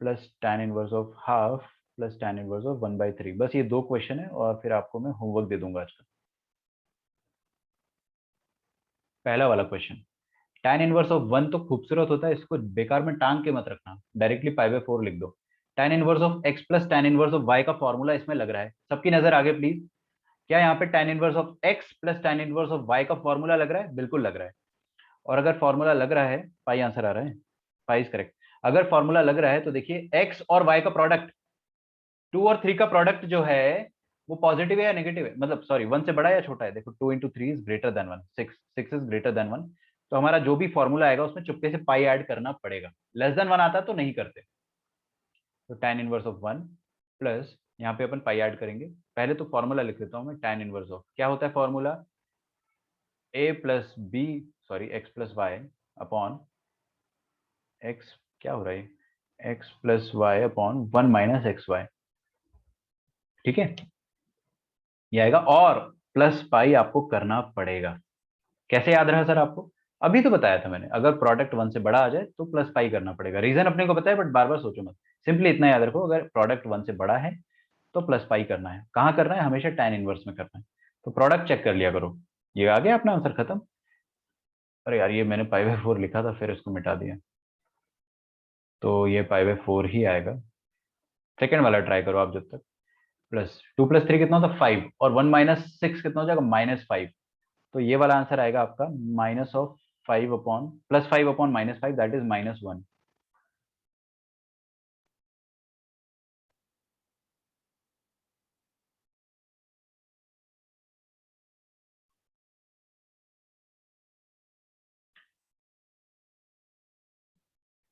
plus tan inverse of half plus tan inverse of 1/3, बस ये दो क्वेश्चन है और फिर आपको मैं होमवर्क दे दूंगा आज का। पहला वाला क्वेश्चन, tan इनवर्स ऑफ 1 तो खूबसूरत होता है, इसको बेकार में टांग के मत रखना, डायरेक्टली π/4 लिख दो। tan inverse of x plus tan inverse of y का फॉर्मूला इसमें लग रहा है, सबकी नजर आगे प्लीज। क्या यहाँ पे tan inverse of x plus tan inverse of y का फॉर्मूला लग रहा है? बिल्कुल लग रहा है। और अगर फॉर्मूला लग रहा है, पाई आंसर आ रहा है, पाई इज करेक्ट। अगर फॉर्मूला लग रहा है तो देखिए x और y का प्रोडक्ट, 2 और 3 का प्रोडक्ट जो है वो पॉजिटिव है या नेगेटिव है, मतलब सॉरी 1 से बड़ा है या छोटा है? देखो 2 into 3 is greater than 1, 6 is greater than 1। तो हमारा जो भी फॉर्मूला आएगा उसमें चुपके से पाई ऐड करना पड़ेगा, लेस देन 1 आता तो नहीं करते। तो tan इनवर्स ऑफ 1 प्लस, यहाँ पे अपन पाई ऐड करेंगे। पहले तो फॉर्मूला लिख लेता हूँ मैं, tan इनवर्स ऑफ क्या होता है formula, a plus b, sorry x plus Y upon x, क्या हो रहा है, x plus Y upon 1 minus x y, ठीक है। ये आएगा और प्लस पाई आपको करना पड़ेगा। कैसे याद रहा सर आपको? अभी तो बताया था मैंने, अगर प्रोडक्ट 1 से बड़ा आ जाए तो प्लस पाई करना पड़ेगा। रीजन अपने को पता है बट बार बार सोचो मत, सिंपली इतना याद रखो, अगर प्रोडक्ट 1 से बड़ा है तो प्लस पाई करना है। कहाँ करना है? हमेशा tan इनवर्स में करना है। तो प्रोडक्ट चेक कर लिया करो, ये आ गया अपना आंसर, खत्म। अरे यार ये मैंने π/4 लिखा था फिर इसको मिटा दिया, तो ये π/4 ही आएगा। सेकेंड वाला ट्राई करो आप जब तक। प्लस 2 प्लस 3 कितना होता है 5, और 1 माइनस 6 कितना हो जाएगा -5। तो ये वाला आंसर आएगा आपका minus of 5 upon plus 5 upon -5, that is -1।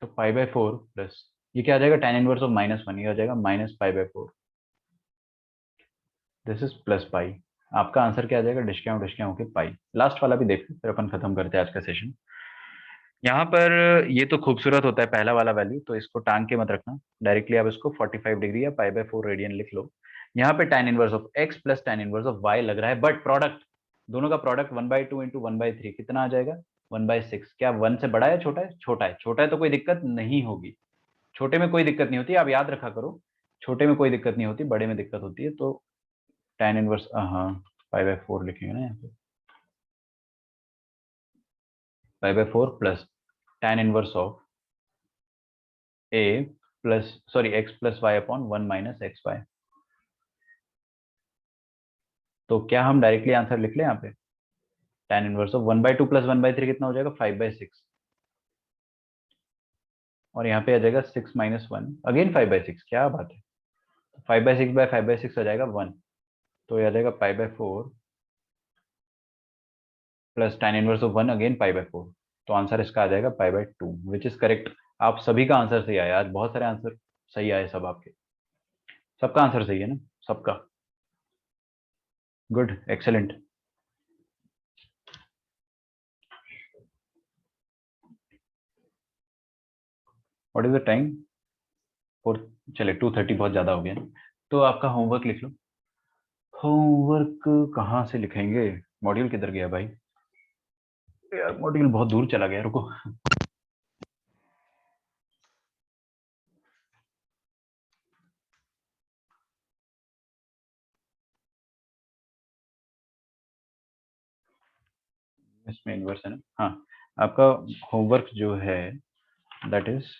तो π/4 प्लस ये क्या आ जाएगा, tan इनवर्स ऑफ -1, ये आ जाएगा -π/4, दिस इज प्लस पाई। आपका आंसर क्या आ जाएगा, डिस्काउंट होके पाई। लास्ट वाला भी देख लो फिर अपन खत्म करते हैं आज का सेशन। यहाँ पर ये तो खूबसूरत होता है पहला वाला वैल्यू, तो इसको टांग के मत रखना, डायरेक्टली आप इसको 45 डिग्री या π/4 रेडियन लिख लो। यहाँ पे tan inverse of x plus tan inverse of y लग रहा है, बट प्रोडक्ट, दोनों का प्रोडक्ट 1/2 इंटू 1/3 कितना आ जाएगा, 1/6। क्या 1 से बड़ा है छोटा है? छोटा है। छोटा है तो कोई दिक्कत नहीं होगी, छोटे में कोई दिक्कत नहीं होती, आप याद रखा करो, छोटे में कोई दिक्कत नहीं होती, बड़े में दिक्कत होती है। तो tan इनवर्स, हाँ π/4 लिखेंगे ना यहाँ पे, π/4 plus tan inverse of a plus sorry x plus Y upon 1 minus x Y. तो क्या हम डायरेक्टली आंसर लिख लें यहाँ पे, tan इनवर्स ऑफ 1/2 प्लस 1/3 कितना हो जाएगा, 5/6, और यहाँ पे आ जाएगा 6 माइनस 1 अगेन 5/6, क्या बात है। 5/6 बाय 5/6 आ जाएगा 1, तो ये आ जाएगा π/4 plus tan inverse of 1 again π/4। तो आंसर इसका आ जाएगा π/2, विच इज करेक्ट। आप सभी का आंसर सही आया, आज बहुत सारे आंसर सही आए सब आपके, सबका आंसर सही है ना, सबका। Good, excellent. What is the time? और चले 2:30 बहुत ज्यादा हो गया ना, तो आपका होमवर्क लिख लो। होमवर्क कहाँ से लिखेंगे, मॉड्यूल किधर गया भाई, यार मॉड्यूल बहुत दूर चला गया, रुको। इसमें इन्वर्स है ना, हाँ। आपका होमवर्क जो है दैट इज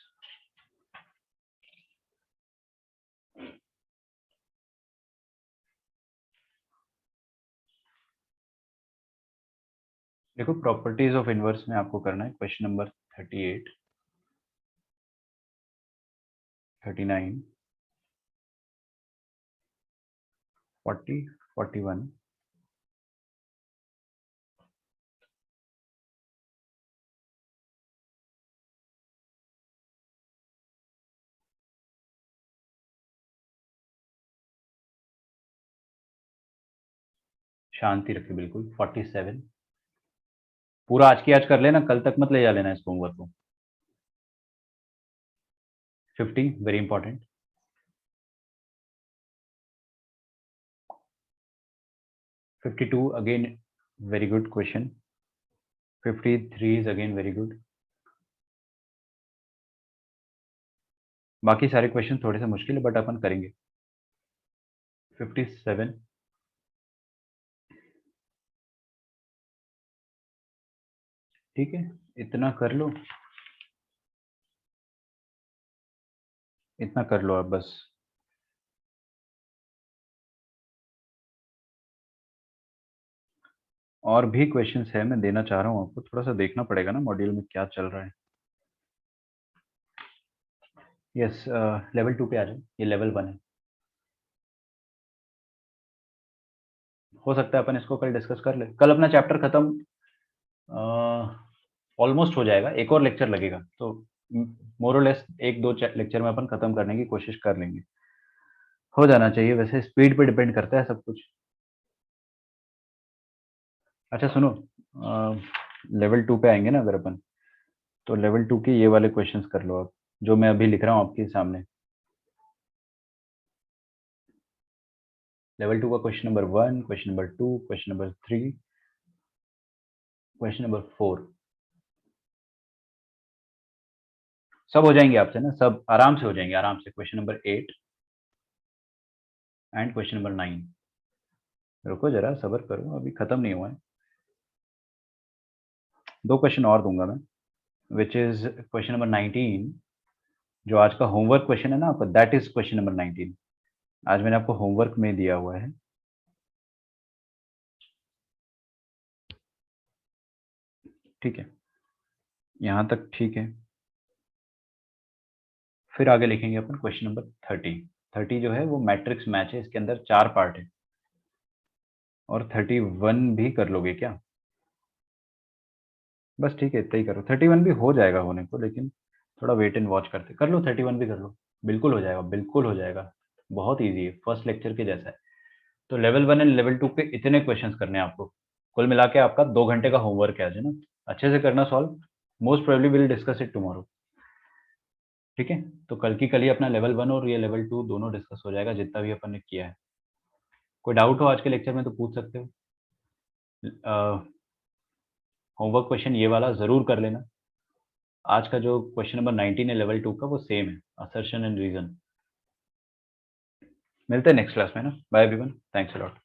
देखो प्रॉपर्टीज ऑफ इनवर्स में आपको करना है क्वेश्चन नंबर 38, 39, 40, 41, शांति रखे बिल्कुल, 47, पूरा आज की आज कर लेना, कल तक मत ले जा लेना इस होमवर्क को। 50 very important, 52 again very good question, 53 is again very good. बाकी सारे क्वेश्चन थोड़े से मुश्किल है बट अपन करेंगे। 57, ठीक है, इतना कर लो, इतना कर लो आप बस। और भी क्वेश्चंस है, मैं देना चाह रहा हूँ आपको, थोड़ा सा देखना पड़ेगा ना मॉड्यूल में क्या चल रहा है। यस, लेवल 2 पे आ जाओ, ये लेवल 1 है। हो सकता है अपन इसको कल डिस्कस कर ले, कल अपना चैप्टर खत्म ऑलमोस्ट हो जाएगा, एक और लेक्चर लगेगा, तो मोर और लेस 1-2 लेक्चर में अपन खत्म करने की कोशिश कर लेंगे, हो जाना चाहिए। वैसे स्पीड पे डिपेंड करता है सब कुछ। अच्छा सुनो, लेवल 2 पे आएंगे ना अगर अपन, तो लेवल 2 के ये वाले क्वेश्चंस कर लो आप, जो मैं अभी लिख रहा हूँ आपके सामने। लेवल 2 का question number 1, question number 2, question number 3, question number 4, सब हो जाएंगे आपसे ना, सब आराम से हो जाएंगे, आराम से। Question number 8 and question number 9। रुको जरा, सब्र करो, अभी खत्म नहीं हुआ है। 2 क्वेश्चन और दूंगा मैं, विच इज क्वेश्चन नंबर 19, जो आज का होमवर्क क्वेश्चन है ना आपका, दैट इज क्वेश्चन नंबर 19। आज मैंने आपको होमवर्क में दिया हुआ है। ठीक है, यहाँ तक ठीक है। फिर आगे लिखेंगे अपन क्वेश्चन नंबर 30। 30 जो है वो मैट्रिक्स मैच है, इसके अंदर 4 पार्ट है। और 31 भी कर लोगे क्या? बस ठीक है, इतना ही करो। 31 भी हो जाएगा होने को, लेकिन थोड़ा वेट एंड वॉच करते। कर लो 31 भी कर लो, बिल्कुल हो जाएगा, बिल्कुल हो जाएगा। बहुत ईजी है, फर्स्ट लेक्चर के जैसा है। तो लेवल 1 एंड लेवल 2 पे इतने क्वेश्चंस करने हैं आपको। कुल मिला के आपका 2 घंटे का होमवर्क है आज, है ना? अच्छे से करना solve. Most probably will discuss it tomorrow. ठीक है, तो कल की कल ही अपना लेवल 1 और ये लेवल 2 दोनों डिस्कस हो जाएगा, जितना भी अपन ने किया है। कोई डाउट हो आज के लेक्चर में तो पूछ सकते हो। होमवर्क क्वेश्चन ये वाला जरूर कर लेना। आज का जो क्वेश्चन नंबर 19 है लेवल 2 का, वो सेम है, असर्शन एंड रीजन। मिलते हैं नेक्स्ट क्लास में ना। Bye everyone, thanks a lot.